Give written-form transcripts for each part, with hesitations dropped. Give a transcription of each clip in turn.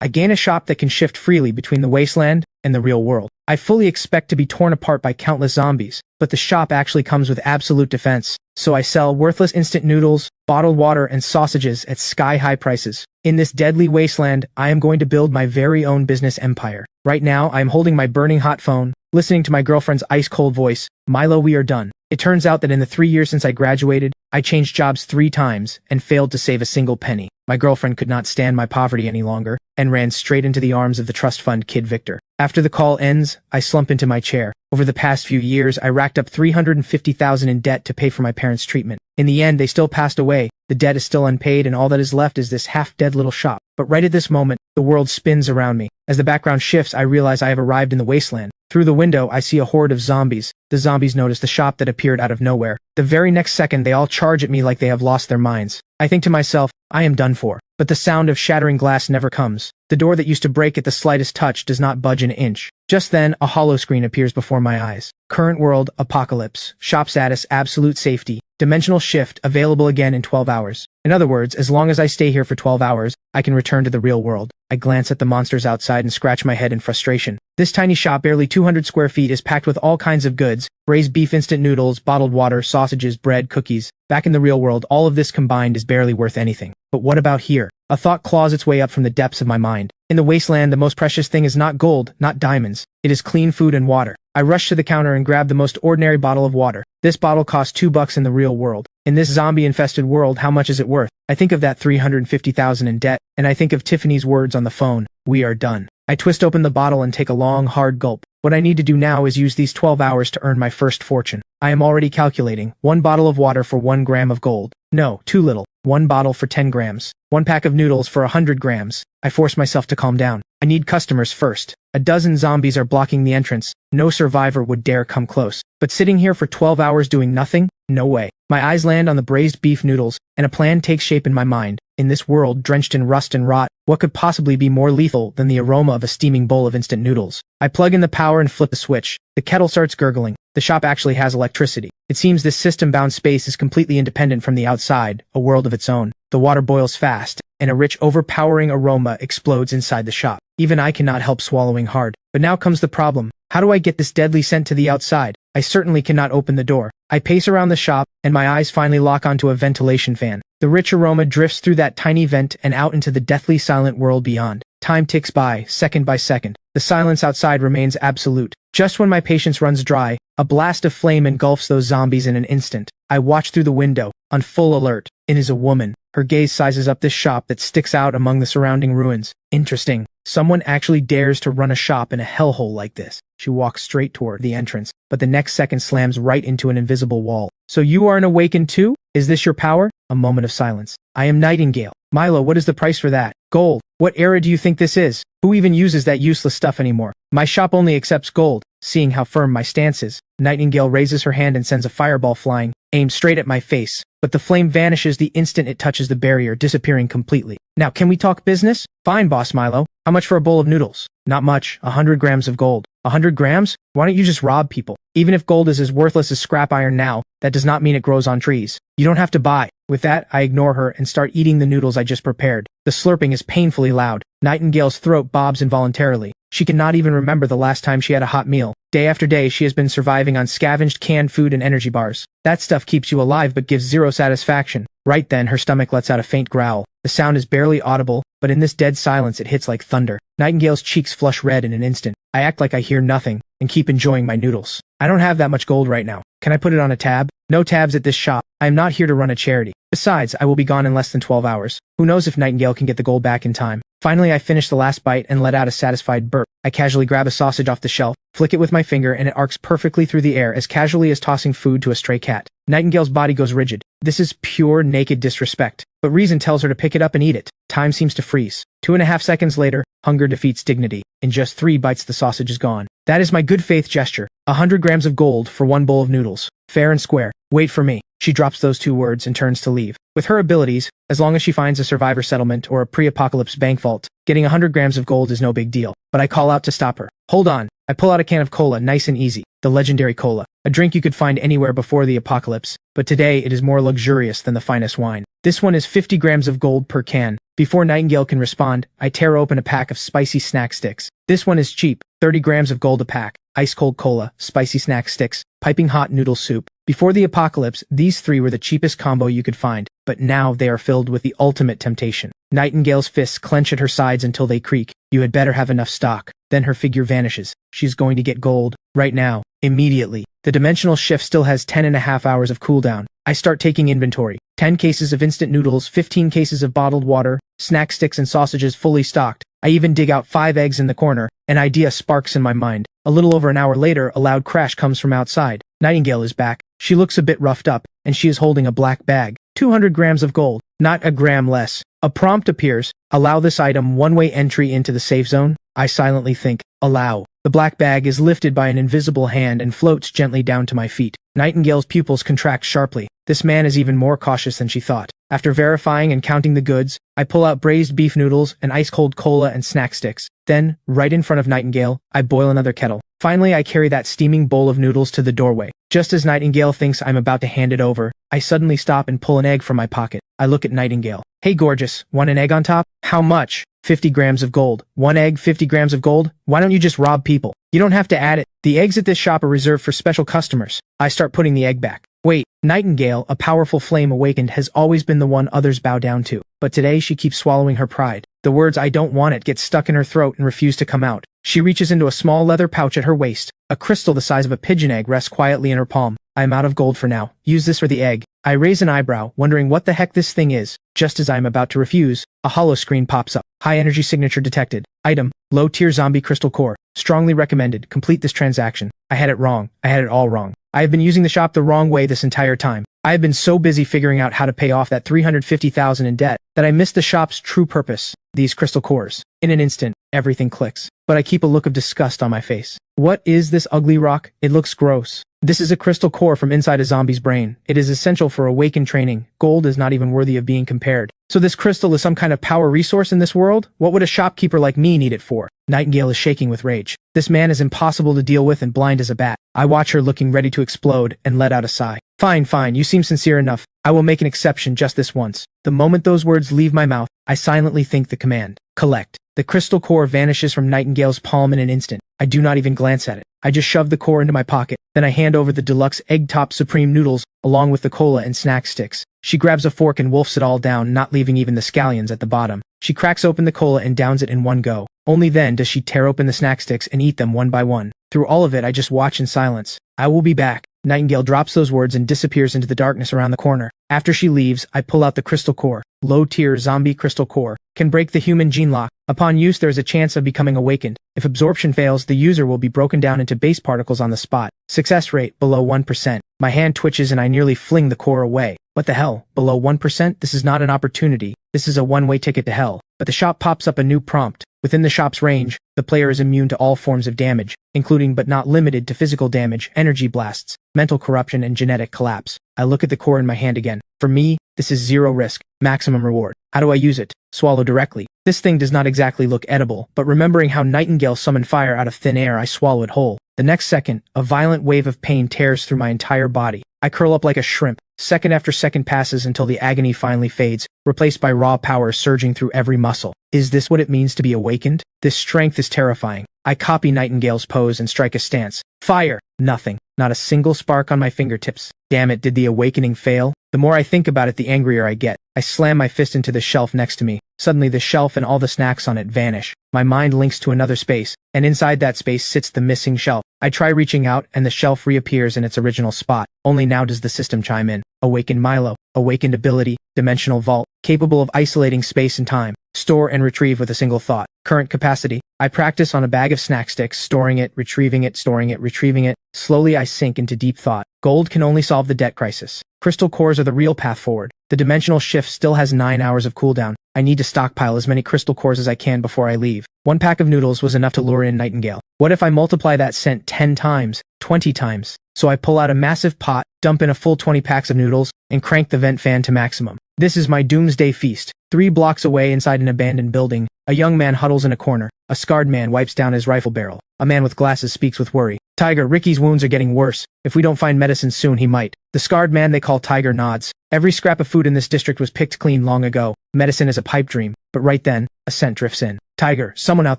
I gain a shop that can shift freely between the wasteland and the real world. I fully expect to be torn apart by countless zombies, but the shop actually comes with absolute defense. So I sell worthless instant noodles, bottled water, and sausages at sky-high prices. In this deadly wasteland, I am going to build my very own business empire. Right now, I am holding my burning hot phone, listening to my girlfriend's ice-cold voice, "Milo, we are done." It turns out that in the 3 years since I graduated, I changed jobs 3 times and failed to save a single penny. My girlfriend could not stand my poverty any longer and ran straight into the arms of the trust fund kid Victor. After the call ends, I slump into my chair. Over the past few years, I racked up $350,000 in debt to pay for my parents' treatment. In the end, they still passed away. The debt is still unpaid, and all that is left is this half-dead little shop. But right at this moment, the world spins around me. As the background shifts, I realize I have arrived in the wasteland. Through the window, I see a horde of zombies. The zombies notice the shop that appeared out of nowhere. The very next second, they all charge at me like they have lost their minds. I think to myself, I am done for. But the sound of shattering glass never comes. The door that used to break at the slightest touch does not budge an inch. Just then, a hollow screen appears before my eyes. Current world, apocalypse. Shop status, absolute safety. Dimensional shift, available again in 12 hours. In other words, as long as I stay here for 12 hours, I can return to the real world. I glance at the monsters outside and scratch my head in frustration. This tiny shop, barely 200 square feet, is packed with all kinds of goods: braised beef, instant noodles, bottled water, sausages, bread, cookies. Back in the real world, all of this combined is barely worth anything. But what about here? A thought claws its way up from the depths of my mind. In the wasteland, the most precious thing is not gold, not diamonds. It is clean food and water. I rush to the counter and grab the most ordinary bottle of water. This bottle costs $2 in the real world. In this zombie-infested world, how much is it worth? I think of that $350,000 in debt, and I think of Tiffany's words on the phone, "We are done." I twist open the bottle and take a long, hard gulp. What I need to do now is use these 12 hours to earn my first fortune. I am already calculating. 1 bottle of water for 1 gram of gold. No, too little. 1 bottle for 10 grams. 1 pack of noodles for 100 grams. I force myself to calm down. I need customers first. A dozen zombies are blocking the entrance. No survivor would dare come close. But sitting here for 12 hours doing nothing? No way. My eyes land on the braised beef noodles, and a plan takes shape in my mind. In this world, drenched in rust and rot, what could possibly be more lethal than the aroma of a steaming bowl of instant noodles? I plug in the power and flip the switch. The kettle starts gurgling. The shop actually has electricity. It seems this system-bound space is completely independent from the outside, a world of its own. The water boils fast, and a rich, overpowering aroma explodes inside the shop. Even I cannot help swallowing hard. But now comes the problem. How do I get this deadly scent to the outside? I certainly cannot open the door. I pace around the shop, and my eyes finally lock onto a ventilation fan. The rich aroma drifts through that tiny vent and out into the deathly silent world beyond. Time ticks by, second by second. The silence outside remains absolute. Just when my patience runs dry, a blast of flame engulfs those zombies in an instant. I watch through the window, on full alert. It is a woman. Her gaze sizes up this shop that sticks out among the surrounding ruins. Interesting. Someone actually dares to run a shop in a hellhole like this. She walks straight toward the entrance, but the next second slams right into an invisible wall. So you are an awakened too? Is this your power? A moment of silence. I am Nightingale. Milo, what is the price for that? Gold. What era do you think this is? Who even uses that useless stuff anymore? My shop only accepts gold. Seeing how firm my stance is, Nightingale raises her hand and sends a fireball flying, aimed straight at my face. But the flame vanishes the instant it touches the barrier, disappearing completely. Now can we talk business? Fine, boss Milo. How much for a bowl of noodles? Not much. 100 grams of gold. 100 grams? Why don't you just rob people? Even if gold is as worthless as scrap iron now, that does not mean it grows on trees. You don't have to buy. With that, I ignore her and start eating the noodles I just prepared. The slurping is painfully loud. Nightingale's throat bobs involuntarily. She cannot even remember the last time she had a hot meal. Day after day, she has been surviving on scavenged canned food and energy bars. That stuff keeps you alive but gives zero satisfaction. Right then, her stomach lets out a faint growl. The sound is barely audible, but in this dead silence it hits like thunder. Nightingale's cheeks flush red in an instant. I act like I hear nothing, and keep enjoying my noodles. I don't have that much gold right now. Can I put it on a tab? No tabs at this shop. I am not here to run a charity. Besides, I will be gone in less than 12 hours. Who knows if Nightingale can get the gold back in time. Finally, I finish the last bite and let out a satisfied burp. I casually grab a sausage off the shelf, flick it with my finger, and it arcs perfectly through the air as casually as tossing food to a stray cat. Nightingale's body goes rigid. This is pure naked disrespect. But reason tells her to pick it up and eat it. Time seems to freeze. 2.5 seconds later, hunger defeats dignity. In just 3 bites the sausage is gone. That is my good faith gesture. 100 grams of gold for 1 bowl of noodles. Fair and square. Wait for me. She drops those 2 words and turns to leave. With her abilities, as long as she finds a survivor settlement or a pre-apocalypse bank vault, getting 100 grams of gold is no big deal. But I call out to stop her. Hold on. I pull out a can of cola, nice and easy. The legendary cola. a drink you could find anywhere before the apocalypse, but today it is more luxurious than the finest wine. This one is 50 grams of gold per can. Before Nightingale can respond, I tear open a pack of spicy snack sticks. This one is cheap, 30 grams of gold a pack, ice-cold cola, spicy snack sticks, piping hot noodle soup. Before the apocalypse, these three were the cheapest combo you could find, but now they are filled with the ultimate temptation. Nightingale's fists clench at her sides until they creak. You had better have enough stock. Then her figure vanishes. She's going to get gold. Right now. Immediately. The dimensional shift still has 10.5 hours of cooldown. I start taking inventory. 10 cases of instant noodles, 15 cases of bottled water, snack sticks and sausages fully stocked. I even dig out 5 eggs in the corner. An idea sparks in my mind. A little over an hour later, a loud crash comes from outside. Nightingale is back. She looks a bit roughed up, and she is holding a black bag. 200 grams of gold. Not a gram less. A prompt appears. Allow this item one-way entry into the safe zone. I silently think, allow. The black bag is lifted by an invisible hand and floats gently down to my feet. Nightingale's pupils contract sharply. This man is even more cautious than she thought. After verifying and counting the goods, I pull out braised beef noodles and ice-cold cola and snack sticks. Then, right in front of Nightingale, I boil another kettle. Finally, I carry that steaming bowl of noodles to the doorway. Just as Nightingale thinks I'm about to hand it over, I suddenly stop and pull an egg from my pocket. I look at Nightingale. Hey gorgeous, want an egg on top? How much? 50 grams of gold. One egg, 50 grams of gold? Why don't you just rob people? You don't have to add it. The eggs at this shop are reserved for special customers. I start putting the egg back. Wait, Nightingale, a powerful flame awakened, has always been the one others bow down to. But today she keeps swallowing her pride. The words "I don't want it" get stuck in her throat and refuse to come out. She reaches into a small leather pouch at her waist. A crystal the size of a pigeon egg rests quietly in her palm. I am out of gold for now. Use this for the egg. I raise an eyebrow, wondering what the heck this thing is. Just as I am about to refuse, a hollow screen pops up. High energy signature detected. Item, low tier zombie crystal core. Strongly recommended. Complete this transaction. I had it wrong. I had it all wrong. I have been using the shop the wrong way this entire time. I have been so busy figuring out how to pay off that $350,000 in debt that I missed the shop's true purpose. These crystal cores. In an instant, everything clicks. But I keep a look of disgust on my face. What is this ugly rock? It looks gross. This is a crystal core from inside a zombie's brain. It is essential for awakened training. Gold is not even worthy of being compared. So this crystal is some kind of power resource in this world? What would a shopkeeper like me need it for? Nightingale is shaking with rage. This man is impossible to deal with and blind as a bat. I watch her looking ready to explode and let out a sigh. Fine, you seem sincere enough. I will make an exception just this once. The moment those words leave my mouth, I silently think the command. Collect. The crystal core vanishes from Nightingale's palm in an instant. I do not even glance at it. I just shove the core into my pocket. Then I hand over the deluxe egg-top supreme noodles, along with the cola and snack sticks. She grabs a fork and wolfs it all down, not leaving even the scallions at the bottom. She cracks open the cola and downs it in one go. Only then does she tear open the snack sticks and eat them one by one. Through all of it, I just watch in silence. I will be back. Nightingale drops those words and disappears into the darkness around the corner. After she leaves, I pull out the crystal core. Low-tier zombie crystal core. Can break the human gene lock. Upon use, there is a chance of becoming awakened. If absorption fails, the user will be broken down into base particles on the spot. Success rate, below 1%. My hand twitches and I nearly fling the core away. What the hell? Below 1%? This is not an opportunity. This is a one-way ticket to hell. But the shop pops up a new prompt. Within the shop's range, the player is immune to all forms of damage, including but not limited to physical damage, energy blasts, mental corruption, and genetic collapse. I look at the core in my hand again. For me, this is zero risk, maximum reward. How do I use it? Swallow directly. This thing does not exactly look edible, but remembering how Nightingale summoned fire out of thin air, I swallow it whole. The next second, a violent wave of pain tears through my entire body. I curl up like a shrimp. Second after second passes until the agony finally fades, replaced by raw power surging through every muscle. Is this what it means to be awakened? This strength is terrifying. I copy Nightingale's pose and strike a stance. Fire! Nothing. Not a single spark on my fingertips. Damn it, did the awakening fail? The more I think about it, the angrier I get. I slam my fist into the shelf next to me. Suddenly the shelf and all the snacks on it vanish. My mind links to another space, and inside that space sits the missing shelf. I try reaching out, and the shelf reappears in its original spot. Only now does the system chime in. Awakened Milo. Awakened ability. Dimensional vault. Capable of isolating space and time. Store and retrieve with a single thought. Current capacity. I practice on a bag of snack sticks, storing it, retrieving it, storing it, retrieving it. Slowly I sink into deep thought. Gold can only solve the debt crisis. Crystal cores are the real path forward. The dimensional shift still has 9 hours of cooldown. I need to stockpile as many crystal cores as I can before I leave. 1 pack of noodles was enough to lure in Nightingale. What if I multiply that scent 10 times, 20 times? So I pull out a massive pot, dump in a full 20 packs of noodles, and crank the vent fan to maximum. This is my doomsday feast. 3 blocks away inside an abandoned building, A young man huddles in a corner. A scarred man wipes down his rifle barrel. A man with glasses speaks with worry. Tiger, Ricky's wounds are getting worse. If we don't find medicine soon, he might. The scarred man they call Tiger nods. Every scrap of food in this district was picked clean long ago. Medicine is a pipe dream. But right then, a scent drifts in. Tiger, someone out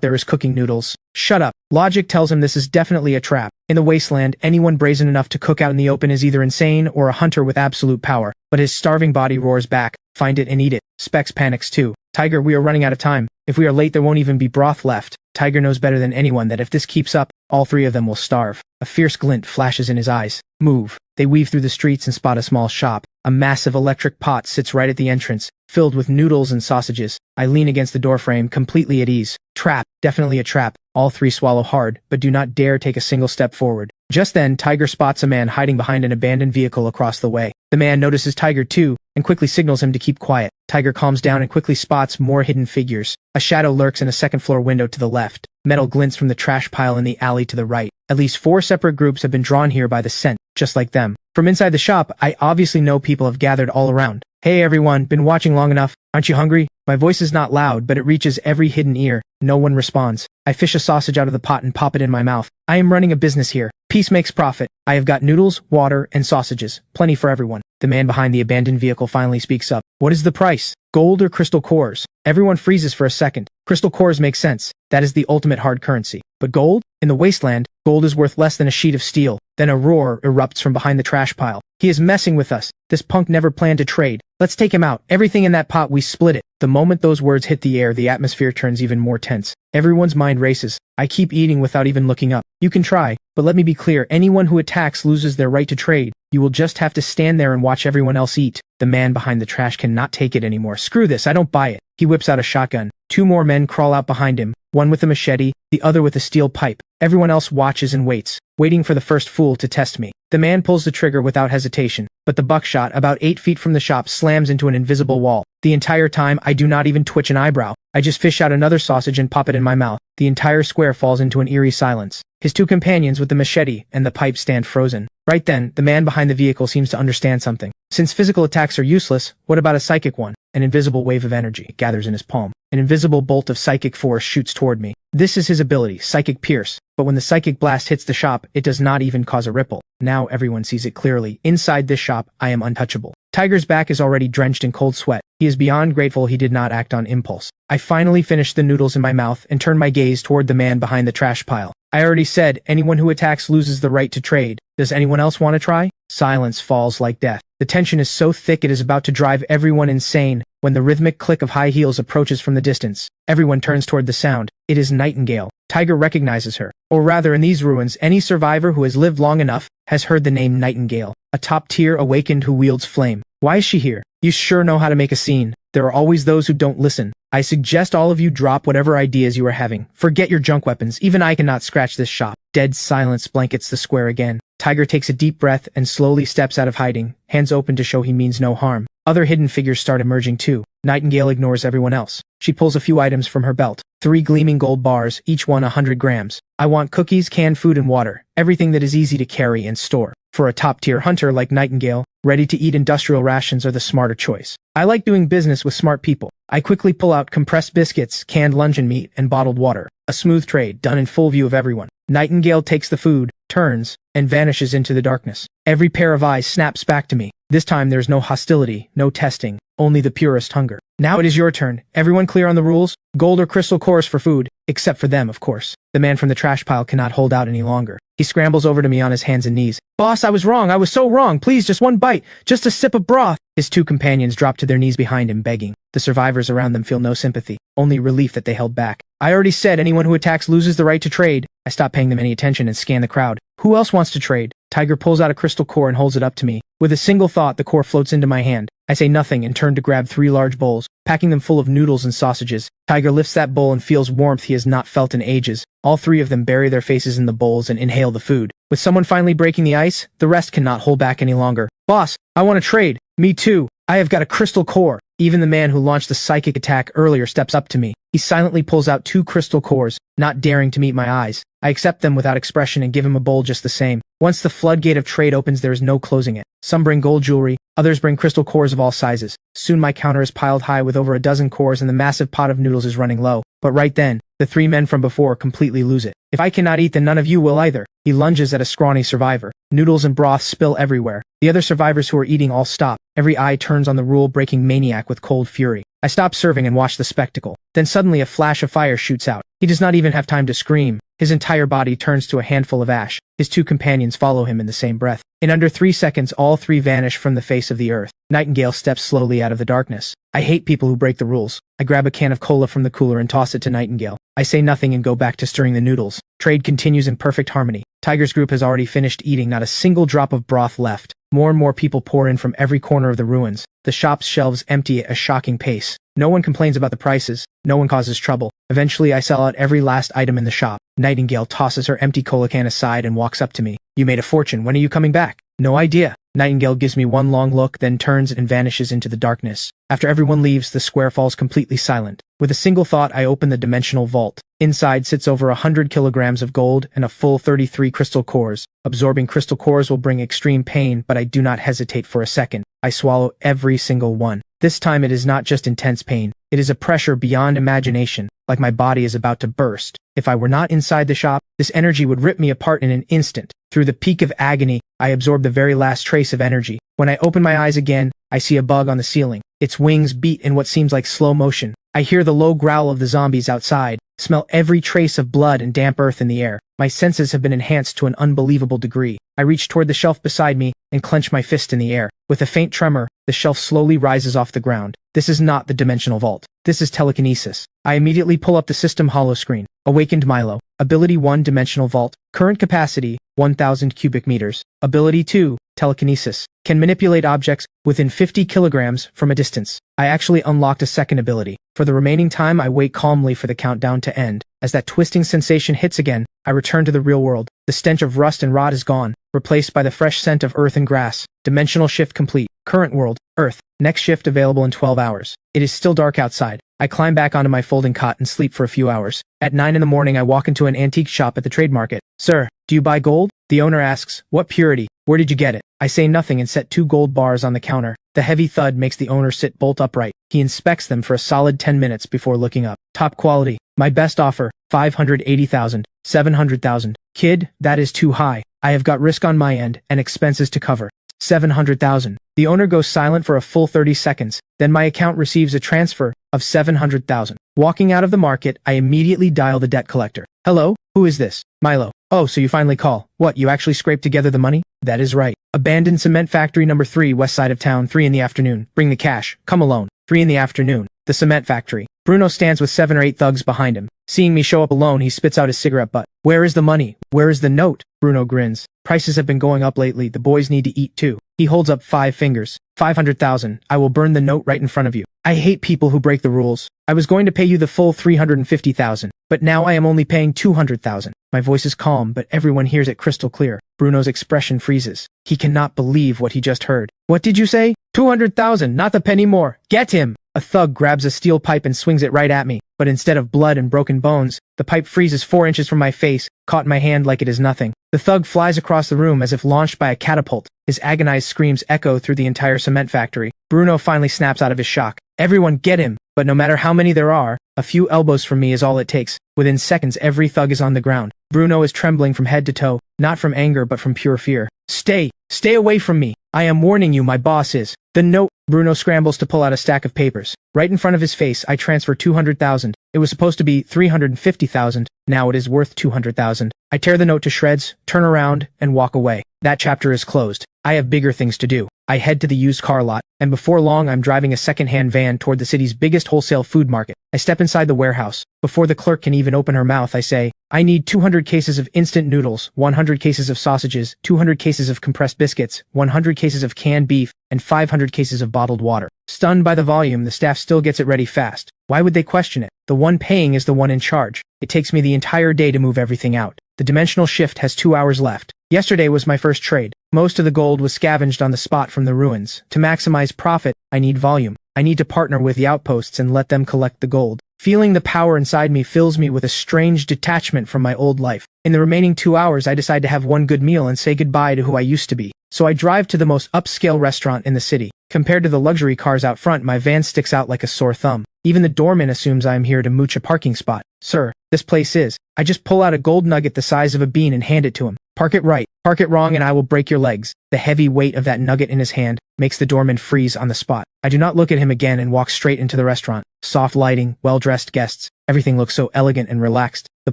there is cooking noodles. Shut up. Logic tells him this is definitely a trap. In the wasteland, anyone brazen enough to cook out in the open is either insane or a hunter with absolute power. But his starving body roars back. Find it and eat it. Specs panics too. Tiger, we are running out of time. If we are late, there won't even be broth left. Tiger knows better than anyone that if this keeps up, all three of them will starve. A fierce glint flashes in his eyes. Move. They weave through the streets and spot a small shop. A massive electric pot sits right at the entrance, filled with noodles and sausages. I lean against the doorframe, completely at ease. Trap. Definitely a trap. All three swallow hard, but do not dare take a single step forward. Just then, Tiger spots a man hiding behind an abandoned vehicle across the way. The man notices Tiger too, and quickly signals him to keep quiet. Tiger calms down and quickly spots more hidden figures. A shadow lurks in a second-floor window to the left. Metal glints from the trash pile in the alley to the right. At least 4 separate groups have been drawn here by the scent, just like them. From inside the shop, I obviously know people have gathered all around. Hey everyone, been watching long enough? Aren't you hungry? My voice is not loud, but it reaches every hidden ear. No one responds. I fish a sausage out of the pot and pop it in my mouth. I am running a business here. Peace makes profit. I have got noodles, water, and sausages. Plenty for everyone. The man behind the abandoned vehicle finally speaks up. What is the price? Gold or crystal cores? Everyone freezes for a second. Crystal cores make sense. That is the ultimate hard currency. But gold? In the wasteland, gold is worth less than a sheet of steel. Then a roar erupts from behind the trash pile. He is messing with us. This punk never planned to trade. Let's take him out. Everything in that pot, we split it. The moment those words hit the air, the atmosphere turns even more tense. Everyone's mind races. I keep eating without even looking up. You can try, but let me be clear, anyone who attacks loses their right to trade. You will just have to stand there and watch everyone else eat. The man behind the trash cannot take it anymore. Screw this, I don't buy it. He whips out a shotgun. 2 more men crawl out behind him, one with a machete, the other with a steel pipe. Everyone else watches and waits, waiting for the first fool to test me. The man pulls the trigger without hesitation, but the buckshot, about 8 feet from the shop, slams into an invisible wall. The entire time, I do not even twitch an eyebrow. I just fish out another sausage and pop it in my mouth. The entire square falls into an eerie silence. His 2 companions with the machete and the pipe stand frozen. Right then, the man behind the vehicle seems to understand something. Since physical attacks are useless, what about a psychic one? An invisible wave of energy gathers in his palm. An invisible bolt of psychic force shoots toward me. This is his ability, Psychic Pierce. But when the psychic blast hits the shop, it does not even cause a ripple. Now everyone sees it clearly. Inside this shop, I am untouchable. Tiger's back is already drenched in cold sweat. He is beyond grateful he did not act on impulse. I finally finish the noodles in my mouth and turn my gaze toward the man behind the trash pile. I already said, anyone who attacks loses the right to trade. Does anyone else want to try? Silence falls like death. The tension is so thick it is about to drive everyone insane when the rhythmic click of high heels approaches from the distance. Everyone turns toward the sound. It is Nightingale. Tiger recognizes her. Or rather, in these ruins, any survivor who has lived long enough has heard the name Nightingale. A top-tier awakened who wields flame. Why is she here? You sure know how to make a scene. There are always those who don't listen. I suggest all of you drop whatever ideas you are having. Forget your junk weapons. Even I cannot scratch this shop. Dead silence blankets the square again. Tiger takes a deep breath and slowly steps out of hiding, hands open to show he means no harm. Other hidden figures start emerging too. Nightingale ignores everyone else. She pulls a few items from her belt. 3 gleaming gold bars, each one 100 grams. I want cookies, canned food, and water. Everything that is easy to carry and store. For a top-tier hunter like Nightingale, ready-to-eat industrial rations are the smarter choice. I like doing business with smart people. I quickly pull out compressed biscuits, canned luncheon meat, and bottled water. A smooth trade, done in full view of everyone. Nightingale takes the food, turns, and vanishes into the darkness. Every pair of eyes snaps back to me. This time there's no hostility, no testing, only the purest hunger. Now it is your turn. Everyone clear on the rules? Gold or crystal cores for food, except for them, of course. The man from the trash pile cannot hold out any longer. He scrambles over to me on his hands and knees. Boss, I was wrong. I was so wrong. Please, just one bite. Just a sip of broth. His 2 companions drop to their knees behind him, begging. The survivors around them feel no sympathy, only relief that they held back. I already said anyone who attacks loses the right to trade. I stop paying them any attention and scan the crowd. Who else wants to trade? Tiger pulls out a crystal core and holds it up to me. With a single thought, the core floats into my hand. I say nothing and turn to grab 3 large bowls, packing them full of noodles and sausages. Tiger lifts that bowl and feels warmth he has not felt in ages. All 3 of them bury their faces in the bowls and inhale the food. With someone finally breaking the ice, the rest cannot hold back any longer. Boss, I want to trade. Me too. I have got a crystal core. Even the man who launched the psychic attack earlier steps up to me. He silently pulls out 2 crystal cores, not daring to meet my eyes. I accept them without expression and give him a bowl just the same. Once the floodgate of trade opens, there is no closing it. Some bring gold jewelry, others bring crystal cores of all sizes. Soon my counter is piled high with over a dozen cores and the massive pot of noodles is running low. But right then, the three men from before completely lose it. If I cannot eat, then none of you will either. He lunges at a scrawny survivor. Noodles and broth spill everywhere. The other survivors who are eating all stop. Every eye turns on the rule-breaking maniac with cold fury. I stop serving and watch the spectacle. Then suddenly a flash of fire shoots out. He does not even have time to scream. His entire body turns to a handful of ash. His two companions follow him in the same breath. In under 3 seconds, all three vanish from the face of the earth. Nightingale steps slowly out of the darkness. I hate people who break the rules. I grab a can of cola from the cooler and toss it to Nightingale. I say nothing and go back to stirring the noodles. Trade continues in perfect harmony. Tiger's group has already finished eating, not a single drop of broth left. More and more people pour in from every corner of the ruins. The shop's shelves empty at a shocking pace. No one complains about the prices. No one causes trouble. Eventually, I sell out every last item in the shop. Nightingale tosses her empty cola can aside and walks up to me. You made a fortune. When are you coming back? No idea. Nightingale gives me one long look, then turns and vanishes into the darkness. After everyone leaves, the square falls completely silent. With a single thought, I open the dimensional vault. Inside sits over 100 kilograms of gold and a full 33 crystal cores. Absorbing crystal cores will bring extreme pain, but I do not hesitate for a second. I swallow every single one. This time it is not just intense pain. It is a pressure beyond imagination, like my body is about to burst. If I were not inside the shop, this energy would rip me apart in an instant. Through the peak of agony, I absorb the very last trace of energy. When I open my eyes again, I see a bug on the ceiling. Its wings beat in what seems like slow motion. I hear the low growl of the zombies outside, smell every trace of blood and damp earth in the air. My senses have been enhanced to an unbelievable degree. I reach toward the shelf beside me and clench my fist in the air. With a faint tremor, the shelf slowly rises off the ground. This is not the dimensional vault. This is telekinesis. I immediately pull up the system holoscreen. Awakened Milo. Ability 1, Dimensional Vault. Current capacity, 1,000 cubic meters. Ability 2, Telekinesis. Can manipulate objects within 50 kilograms from a distance. I actually unlocked a second ability. For the remaining time, I wait calmly for the countdown to end. As that twisting sensation hits again, I return to the real world. The stench of rust and rot is gone, replaced by the fresh scent of earth and grass. Dimensional shift complete. Current world, Earth. Next shift available in 12 hours. It is still dark outside. I climb back onto my folding cot and sleep for a few hours. At 9 in the morning, I walk into an antique shop at the trade market. Sir, do you buy gold? The owner asks, what purity? Where did you get it? I say nothing and set 2 gold bars on the counter. The heavy thud makes the owner sit bolt upright. He inspects them for a solid 10 minutes before looking up. Top quality. My best offer, 580,000, 700,000. Kid, that is too high. I have got risk on my end and expenses to cover. 700,000. The owner goes silent for a full 30 seconds. Then my account receives a transfer of 700,000. Walking out of the market, I immediately dial the debt collector. Hello? Who is this? Milo. Oh, so you finally call. What, you actually scraped together the money? That is right. Abandoned cement factory number 3, west side of town, 3 in the afternoon. Bring the cash. Come alone. 3 in the afternoon. The cement factory. Bruno stands with 7 or 8 thugs behind him. Seeing me show up alone, he spits out his cigarette butt. Where is the money? Where is the note? Bruno grins. Prices have been going up lately. The boys need to eat too. He holds up 5 fingers. 500,000. I will burn the note right in front of you. I hate people who break the rules. I was going to pay you the full 350,000, but now I am only paying 200,000. My voice is calm, but everyone hears it crystal clear. Bruno's expression freezes. He cannot believe what he just heard. What did you say? 200,000, not the penny more. Get him! A thug grabs a steel pipe and swings it right at me, but instead of blood and broken bones, the pipe freezes 4 inches from my face, caught in my hand like it is nothing. The thug flies across the room as if launched by a catapult. His agonized screams echo through the entire cement factory. Bruno finally snaps out of his shock. Everyone get him! But no matter how many there are, a few elbows from me is all it takes. Within seconds, every thug is on the ground. Bruno is trembling from head to toe, not from anger but from pure fear. Stay away from me! I am warning you, my boss is. The note. Bruno scrambles to pull out a stack of papers. Right in front of his face, I transfer 200,000. It was supposed to be 350,000. Now it is worth 200,000. I tear the note to shreds, turn around, and walk away. That chapter is closed. I have bigger things to do. I head to the used car lot, and before long I'm driving a second-hand van toward the city's biggest wholesale food market. I step inside the warehouse. Before the clerk can even open her mouth, I say, I need 200 cases of instant noodles, 100 cases of sausages, 200 cases of compressed biscuits, 100 cases of canned beef, and 500 cases of bottled water. Stunned by the volume, the staff still gets it ready fast. Why would they question it? The one paying is the one in charge. It takes me the entire day to move everything out. The dimensional shift has 2 hours left. Yesterday was my first trade. Most of the gold was scavenged on the spot from the ruins. To maximize profit, I need volume. I need to partner with the outposts and let them collect the gold. Feeling the power inside me fills me with a strange detachment from my old life. In the remaining 2 hours, I decide to have one good meal and say goodbye to who I used to be. So I drive to the most upscale restaurant in the city. Compared to the luxury cars out front, my van sticks out like a sore thumb. Even the doorman assumes I am here to mooch a parking spot. Sir, this place is. I just pull out a gold nugget the size of a bean and hand it to him. Park it right, park it wrong, and I will break your legs. The heavy weight of that nugget in his hand makes the doorman freeze on the spot. I do not look at him again and walk straight into the restaurant. Soft lighting, well-dressed guests. Everything looks so elegant and relaxed. The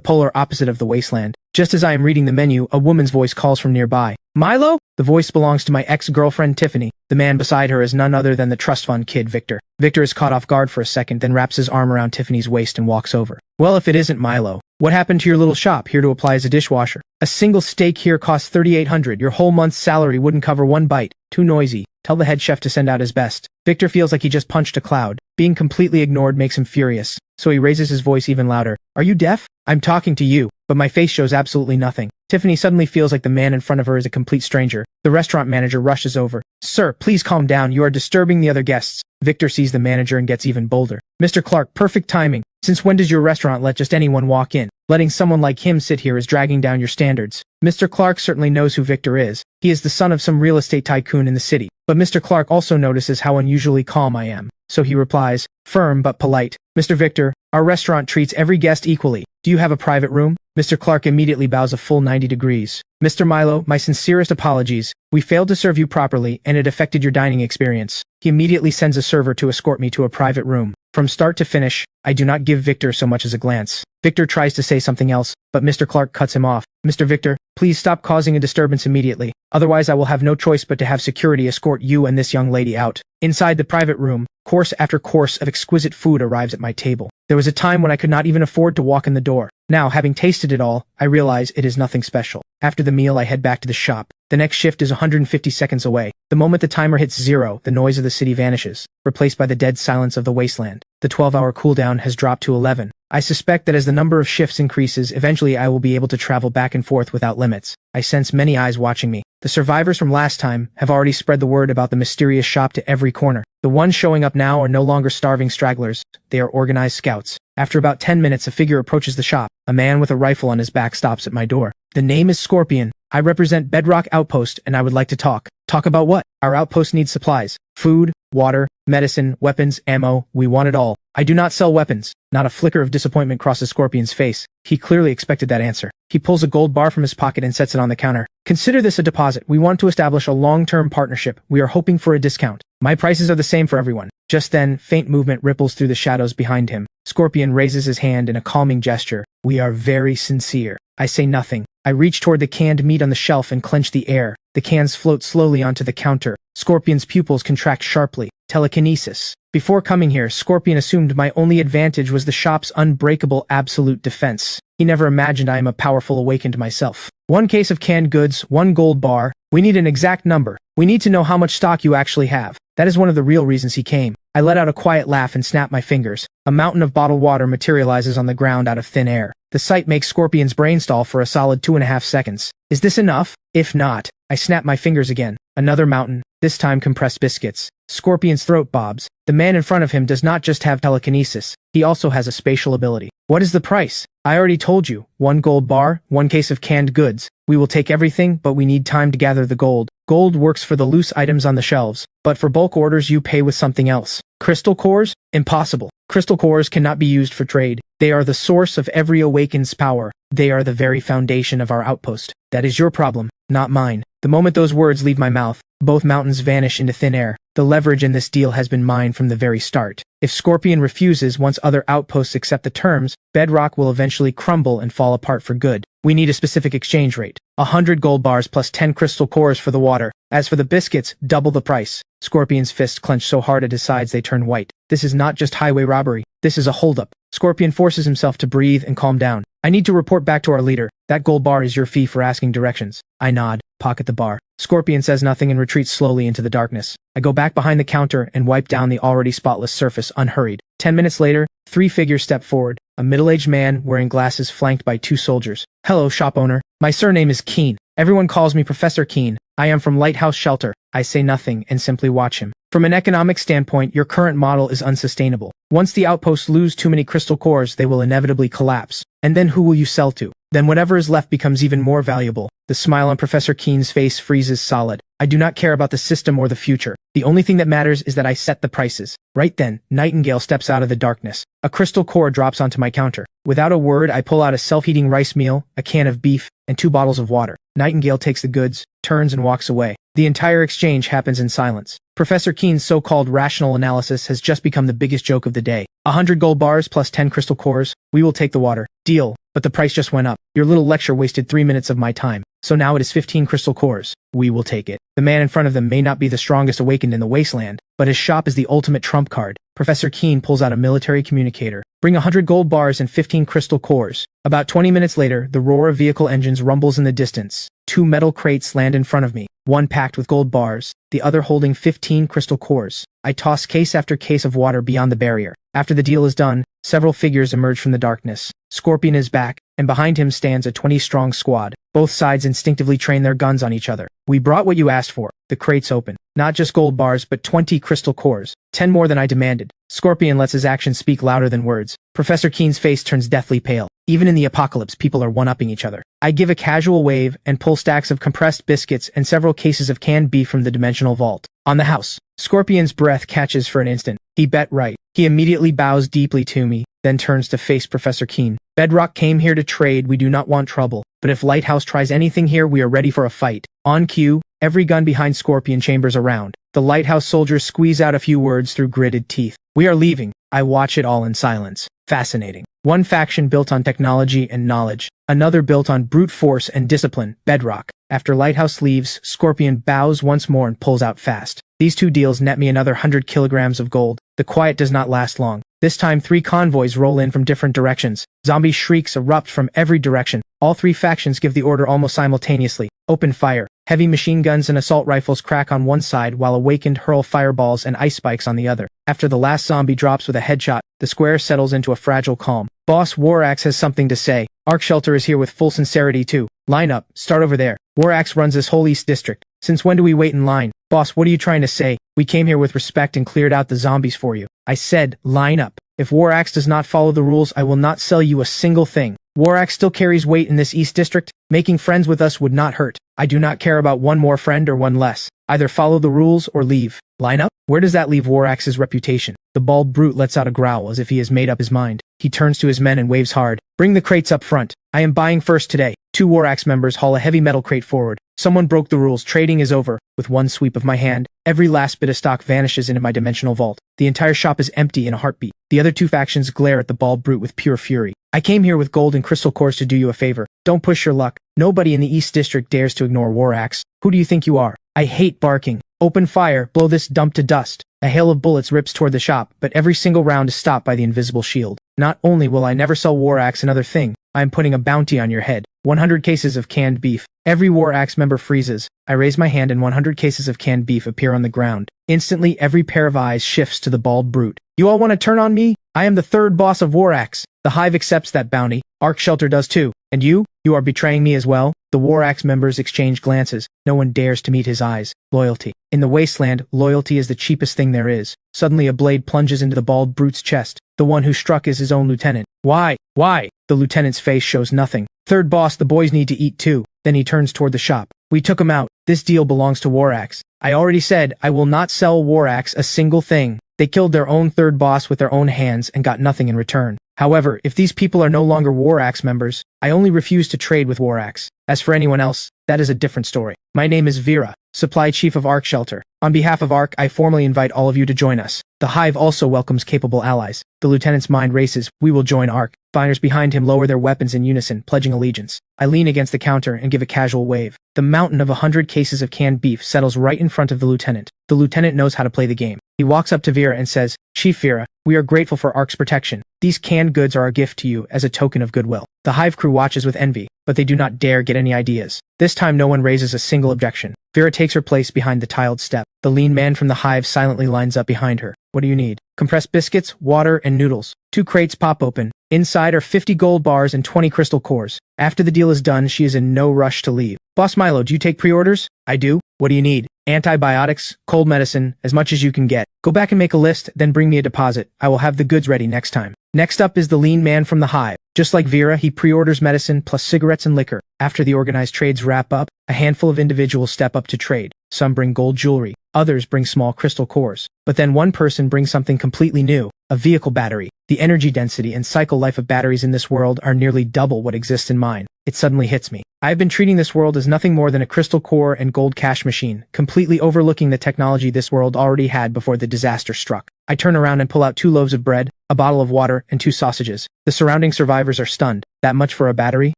polar opposite of the wasteland. Just as I am reading the menu, a woman's voice calls from nearby. Milo? The voice belongs to my ex-girlfriend Tiffany. The man beside her is none other than the trust fund kid Victor. Victor is caught off guard for a second, then wraps his arm around Tiffany's waist and walks over. Well, if it isn't Milo. What happened to your little shop here to apply as a dishwasher? A single steak here costs $3,800. Your whole month's salary wouldn't cover one bite. Too noisy. Tell the head chef to send out his best. Victor feels like he just punched a cloud. Being completely ignored makes him furious, so he raises his voice even louder. Are you deaf? I'm talking to you, but my face shows absolutely nothing. Tiffany suddenly feels like the man in front of her is a complete stranger. The restaurant manager rushes over. Sir, please calm down. You are disturbing the other guests. Victor sees the manager and gets even bolder. Mr. Clark, perfect timing. Since when does your restaurant let just anyone walk in? Letting someone like him sit here is dragging down your standards. Mr. Clark certainly knows who Victor is. He is the son of some real estate tycoon in the city. But Mr. Clark also notices how unusually calm I am. So he replies, firm but polite. Mr. Victor, our restaurant treats every guest equally. Do you have a private room? Mr. Clark immediately bows a full 90 degrees. Mr. Milo, my sincerest apologies. We failed to serve you properly, and it affected your dining experience. He immediately sends a server to escort me to a private room. From start to finish, I do not give Victor so much as a glance. Victor tries to say something else, but Mr. Clark cuts him off. Mr. Victor, please stop causing a disturbance immediately. Otherwise I will have no choice but to have security escort you and this young lady out. Inside the private room, course after course of exquisite food arrives at my table. There was a time when I could not even afford to walk in the door. Now, having tasted it all, I realize it is nothing special. After the meal, I head back to the shop. The next shift is 150 seconds away. The moment the timer hits 0, the noise of the city vanishes, replaced by the dead silence of the wasteland. The 12-hour cooldown has dropped to 11. I suspect that as the number of shifts increases, eventually I will be able to travel back and forth without limits. I sense many eyes watching me. The survivors from last time have already spread the word about the mysterious shop to every corner. The ones showing up now are no longer starving stragglers. They are organized scouts. After about 10 minutes, a figure approaches the shop. A man with a rifle on his back stops at my door. The name is Scorpion. I represent Bedrock Outpost, and I would like to talk. Talk about what? Our outpost needs supplies. Food, water, medicine, weapons, ammo. We want it all. I do not sell weapons. Not a flicker of disappointment crosses Scorpion's face. He clearly expected that answer. He pulls a gold bar from his pocket and sets it on the counter. Consider this a deposit. We want to establish a long-term partnership. We are hoping for a discount. My prices are the same for everyone. Just then, faint movement ripples through the shadows behind him. Scorpion raises his hand in a calming gesture. We are very sincere. I say nothing. I reach toward the canned meat on the shelf and clench the air. The cans float slowly onto the counter. Scorpion's pupils contract sharply. Telekinesis. Before coming here, Scorpion assumed my only advantage was the shop's unbreakable absolute defense. He never imagined I am a powerful awakened myself. 1 case of canned goods, 1 gold bar. We need an exact number. We need to know how much stock you actually have. That is one of the real reasons he came. I let out a quiet laugh and snap my fingers. A mountain of bottled water materializes on the ground out of thin air. The sight makes Scorpion's brain stall for a solid 2.5 seconds. Is this enough? If not, I snap my fingers again. Another mountain, this time compressed biscuits. Scorpion's throat bobs. The man in front of him does not just have telekinesis, he also has a spatial ability. What is the price? I already told you. 1 gold bar, 1 case of canned goods. We will take everything, but we need time to gather the gold. Gold works for the loose items on the shelves, but for bulk orders you pay with something else. Crystal cores? Impossible. Crystal cores cannot be used for trade. They are the source of every awakened's power. They are the very foundation of our outpost. That is your problem, not mine. The moment those words leave my mouth, both mountains vanish into thin air. The leverage in this deal has been mine from the very start. If Scorpion refuses once other outposts accept the terms, Bedrock will eventually crumble and fall apart for good. We need a specific exchange rate. 100 gold bars plus 10 crystal cores for the water. As for the biscuits, double the price. Scorpion's fists clench so hard at his sides they turn white. This is not just highway robbery. This is a holdup. Scorpion forces himself to breathe and calm down. I need to report back to our leader. That gold bar is your fee for asking directions. I nod, pocket the bar. Scorpion says nothing and retreats slowly into the darkness. I go back behind the counter and wipe down the already spotless surface unhurried. 10 minutes later, 3 figures step forward. A middle-aged man wearing glasses flanked by 2 soldiers. Hello, shop owner. My surname is Keen. Everyone calls me Professor Keen. I am from Lighthouse Shelter. I say nothing and simply watch him. From an economic standpoint, your current model is unsustainable. Once the outposts lose too many crystal cores, they will inevitably collapse. And then who will you sell to? Then whatever is left becomes even more valuable. The smile on Professor Keen's face freezes solid. I do not care about the system or the future. The only thing that matters is that I set the prices. Right then, Nightingale steps out of the darkness. A crystal core drops onto my counter. Without a word, I pull out a self-heating rice meal, a can of beef, and 2 bottles of water. Nightingale takes the goods, turns and walks away. The entire exchange happens in silence. Professor Keen's so-called rational analysis has just become the biggest joke of the day. 100 gold bars plus 10 crystal cores. We will take the water. Deal. But the price just went up. Your little lecture wasted 3 minutes of my time. So now it is 15 crystal cores. We will take it. The man in front of them may not be the strongest awakened in the wasteland, but his shop is the ultimate trump card. Professor Keen pulls out a military communicator. Bring 100 gold bars and 15 crystal cores. About 20 minutes later, the roar of vehicle engines rumbles in the distance. 2 metal crates land in front of me, one packed with gold bars, the other holding 15 crystal cores. I toss case after case of water beyond the barrier. After the deal is done, several figures emerge from the darkness. Scorpion is back, and behind him stands a 20-strong squad. Both sides instinctively train their guns on each other. We brought what you asked for. The crates open. Not just gold bars, but 20 crystal cores. 10 more than I demanded. Scorpion lets his actions speak louder than words. Professor Keen's face turns deathly pale. Even in the apocalypse, people are one-upping each other. I give a casual wave and pull stacks of compressed biscuits and several cases of canned beef from the dimensional vault. On the house. Scorpion's breath catches for an instant. He bet right. He immediately bows deeply to me, then turns to face Professor Keen. Bedrock came here to trade. We do not want trouble. But if Lighthouse tries anything here, we are ready for a fight. On cue, every gun behind Scorpion chambers around. The Lighthouse soldiers squeeze out a few words through gritted teeth. We are leaving. I watch it all in silence. Fascinating. One faction built on technology and knowledge, another built on brute force and discipline, Bedrock. After Lighthouse leaves, Scorpion bows once more and pulls out fast. These 2 deals net me another 100 kilograms of gold. The quiet does not last long. This time 3 convoys roll in from different directions. Zombie shrieks erupt from every direction. All 3 factions give the order almost simultaneously. Open fire. Heavy machine guns and assault rifles crack on one side while awakened hurl fireballs and ice spikes on the other. After the last zombie drops with a headshot, the square settles into a fragile calm. Boss Warax has something to say. Arcshelter is here with full sincerity too. Line up. Start over there. Warax runs this whole East District. Since when do we wait in line? Boss, what are you trying to say? We came here with respect and cleared out the zombies for you. I said, line up. If Warax does not follow the rules, I will not sell you a single thing. Warax still carries weight in this East District. Making friends with us would not hurt. I do not care about one more friend or one less. Either follow the rules or leave. Line up? Where does that leave Warax's reputation? The bald brute lets out a growl as if he has made up his mind. He turns to his men and waves hard. Bring the crates up front. I am buying first today. 2 Warax members haul a heavy metal crate forward. Someone broke the rules. Trading is over. With one sweep of my hand, every last bit of stock vanishes into my dimensional vault. The entire shop is empty in a heartbeat. The other 2 factions glare at the bald brute with pure fury. I came here with gold and crystal cores to do you a favor. Don't push your luck. Nobody in the East District dares to ignore Warax. Who do you think you are? I hate barking. Open fire. Blow this dump to dust. A hail of bullets rips toward the shop, but every single round is stopped by the invisible shield. Not only will I never sell Warax another thing, I am putting a bounty on your head. 100 cases of canned beef. Every Warax member freezes. I raise my hand and 100 cases of canned beef appear on the ground. Instantly, every pair of eyes shifts to the bald brute. You all want to turn on me? I am the 3rd boss of Warax. The Hive accepts that bounty. Arcshelter does too. And you? You are betraying me as well? The Warax members exchange glances. No one dares to meet his eyes. Loyalty. In the wasteland, loyalty is the cheapest thing there is. Suddenly a blade plunges into the bald brute's chest. The one who struck is his own lieutenant. Why? Why? The lieutenant's face shows nothing. 3rd boss, the boys need to eat too. Then he turns toward the shop. We took him out. This deal belongs to Warax. I already said I will not sell Warax a single thing. They killed their own 3rd boss with their own hands and got nothing in return. However, if these people are no longer Warax members, I only refuse to trade with Warax. As for anyone else, that is a different story. My name is Vera, Supply Chief of Arcshelter. On behalf of Arc, I formally invite all of you to join us. The Hive also welcomes capable allies. The lieutenant's mind races. We will join Arc. Fighters behind him lower their weapons in unison, pledging allegiance. I lean against the counter and give a casual wave. The mountain of 100 cases of canned beef settles right in front of the lieutenant. The lieutenant knows how to play the game. He walks up to Vera and says, Chief Vera, we are grateful for Arc's protection. These canned goods are a gift to you as a token of goodwill. The Hive crew watches with envy, but they do not dare get any ideas. This time no one raises a single objection. Vera takes her place behind the tiled step. The lean man from the Hive silently lines up behind her. What do you need? Compressed biscuits, water, and noodles. 2 crates pop open. Inside are 50 gold bars and 20 crystal cores. After the deal is done, she is in no rush to leave. Boss Milo, do you take pre-orders? I do. What do you need? Antibiotics, cold medicine, as much as you can get. Go back and make a list, then bring me a deposit. I will have the goods ready next time. Next up is the lean man from the hive. Just like Vera, he pre-orders medicine plus cigarettes and liquor. After the organized trades wrap up, a handful of individuals step up to trade. Some bring gold jewelry, others bring small crystal cores. But then one person brings something completely new, a vehicle battery. The energy density and cycle life of batteries in this world are nearly double what exists in mine. It suddenly hits me. I have been treating this world as nothing more than a crystal core and gold cash machine, completely overlooking the technology this world already had before the disaster struck. I turn around and pull out 2 loaves of bread, a bottle of water, and 2 sausages. The surrounding survivors are stunned. That much for a battery?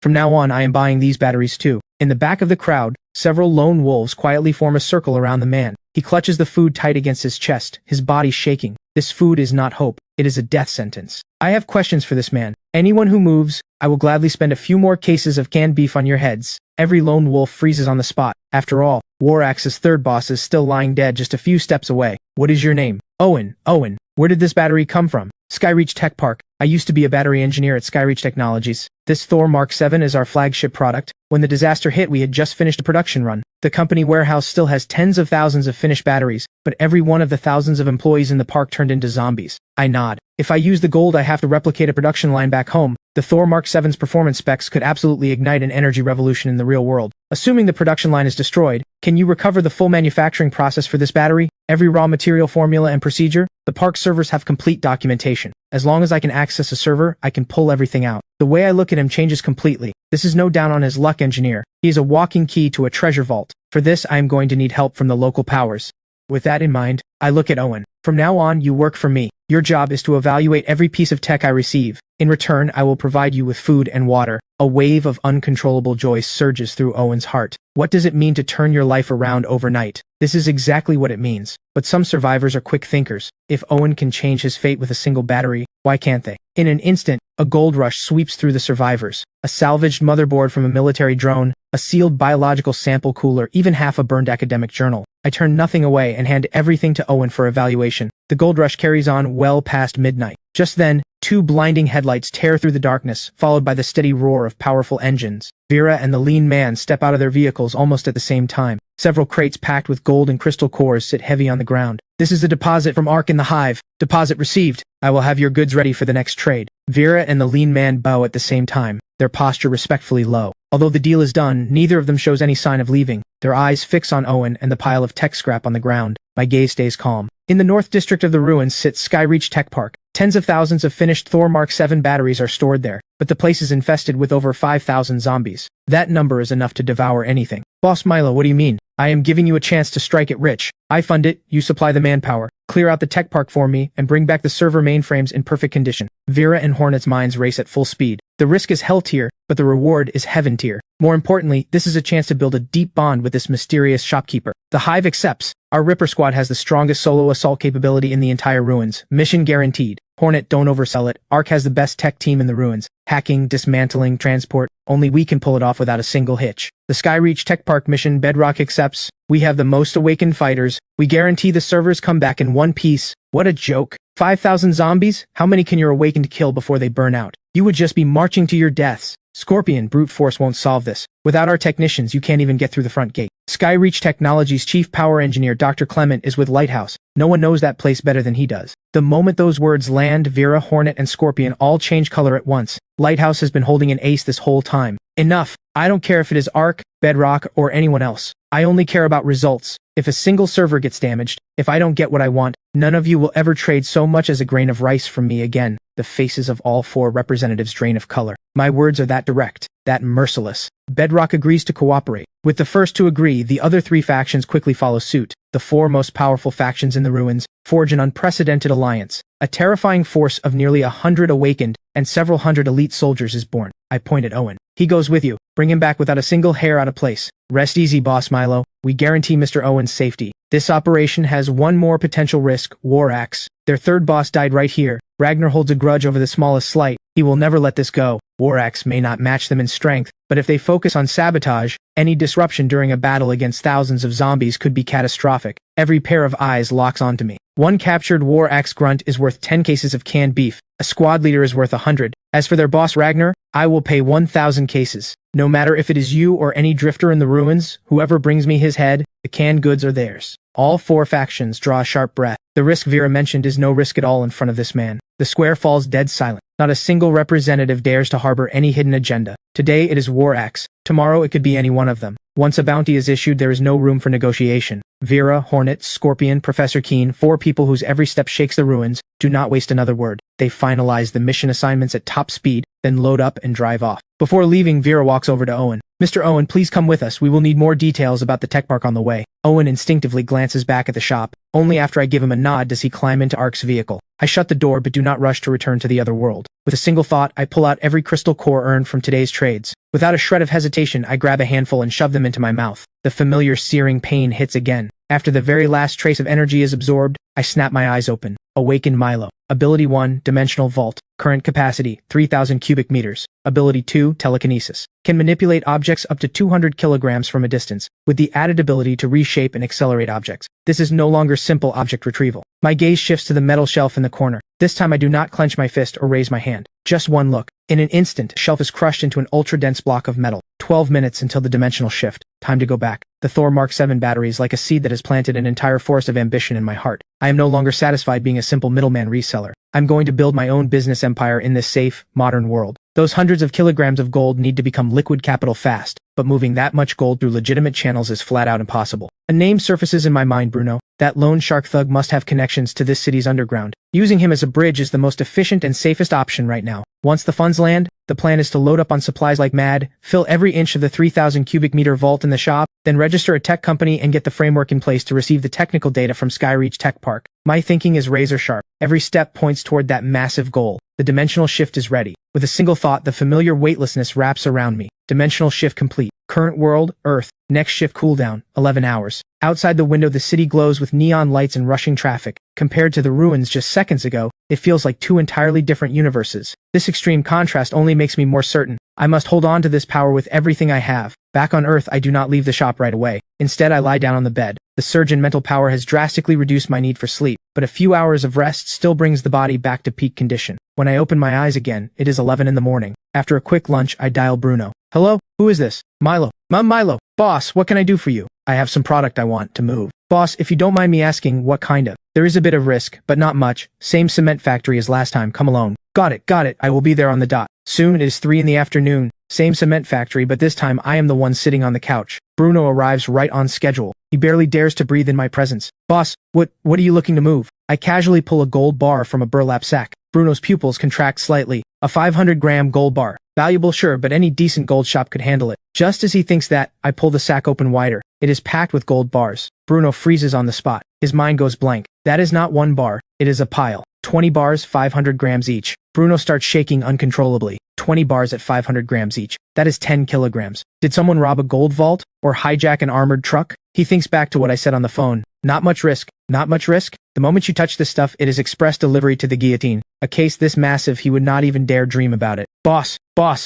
From now on, I am buying these batteries too. In the back of the crowd, several lone wolves quietly form a circle around the man. He clutches the food tight against his chest, his body shaking. This food is not hope. It is a death sentence. I have questions for this man. Anyone who moves, I will gladly spend a few more cases of canned beef on your heads. Every lone wolf freezes on the spot. After all, Warax's third boss is still lying dead just a few steps away. What is your name? Owen. Owen. Where did this battery come from? Skyreach Tech Park. I used to be a battery engineer at Skyreach Technologies. This Thor Mark 7 is our flagship product. When the disaster hit, we had just finished a production run. The company warehouse still has tens of thousands of finished batteries, but every one of the thousands of employees in the park turned into zombies. I nod. If I use the gold I have to replicate a production line back home, the Thor Mark 7's performance specs could absolutely ignite an energy revolution in the real world. Assuming the production line is destroyed, can you recover the full manufacturing process for this battery? Every raw material formula and procedure? The park servers have complete documentation. As long as I can access a server, I can pull everything out. The way I look at him changes completely. This is no down on his luck engineer. He is a walking key to a treasure vault. For this, I am going to need help from the local powers. With that in mind, I look at Owen. From now on, you work for me. Your job is to evaluate every piece of tech I receive. In return, I will provide you with food and water. A wave of uncontrollable joy surges through Owen's heart. What does it mean to turn your life around overnight? This is exactly what it means. But some survivors are quick thinkers. If Owen can change his fate with a single battery, why can't they? In an instant, a gold rush sweeps through the survivors. A salvaged motherboard from a military drone, a sealed biological sample cooler, even half a burned academic journal. I turn nothing away and hand everything to Owen for evaluation. The gold rush carries on well past midnight. Just then, 2 blinding headlights tear through the darkness, followed by the steady roar of powerful engines. Vera and the lean man step out of their vehicles almost at the same time. Several crates packed with gold and crystal cores sit heavy on the ground. This is a deposit from Ark in the Hive. Deposit received. I will have your goods ready for the next trade. Vera and the lean man bow at the same time, their posture respectfully low. Although the deal is done, neither of them shows any sign of leaving. Their eyes fix on Owen and the pile of tech scrap on the ground. My gaze stays calm. In the north district of the ruins sits Skyreach Tech Park. Tens of thousands of finished Thor Mark 7 batteries are stored there, but the place is infested with over 5,000 zombies. That number is enough to devour anything. Boss Milo, what do you mean? I am giving you a chance to strike it rich. I fund it, you supply the manpower. Clear out the tech park for me, and bring back the server mainframes in perfect condition. Vera and Hornet's minds race at full speed. The risk is hell tier, but the reward is heaven tier. More importantly, this is a chance to build a deep bond with this mysterious shopkeeper. The Hive accepts. Our Ripper Squad has the strongest solo assault capability in the entire ruins. Mission guaranteed. Hornet, don't oversell it. Ark has the best tech team in the ruins. Hacking, dismantling, transport. Only we can pull it off without a single hitch. The Skyreach Tech Park mission, Bedrock accepts. We have the most awakened fighters. We guarantee the servers come back in one piece. What a joke. 5,000 zombies? How many can your awakened kill before they burn out? You would just be marching to your deaths. Scorpion, brute force won't solve this. Without our technicians, you can't even get through the front gate. Skyreach Technologies Chief Power Engineer Dr. Clement is with Lighthouse. No one knows that place better than he does. The moment those words land, Vera, Hornet, and Scorpion all change color at once. Lighthouse has been holding an ace this whole time. Enough. I don't care if it is Ark, Bedrock, or anyone else. I only care about results. If a single server gets damaged, if I don't get what I want, none of you will ever trade so much as a grain of rice from me again. The faces of all 4 representatives drain of color. My words are that direct, that merciless. Bedrock agrees to cooperate. With the first to agree, the other 3 factions quickly follow suit. The 4 most powerful factions in the ruins forge an unprecedented alliance. A terrifying force of nearly 100 awakened and several hundred elite soldiers is born. I point at Owen. He goes with you. Bring him back without a single hair out of place. Rest easy, Boss Milo. We guarantee Mr. Owen's safety. This operation has one more potential risk, Warax. Their third boss died right here. Ragnar holds a grudge over the smallest slight. He will never let this go. Warax may not match them in strength, but if they focus on sabotage, any disruption during a battle against thousands of zombies could be catastrophic. Every pair of eyes locks onto me. One captured Warax grunt is worth 10 cases of canned beef. A squad leader is worth 100. As for their boss Ragnar, I will pay 1,000 cases. No matter if it is you or any drifter in the ruins, whoever brings me his head, the canned goods are theirs. All 4 factions draw a sharp breath. The risk Vera mentioned is no risk at all in front of this man. The square falls dead silent. Not a single representative dares to harbor any hidden agenda. Today it is War Axe. Tomorrow it could be any one of them. Once a bounty is issued, there is no room for negotiation. Vera, Hornet, Scorpion, Professor Keen, 4 people whose every step shakes the ruins, do not waste another word. They finalize the mission assignments at top speed, then load up and drive off. Before leaving, Vera walks over to Owen. Mr. Owen, please come with us. We will need more details about the tech park on the way. Owen instinctively glances back at the shop. Only after I give him a nod does he climb into Ark's vehicle. I shut the door but do not rush to return to the other world. With a single thought, I pull out every crystal core earned from today's trades. Without a shred of hesitation, I grab a handful and shove them into my mouth. The familiar searing pain hits again. After the very last trace of energy is absorbed, I snap my eyes open. Awaken Milo. Ability 1, Dimensional Vault. Current capacity, 3,000 cubic meters. Ability 2, Telekinesis. Can manipulate objects up to 200 kilograms from a distance, with the added ability to reshape and accelerate objects. This is no longer simple object retrieval. My gaze shifts to the metal shelf in the corner. This time I do not clench my fist or raise my hand. Just one look. In an instant, the shelf is crushed into an ultra-dense block of metal. 12 minutes until the dimensional shift. Time to go back. The Thor Mark 7 battery is like a seed that has planted an entire forest of ambition in my heart. I am no longer satisfied being a simple middleman reseller. I'm going to build my own business empire in this safe, modern world. Those hundreds of kilograms of gold need to become liquid capital fast, but moving that much gold through legitimate channels is flat out impossible. A name surfaces in my mind, Bruno. That lone shark thug must have connections to this city's underground. Using him as a bridge is the most efficient and safest option right now. Once the funds land, the plan is to load up on supplies like mad, fill every inch of the 3,000 cubic meter vault in the shop, then register a tech company and get the framework in place to receive the technical data from Skyreach Tech Park. My thinking is razor sharp. Every step points toward that massive goal. The dimensional shift is ready. With a single thought, the familiar weightlessness wraps around me. Dimensional shift complete. Current world, Earth. Next shift cooldown, 11 hours. Outside the window, the city glows with neon lights and rushing traffic. Compared to the ruins just seconds ago, it feels like 2 entirely different universes. This extreme contrast only makes me more certain. I must hold on to this power with everything I have. Back on Earth, I do not leave the shop right away. Instead, I lie down on the bed. The surge in mental power has drastically reduced my need for sleep, but a few hours of rest still brings the body back to peak condition. When I open my eyes again, it is 11 in the morning. After a quick lunch, I dial Bruno. Hello? Who is this? Milo. Milo. Boss, what can I do for you? I have some product I want to move. Boss, if you don't mind me asking, what kind of? There is a bit of risk, but not much. Same cement factory as last time, come alone. Got it. I will be there on the dot. Soon it is 3 in the afternoon. Same cement factory, but this time I am the one sitting on the couch. Bruno arrives right on schedule. He barely dares to breathe in my presence. Boss, what are you looking to move? I casually pull a gold bar from a burlap sack. Bruno's pupils contract slightly. A 500-gram gold bar. Valuable, sure, but any decent gold shop could handle it. Just as he thinks that, I pull the sack open wider. It is packed with gold bars. Bruno freezes on the spot. His mind goes blank. That is not one bar. It is a pile. 20 bars, 500 grams each. Bruno starts shaking uncontrollably. 20 bars at 500 grams each. That is 10 kilograms. Did someone rob a gold vault? Or hijack an armored truck? He thinks back to what I said on the phone. Not much risk. Not much risk? The moment you touch this stuff, it is express delivery to the guillotine. A case this massive, he would not even dare dream about it. Boss,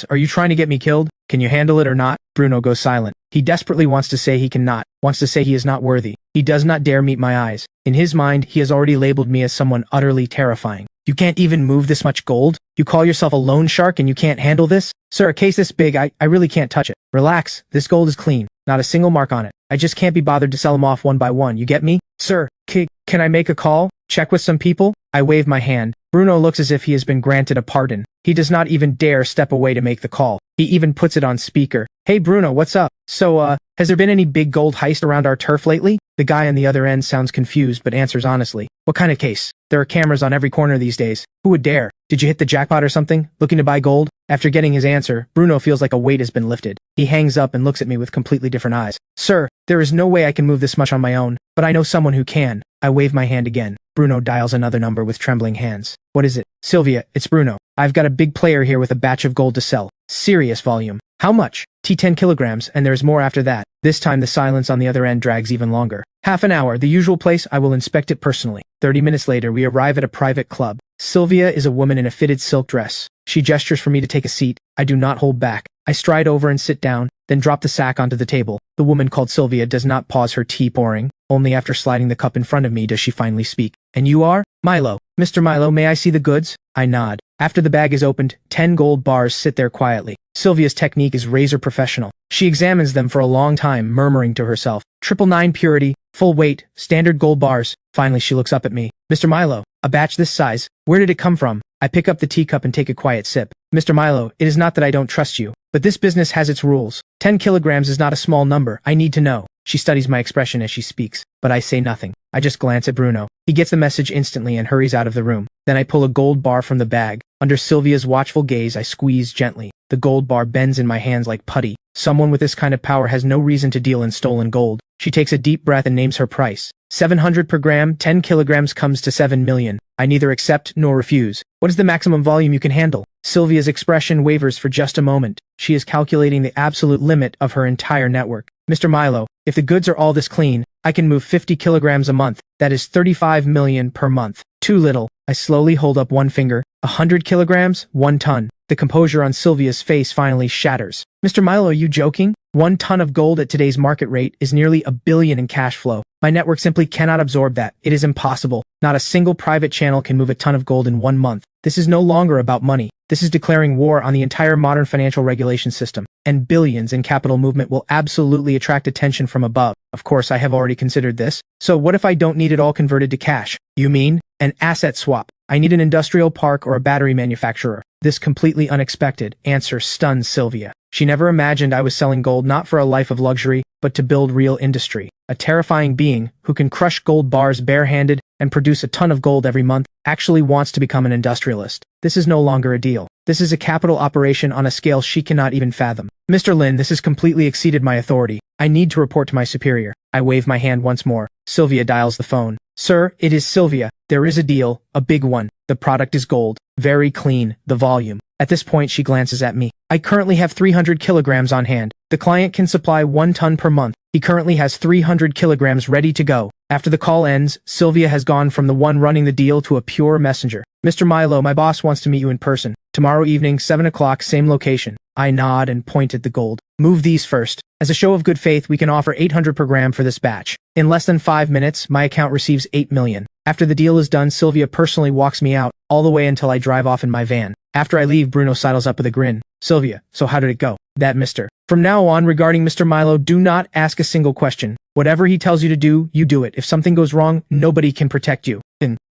are you trying to get me killed? Can you handle it or not? Bruno goes silent. He desperately wants to say he cannot, wants to say he is not worthy. He does not dare meet my eyes. In his mind, he has already labeled me as someone utterly terrifying. You can't even move this much gold? You call yourself a loan shark and you can't handle this? Sir, a case this big, I really can't touch it. Relax, this gold is clean. Not a single mark on it. I just can't be bothered to sell them off one by one, you get me? Sir, can I make a call? Check with some people? I wave my hand. Bruno looks as if he has been granted a pardon. He does not even dare step away to make the call. He even puts it on speaker. Hey Bruno, what's up? So, has there been any big gold heist around our turf lately? The guy on the other end sounds confused but answers honestly. What kind of case? There are cameras on every corner these days. Who would dare? Did you hit the jackpot or something? Looking to buy gold? After getting his answer, Bruno feels like a weight has been lifted. He hangs up and looks at me with completely different eyes. Sir, there is no way I can move this much on my own, but I know someone who can. I wave my hand again. Bruno dials another number with trembling hands. What is it? Sylvia, it's Bruno. I've got a big player here with a batch of gold to sell. Serious volume. How much? T10 kilograms, and there's more after that. This time the silence on the other end drags even longer. Half an hour, the usual place, I will inspect it personally. 30 minutes later, we arrive at a private club. Sylvia is a woman in a fitted silk dress. She gestures for me to take a seat. I do not hold back. I stride over and sit down, then drop the sack onto the table. The woman called Sylvia does not pause her tea pouring. Only after sliding the cup in front of me does she finally speak. And you are? Milo. Mr. Milo, may I see the goods? I nod. After the bag is opened, 10 gold bars sit there quietly. Sylvia's technique is razor professional. She examines them for a long time, murmuring to herself, 999 purity, full weight, standard gold bars. Finally she looks up at me. Mr. Milo, a batch this size, where did it come from? I pick up the teacup and take a quiet sip. Mr. Milo, it is not that I don't trust you, but this business has its rules. 10 kilograms is not a small number, I need to know. She studies my expression as she speaks, but I say nothing. I just glance at Bruno. He gets the message instantly and hurries out of the room. Then I pull a gold bar from the bag. Under Sylvia's watchful gaze, I squeeze gently. The gold bar bends in my hands like putty. Someone with this kind of power has no reason to deal in stolen gold. She takes a deep breath and names her price. 700 per gram, 10 kilograms comes to 7 million. I neither accept nor refuse. What is the maximum volume you can handle? Sylvia's expression wavers for just a moment. She is calculating the absolute limit of her entire network. Mr. Milo, if the goods are all this clean, I can move 50 kilograms a month. That is 35 million per month. Too little. I slowly hold up one finger. 100 kilograms, 1 ton. The composure on Sylvia's face finally shatters. Mr. Milo, are you joking? 1 ton of gold at today's market rate is nearly $1 billion in cash flow. My network simply cannot absorb that. It is impossible. Not a single private channel can move a ton of gold in 1 month. This is no longer about money. This is declaring war on the entire modern financial regulation system. And billions in capital movement will absolutely attract attention from above. Of course, I have already considered this. So what if I don't need it all converted to cash? You mean? An asset swap. I need an industrial park or a battery manufacturer. This completely unexpected answer stuns Sylvia. She never imagined I was selling gold not for a life of luxury, but to build real industry. A terrifying being, who can crush gold bars barehanded and produce a ton of gold every month, actually wants to become an industrialist. This is no longer a deal. This is a capital operation on a scale she cannot even fathom. Mr. Lin, this has completely exceeded my authority. I need to report to my superior. I wave my hand once more. Sylvia dials the phone. Sir, it is Sylvia. There is a deal, a big one. The product is gold. Very clean, the volume. At this point she glances at me. I currently have 300 kilograms on hand. The client can supply 1 ton per month. He currently has 300 kilograms ready to go. After the call ends, Sylvia has gone from the one running the deal to a pure messenger. Mr. Milo, my boss wants to meet you in person. Tomorrow evening, 7 o'clock, same location. I nod and point at the gold. Move these first. As a show of good faith, we can offer 800 per gram for this batch. In less than 5 minutes, my account receives 8 million. After the deal is done, Sylvia personally walks me out, all the way until I drive off in my van. After I leave, Bruno sidles up with a grin. Sylvia, so how did it go? That mister. From now on, regarding Mr. Milo, do not ask a single question. Whatever he tells you to do, you do it. If something goes wrong, nobody can protect you.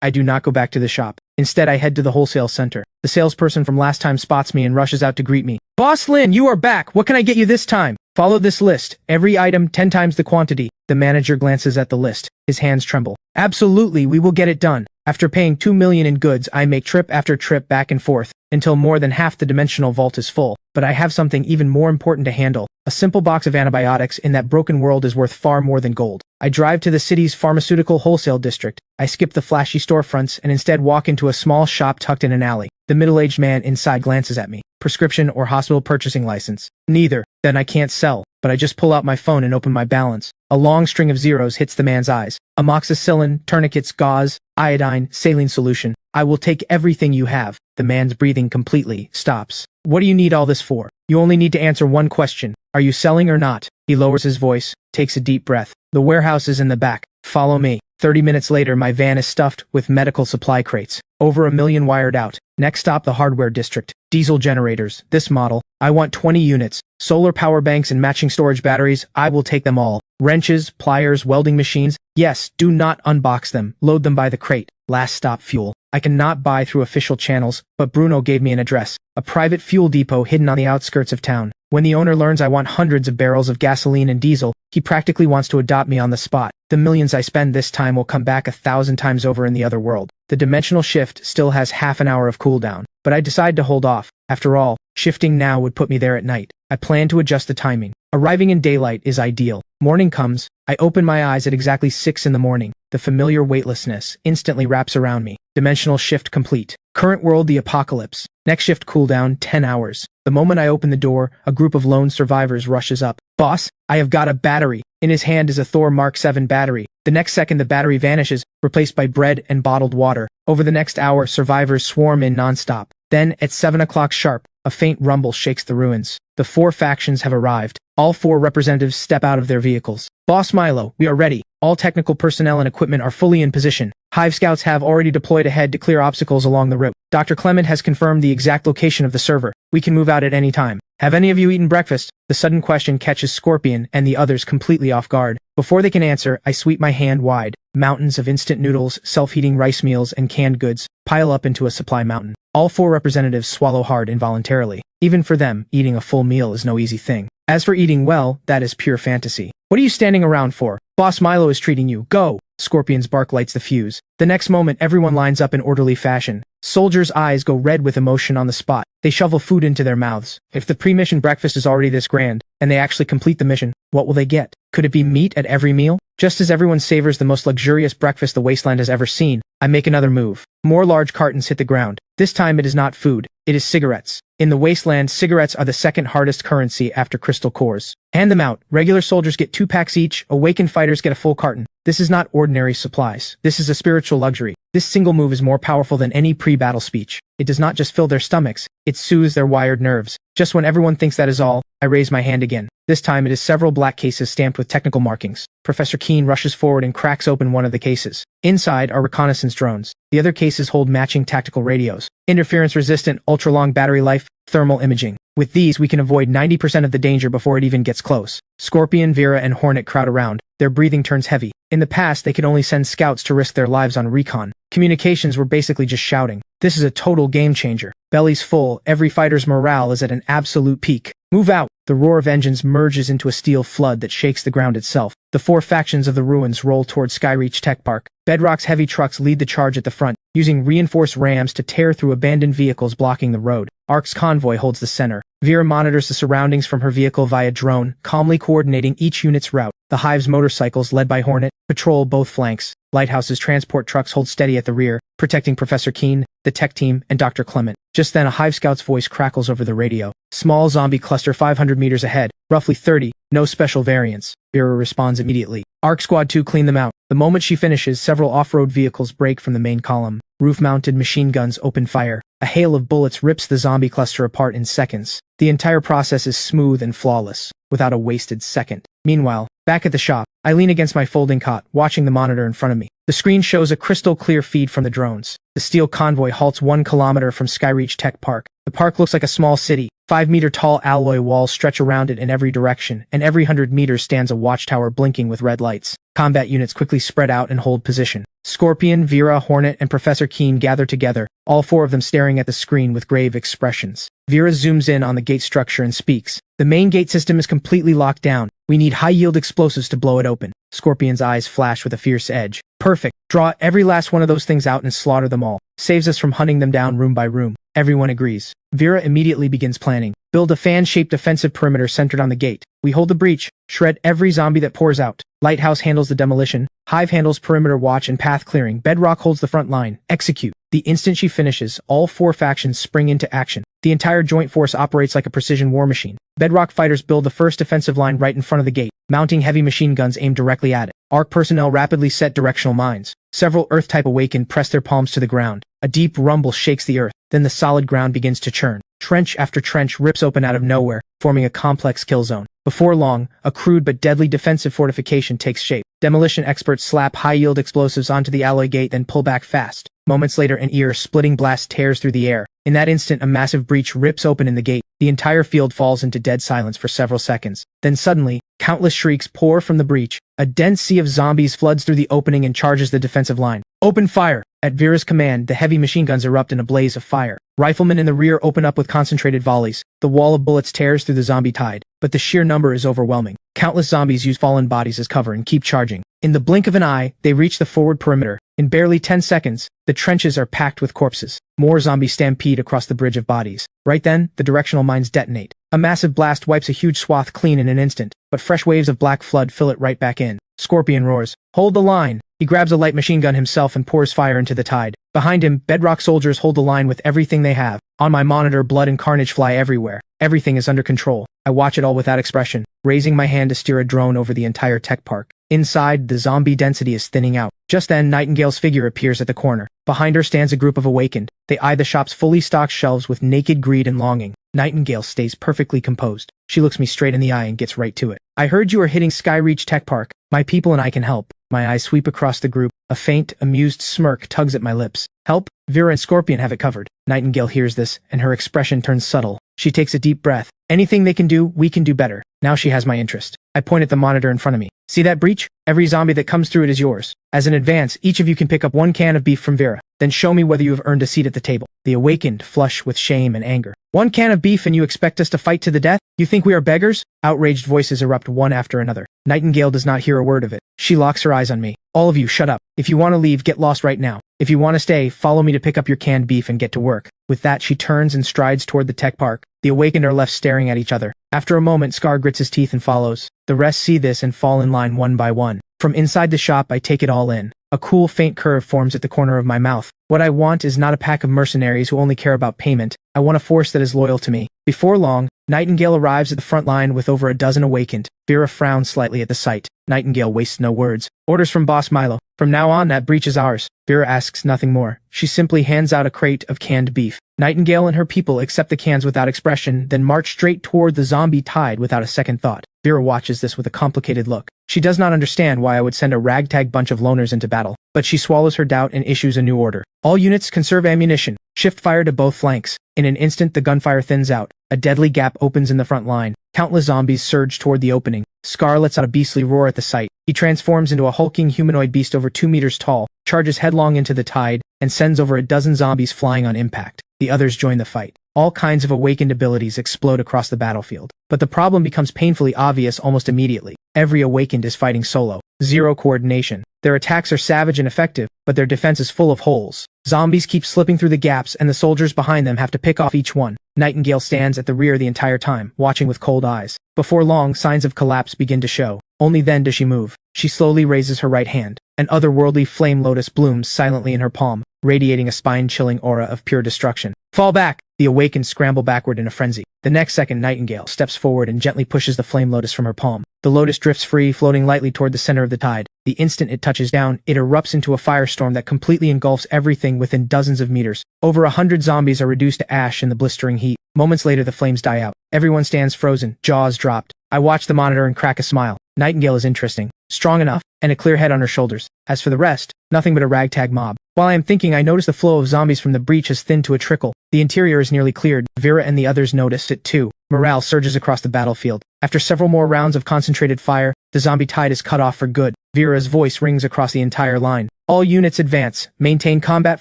I do not go back to the shop. Instead, I head to the wholesale center. The salesperson from last time spots me and rushes out to greet me. Boss Lin, you are back. What can I get you this time? Follow this list. Every item 10 times the quantity. The manager glances at the list. His hands tremble. Absolutely, we will get it done. After paying 2 million in goods, I make trip after trip back and forth, until more than half the dimensional vault is full. But I have something even more important to handle. A simple box of antibiotics in that broken world is worth far more than gold. I drive to the city's pharmaceutical wholesale district. I skip the flashy storefronts and instead walk into a small shop tucked in an alley. The middle-aged man inside glances at me. Prescription or hospital purchasing license? Neither. Then I can't sell. But I just pull out my phone and open my balance. A long string of zeros hits the man's eyes. Amoxicillin, tourniquets, gauze, iodine, saline solution. I will take everything you have. The man's breathing completely stops. What do you need all this for? You only need to answer one question. Are you selling or not? He lowers his voice, takes a deep breath. The warehouse is in the back. Follow me. 30 minutes later, my van is stuffed with medical supply crates. Over 1 million wired out. Next stop, the hardware district. Diesel generators. This model. I want 20 units. Solar power banks and matching storage batteries. I will take them all. Wrenches, pliers, welding machines. Yes, do not unbox them. Load them by the crate. Last stop, fuel. I cannot buy through official channels, but Bruno gave me an address. A private fuel depot hidden on the outskirts of town. When the owner learns I want hundreds of barrels of gasoline and diesel, he practically wants to adopt me on the spot. The millions I spend this time will come back 1,000 times over in the other world. The dimensional shift still has half an hour of cooldown, but I decide to hold off. After all, shifting now would put me there at night. I plan to adjust the timing. Arriving in daylight is ideal. Morning comes. I open my eyes at exactly 6 in the morning. The familiar weightlessness instantly wraps around me. Dimensional shift complete. Current world, the apocalypse. Next shift cooldown, 10 hours. The moment I open the door, a group of lone survivors rushes up. Boss, I have got a battery. In his hand is a Thor Mark 7 battery. The next second the battery vanishes, replaced by bread and bottled water. Over the next hour, survivors swarm in non-stop. Then, at 7 o'clock sharp, a faint rumble shakes the ruins. The 4 factions have arrived. All 4 representatives step out of their vehicles. Boss Milo, we are ready. All technical personnel and equipment are fully in position. Hive scouts have already deployed ahead to clear obstacles along the route. Dr. Clement has confirmed the exact location of the server. We can move out at any time. Have any of you eaten breakfast? The sudden question catches Scorpion and the others completely off guard. Before they can answer, I sweep my hand wide. Mountains of instant noodles, self-heating rice meals, and canned goods pile up into a supply mountain. All 4 representatives swallow hard involuntarily. Even for them, eating a full meal is no easy thing. As for eating well, that is pure fantasy. What are you standing around for? Boss Milo is treating you. Go! Scorpion's bark lights the fuse. The next moment, everyone lines up in orderly fashion. Soldiers' eyes go red with emotion on the spot. They shovel food into their mouths. If the pre-mission breakfast is already this grand, and they actually complete the mission, what will they get? Could it be meat at every meal? Just as everyone savors the most luxurious breakfast the wasteland has ever seen, I make another move. More large cartons hit the ground. This time it is not food, it is cigarettes. In the wasteland, cigarettes are the second hardest currency after crystal cores. Hand them out. Regular soldiers get 2 packs each, awakened fighters get a full carton. This is not ordinary supplies. This is a spiritual luxury. This single move is more powerful than any pre-battle speech. It does not just fill their stomachs, it soothes their wired nerves. Just when everyone thinks that is all, I raise my hand again. This time it is several black cases stamped with technical markings. Professor Keene rushes forward and cracks open one of the cases. Inside are reconnaissance drones. The other cases hold matching tactical radios. Interference-resistant, ultra-long battery life, thermal imaging. With these, we can avoid 90% of the danger before it even gets close. Scorpion, Vera, and Hornet crowd around. Their breathing turns heavy. In the past, they could only send scouts to risk their lives on recon. Communications were basically just shouting. This is a total game changer. Bellies full, every fighter's morale is at an absolute peak. Move out! The roar of engines merges into a steel flood that shakes the ground itself. The 4 factions of the ruins roll towards Skyreach Tech Park. Bedrock's heavy trucks lead the charge at the front, using reinforced rams to tear through abandoned vehicles blocking the road. Ark's convoy holds the center. Vera monitors the surroundings from her vehicle via drone, calmly coordinating each unit's route. The Hive's motorcycles, led by Hornet, patrol both flanks. Lighthouse's transport trucks hold steady at the rear, protecting Professor Keene, the tech team, and Dr. Clement. Just then a Hive scout's voice crackles over the radio. Small zombie cluster 500 meters ahead, roughly 30, no special variants. Vera responds immediately. Arc Squad 2 clean them out. The moment she finishes, several off-road vehicles break from the main column. Roof-mounted machine guns open fire. A hail of bullets rips the zombie cluster apart in seconds. The entire process is smooth and flawless, without a wasted second. Meanwhile, back at the shop, I lean against my folding cot, watching the monitor in front of me. The screen shows a crystal-clear feed from the drones. The steel convoy halts 1 kilometer from Skyreach Tech Park. The park looks like a small city. 5-meter-tall alloy walls stretch around it in every direction, and every 100 meters stands a watchtower blinking with red lights. Combat units quickly spread out and hold position. Scorpion, Vera, Hornet, and Professor Keene gather together, all 4 of them staring at the screen with grave expressions. Vera zooms in on the gate structure and speaks. The main gate system is completely locked down. We need high-yield explosives to blow it open. Scorpion's eyes flash with a fierce edge. Perfect. Draw every last one of those things out and slaughter them all. Saves us from hunting them down room by room. Everyone agrees. Vera immediately begins planning. Build a fan-shaped defensive perimeter centered on the gate. We hold the breach. Shred every zombie that pours out. Lighthouse handles the demolition. Hive handles perimeter watch and path clearing. Bedrock holds the front line. Execute. The instant she finishes, all 4 factions spring into action. The entire joint force operates like a precision war machine. Bedrock fighters build the first defensive line right in front of the gate, mounting heavy machine guns aimed directly at it. Arc personnel rapidly set directional mines. Several Earth-type awakened press their palms to the ground. A deep rumble shakes the earth, then the solid ground begins to churn. Trench after trench rips open out of nowhere, forming a complex kill zone. Before long, a crude but deadly defensive fortification takes shape. Demolition experts slap high-yield explosives onto the alloy gate then pull back fast. Moments later, an ear-splitting blast tears through the air. In that instant, a massive breach rips open in the gate. The entire field falls into dead silence for several seconds. Then suddenly, countless shrieks pour from the breach. A dense sea of zombies floods through the opening and charges the defensive line. Open fire! At Vera's command, the heavy machine guns erupt in a blaze of fire. Riflemen in the rear open up with concentrated volleys. The wall of bullets tears through the zombie tide, but the sheer number is overwhelming. Countless zombies use fallen bodies as cover and keep charging. In the blink of an eye, they reach the forward perimeter. In barely 10 seconds, the trenches are packed with corpses. More zombies stampede across the bridge of bodies. Right then, the directional mines detonate. A massive blast wipes a huge swath clean in an instant, but fresh waves of black flood fill it right back in. Scorpion roars, "Hold the line!" He grabs a light machine gun himself and pours fire into the tide. Behind him, Bedrock soldiers hold the line with everything they have. On my monitor, blood and carnage fly everywhere. Everything is under control. I watch it all without expression, raising my hand to steer a drone over the entire tech park. Inside, the zombie density is thinning out. Just then, Nightingale's figure appears at the corner. Behind her stands a group of awakened. They eye the shop's fully stocked shelves with naked greed and longing. Nightingale stays perfectly composed. She looks me straight in the eye and gets right to it. "I heard you are hitting Skyreach Tech Park. My people and I can help." My eyes sweep across the group. A faint, amused smirk tugs at my lips. Help? Vera and Scorpion have it covered. Nightingale hears this, and her expression turns subtle. She takes a deep breath. Anything they can do, we can do better. Now she has my interest. I point at the monitor in front of me. See that breach? Every zombie that comes through it is yours. As an advance, each of you can pick up 1 can of beef from Vera. Then show me whether you have earned a seat at the table. The awakened flush with shame and anger. 1 can of beef and you expect us to fight to the death? You think we are beggars? Outraged voices erupt one after another. Nightingale does not hear a word of it. She locks her eyes on me. All of you, shut up. If you want to leave, get lost right now. If you want to stay, follow me to pick up your canned beef and get to work. With that, she turns and strides toward the tech park. The awakened are left staring at each other. After a moment, Scar grits his teeth and follows. The rest see this and fall in line one by one. From inside the shop, I take it all in. A cool, faint curve forms at the corner of my mouth. What I want is not a pack of mercenaries who only care about payment. I want a force that is loyal to me. Before long, Nightingale arrives at the front line with over a dozen awakened. Vera frowns slightly at the sight. Nightingale wastes no words. Orders from Boss Milo. From now on, that breach is ours. Vera asks nothing more. She simply hands out a crate of canned beef. Nightingale and her people accept the cans without expression, then march straight toward the zombie tide without a second thought. Vera watches this with a complicated look. She does not understand why I would send a ragtag bunch of loners into battle, but she swallows her doubt and issues a new order. All units conserve ammunition. Shift fire to both flanks. In an instant, the gunfire thins out. A deadly gap opens in the front line. Countless zombies surge toward the opening. Scar lets out a beastly roar at the sight. He transforms into a hulking humanoid beast over 2 meters tall, charges headlong into the tide, and sends over a dozen zombies flying on impact. The others join the fight. All kinds of awakened abilities explode across the battlefield. But the problem becomes painfully obvious almost immediately. Every awakened is fighting solo. Zero coordination. Their attacks are savage and effective, but their defense is full of holes. Zombies keep slipping through the gaps, and the soldiers behind them have to pick off each one. Nightingale stands at the rear the entire time, watching with cold eyes. Before long, signs of collapse begin to show. Only then does she move. She slowly raises her right hand. An otherworldly flame lotus blooms silently in her palm, radiating a spine-chilling aura of pure destruction. Fall back! The awakened scramble backward in a frenzy. The next second, Nightingale steps forward and gently pushes the flame lotus from her palm. The lotus drifts free, floating lightly toward the center of the tide. The instant it touches down, it erupts into a firestorm that completely engulfs everything within dozens of meters. Over 100 zombies are reduced to ash in the blistering heat. Moments later, the flames die out. Everyone stands frozen, jaws dropped. I watch the monitor and crack a smile. Nightingale is interesting, strong enough, and a clear head on her shoulders. As for the rest, nothing but a ragtag mob. While I am thinking, I notice the flow of zombies from the breach has thinned to a trickle. The interior is nearly cleared. Vera and the others notice it too. Morale surges across the battlefield. After several more rounds of concentrated fire, the zombie tide is cut off for good. Vera's voice rings across the entire line. All units advance, maintain combat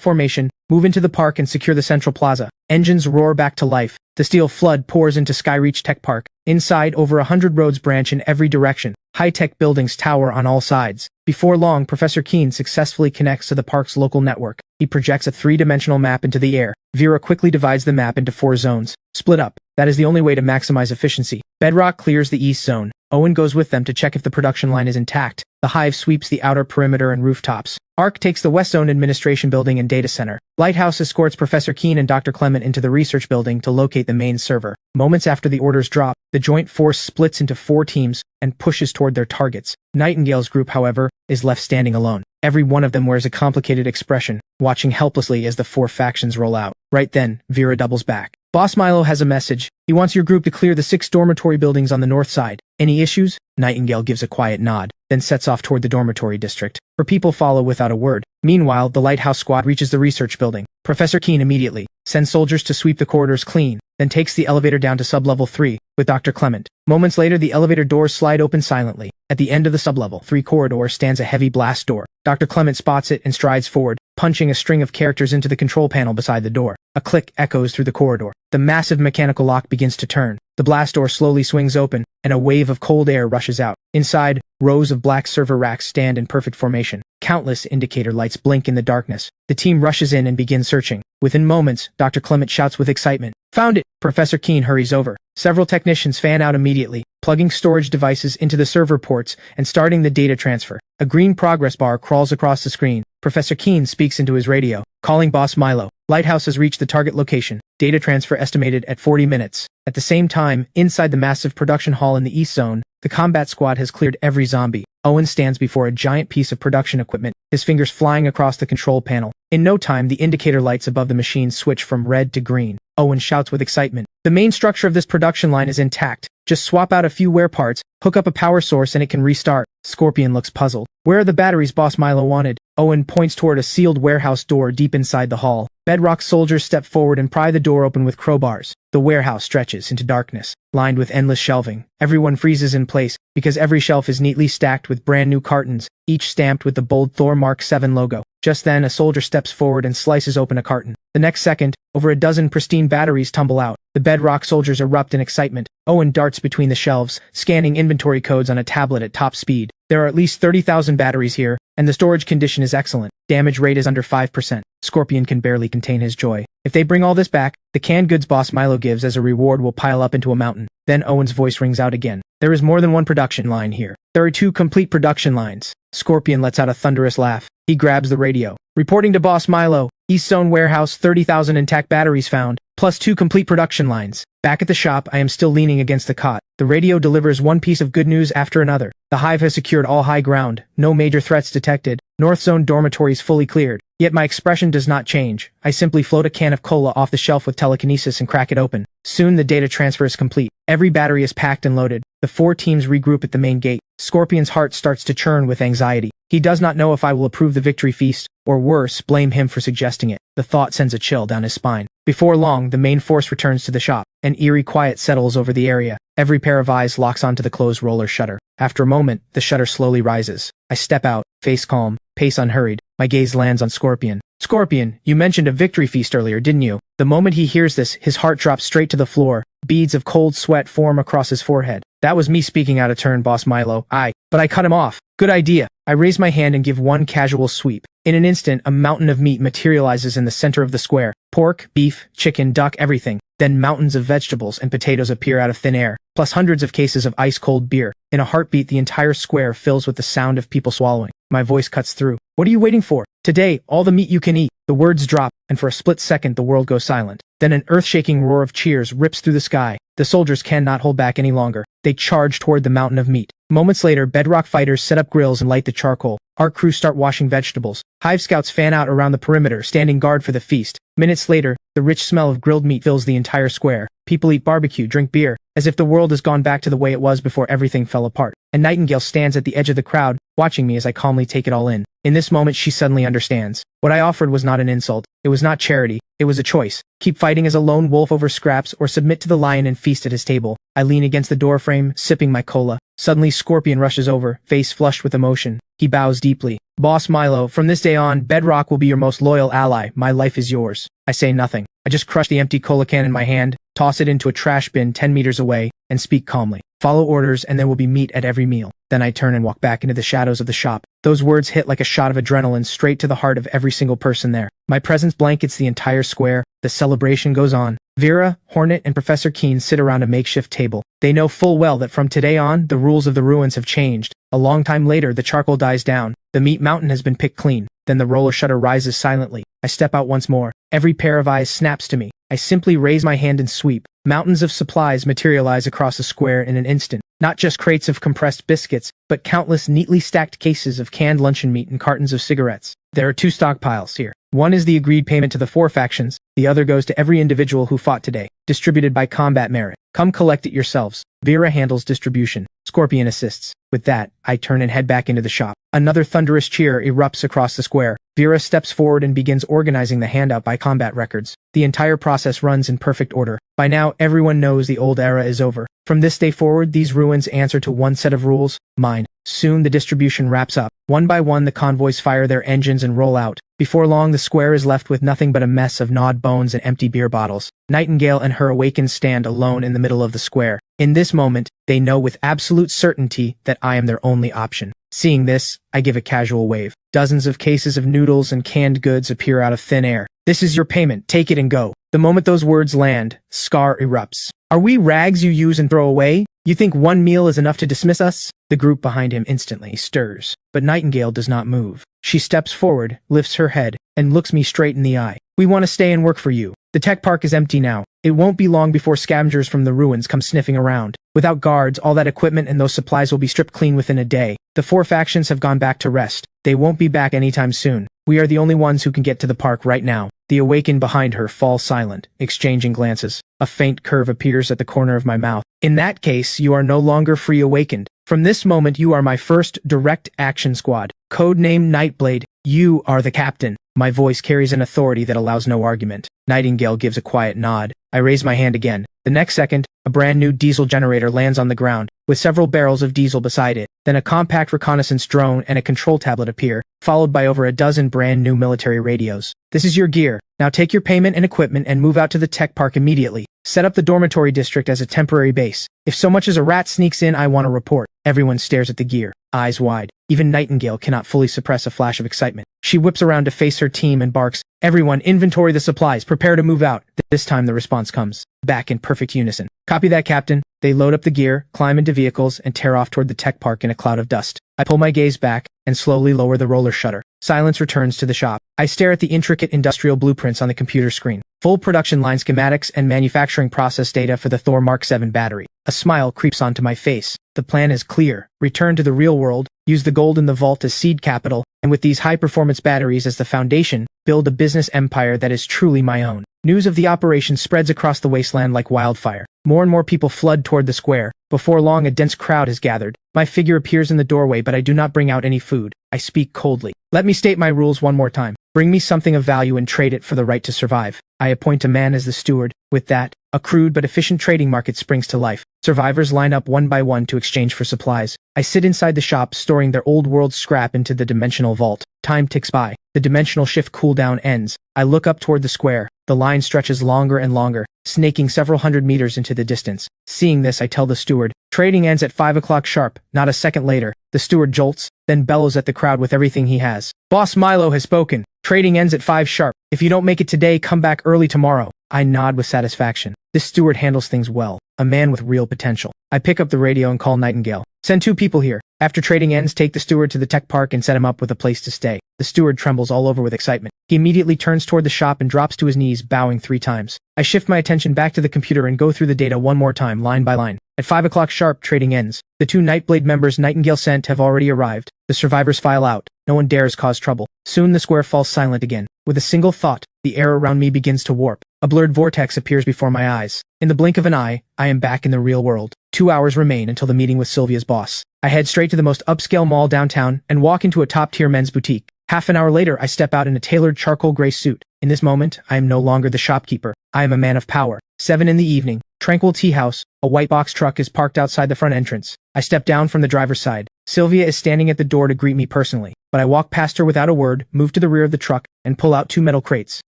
formation, move into the park and secure the central plaza. Engines roar back to life. The steel flood pours into Skyreach Tech Park. Inside, over 100 roads branch in every direction. High-tech buildings tower on all sides. Before long, Professor Keen successfully connects to the park's local network. He projects a 3-dimensional map into the air. Vera quickly divides the map into 4 zones. Split up. That is the only way to maximize efficiency. Bedrock clears the east zone. Owen goes with them to check if the production line is intact. The hive sweeps the outer perimeter and rooftops. Ark takes the West Zone Administration Building and Data Center. Lighthouse escorts Professor Keen and Dr. Clement into the research building to locate the main server. Moments after the orders drop, the joint force splits into 4 teams and pushes toward their targets. Nightingale's group, however, is left standing alone. Every one of them wears a complicated expression, watching helplessly as the 4 factions roll out. Right then, Vera doubles back. Boss Milo has a message. He wants your group to clear the 6 dormitory buildings on the north side. Any issues? Nightingale gives a quiet nod, then sets off toward the dormitory district. Her people follow without a word. Meanwhile, the Lighthouse squad reaches the research building. Professor Keen immediately sends soldiers to sweep the corridors clean, then takes the elevator down to sub-level 3 with Dr. Clement. Moments later, the elevator doors slide open silently. At the end of the sub-level 3 corridor stands a heavy blast door. Dr. Clement spots it and strides forward, punching a string of characters into the control panel beside the door. A click echoes through the corridor. The massive mechanical lock begins to turn. The blast door slowly swings open, and a wave of cold air rushes out. Inside, rows of black server racks stand in perfect formation. Countless indicator lights blink in the darkness. The team rushes in and begins searching. Within moments, Dr. Clement shouts with excitement. Found it! Professor Keen hurries over. Several technicians fan out immediately, plugging storage devices into the server ports and starting the data transfer. A green progress bar crawls across the screen. Professor Keen speaks into his radio, calling Boss Milo. Lighthouse has reached the target location. Data transfer estimated at 40 minutes. At the same time, inside the massive production hall in the East Zone, the combat squad has cleared every zombie. Owen stands before a giant piece of production equipment, his fingers flying across the control panel. In no time, the indicator lights above the machine switch from red to green. Owen shouts with excitement. The main structure of this production line is intact. Just swap out a few wear parts, hook up a power source and it can restart. Scorpion looks puzzled. Where are the batteries Boss Milo wanted? Owen points toward a sealed warehouse door deep inside the hall. Bedrock soldiers step forward and pry the door open with crowbars. The warehouse stretches into darkness, lined with endless shelving. Everyone freezes in place, because every shelf is neatly stacked with brand new cartons, each stamped with the bold Thor Mark 7 logo. Just then, a soldier steps forward and slices open a carton. The next second, over a dozen pristine batteries tumble out. The Bedrock soldiers erupt in excitement. Owen darts between the shelves, scanning inventory codes on a tablet at top speed. There are at least 30,000 batteries here, and the storage condition is excellent. Damage rate is under 5%. Scorpion can barely contain his joy. If they bring all this back, the canned goods boss Milo gives as a reward will pile up into a mountain. Then Owen's voice rings out again. There is more than one production line here. There are 2 complete production lines. Scorpion lets out a thunderous laugh. He grabs the radio. Reporting to Boss Milo, East Zone Warehouse, 30,000 intact batteries found, plus 2 complete production lines. Back at the shop, I am still leaning against the cot. The radio delivers one piece of good news after another. The hive has secured all high ground, no major threats detected, North Zone dormitories fully cleared. Yet my expression does not change. I simply float a can of cola off the shelf with telekinesis and crack it open. Soon the data transfer is complete. Every battery is packed and loaded. The 4 teams regroup at the main gate. Scorpion's heart starts to churn with anxiety. He does not know if I will approve the victory feast, or worse, blame him for suggesting it. The thought sends a chill down his spine. Before long, the main force returns to the shop. An eerie quiet settles over the area. Every pair of eyes locks onto the closed roller shutter. After a moment, the shutter slowly rises. I step out, face calm, pace unhurried. My gaze lands on Scorpion. Scorpion, you mentioned a victory feast earlier, didn't you? The moment he hears this, his heart drops straight to the floor. Beads of cold sweat form across his forehead. That was me speaking out of turn, Boss Milo. But I cut him off. Good idea. I raise my hand and give one casual sweep. In an instant, a mountain of meat materializes in the center of the square. Pork, beef, chicken, duck, everything. Then mountains of vegetables and potatoes appear out of thin air, plus hundreds of cases of ice-cold beer. In a heartbeat, the entire square fills with the sound of people swallowing. My voice cuts through. What are you waiting for? Today, all the meat you can eat. The words drop, and for a split second the world goes silent. Then an earth-shaking roar of cheers rips through the sky. The soldiers cannot hold back any longer. They charge toward the mountain of meat. Moments later, Bedrock fighters set up grills and light the charcoal. Our crew start washing vegetables. Hive scouts fan out around the perimeter, standing guard for the feast. Minutes later, the rich smell of grilled meat fills the entire square. People eat barbecue, drink beer, as if the world has gone back to the way it was before everything fell apart. A nightingale stands at the edge of the crowd, watching me as I calmly take it all in. In this moment, she suddenly understands. What I offered was not an insult. It was not charity. It was a choice. Keep fighting as a lone wolf over scraps or submit to the lion and feast at his table. I lean against the doorframe, sipping my cola. Suddenly, Scorpion rushes over, face flushed with emotion. He bows deeply. Boss Milo, from this day on, Bedrock will be your most loyal ally. My life is yours. I say nothing. I just crush the empty cola can in my hand, toss it into a trash bin 10 meters away, and speak calmly. Follow orders and there will be meat at every meal. Then I turn and walk back into the shadows of the shop. Those words hit like a shot of adrenaline straight to the heart of every single person there. My presence blankets the entire square. The celebration goes on. Vera, Hornet, and Professor Keen sit around a makeshift table. They know full well that from today on, the rules of the ruins have changed. A long time later, the charcoal dies down. The meat mountain has been picked clean. Then the roller shutter rises silently. I step out once more. Every pair of eyes snaps to me. I simply raise my hand and sweep. Mountains of supplies materialize across the square in an instant. Not just crates of compressed biscuits, but countless neatly stacked cases of canned luncheon meat and cartons of cigarettes. There are 2 stockpiles here. One is the agreed payment to the 4 factions. The other goes to every individual who fought today, distributed by combat merit. Come collect it yourselves. Vera handles distribution. Scorpion assists. With that, I turn and head back into the shop. Another thunderous cheer erupts across the square. Vera steps forward and begins organizing the handout by combat records. The entire process runs in perfect order. By now, everyone knows the old era is over. From this day forward, these ruins answer to one set of rules, mine. Soon the distribution wraps up. One by one, the convoys fire their engines and roll out. Before long, the square is left with nothing but a mess of gnawed bones and empty beer bottles. Nightingale and her awakens stand alone in the middle of the square. In this moment, they know with absolute certainty that I am their only option. Seeing this, I give a casual wave. Dozens of cases of noodles and canned goods appear out of thin air. This is your payment, take it and go. The moment those words land, Scar erupts. Are we rags you use and throw away? You think one meal is enough to dismiss us? The group behind him instantly stirs. But Nightingale does not move. She steps forward, lifts her head, and looks me straight in the eye. We want to stay and work for you. The tech park is empty now. It won't be long before scavengers from the ruins come sniffing around. Without guards, all that equipment and those supplies will be stripped clean within a day. The 4 factions have gone back to rest. They won't be back anytime soon. We are the only ones who can get to the park right now. The awakened behind her fall silent, exchanging glances. A faint curve appears at the corner of my mouth. In that case, you are no longer free awakened. From this moment you are my first direct action squad. Codename Nightblade, you are the captain. My voice carries an authority that allows no argument. Nightingale gives a quiet nod. I raise my hand again. The next second, a brand new diesel generator lands on the ground, with several barrels of diesel beside it. Then a compact reconnaissance drone and a control tablet appear, followed by over a dozen brand new military radios. This is your gear. Now take your payment and equipment and move out to the tech park immediately. Set up the dormitory district as a temporary base. If so much as a rat sneaks in, I want a report. Everyone stares at the gear, eyes wide. Even Nightingale cannot fully suppress a flash of excitement. She whips around to face her team and barks, "Everyone, inventory the supplies, prepare to move out." This time the response comes, back in perfect unison. "Copy that, Captain." They load up the gear, climb into vehicles, and tear off toward the tech park in a cloud of dust. I pull my gaze back and slowly lower the roller shutter. Silence returns to the shop. I stare at the intricate industrial blueprints on the computer screen. Full production line schematics and manufacturing process data for the Thor Mark 7 battery. A smile creeps onto my face. The plan is clear. Return to the real world, use the gold in the vault as seed capital, and with these high-performance batteries as the foundation, build a business empire that is truly my own. News of the operation spreads across the wasteland like wildfire. More and more people flood toward the square. Before long, a dense crowd has gathered. My figure appears in the doorway, but I do not bring out any food. I speak coldly. "Let me state my rules one more time. Bring me something of value and trade it for the right to survive." I appoint a man as the steward. With that, a crude but efficient trading market springs to life. Survivors line up one by one to exchange for supplies. I sit inside the shop, storing their old world scrap into the dimensional vault. Time ticks by. The dimensional shift cooldown ends. I look up toward the square. The line stretches longer and longer, snaking several hundred meters into the distance. Seeing this, I tell the steward, "Trading ends at 5 o'clock sharp." Not a second later, the steward jolts, then bellows at the crowd with everything he has. "Boss Milo has spoken. Trading ends at 5 sharp. If you don't make it today, come back early tomorrow." I nod with satisfaction. This steward handles things well. A man with real potential. I pick up the radio and call Nightingale. "Send 2 people here. After trading ends, take the steward to the tech park and set him up with a place to stay." The steward trembles all over with excitement. He immediately turns toward the shop and drops to his knees, bowing 3 times. I shift my attention back to the computer and go through the data one more time, line by line. At 5 o'clock sharp, trading ends. The 2 Nightblade members Nightingale sent have already arrived. The survivors file out. No one dares cause trouble. Soon the square falls silent again. With a single thought, the air around me begins to warp. A blurred vortex appears before my eyes. In the blink of an eye, I am back in the real world. 2 hours remain until the meeting with Sylvia's boss. I head straight to the most upscale mall downtown and walk into a top-tier men's boutique. Half an hour later, I step out in a tailored charcoal gray suit. In this moment, I am no longer the shopkeeper. I am a man of power. 7 in the evening. Tranquil tea house. A white box truck is parked outside the front entrance. I step down from the driver's side. Sylvia is standing at the door to greet me personally, but I walk past her without a word, move to the rear of the truck, and pull out 2 metal crates.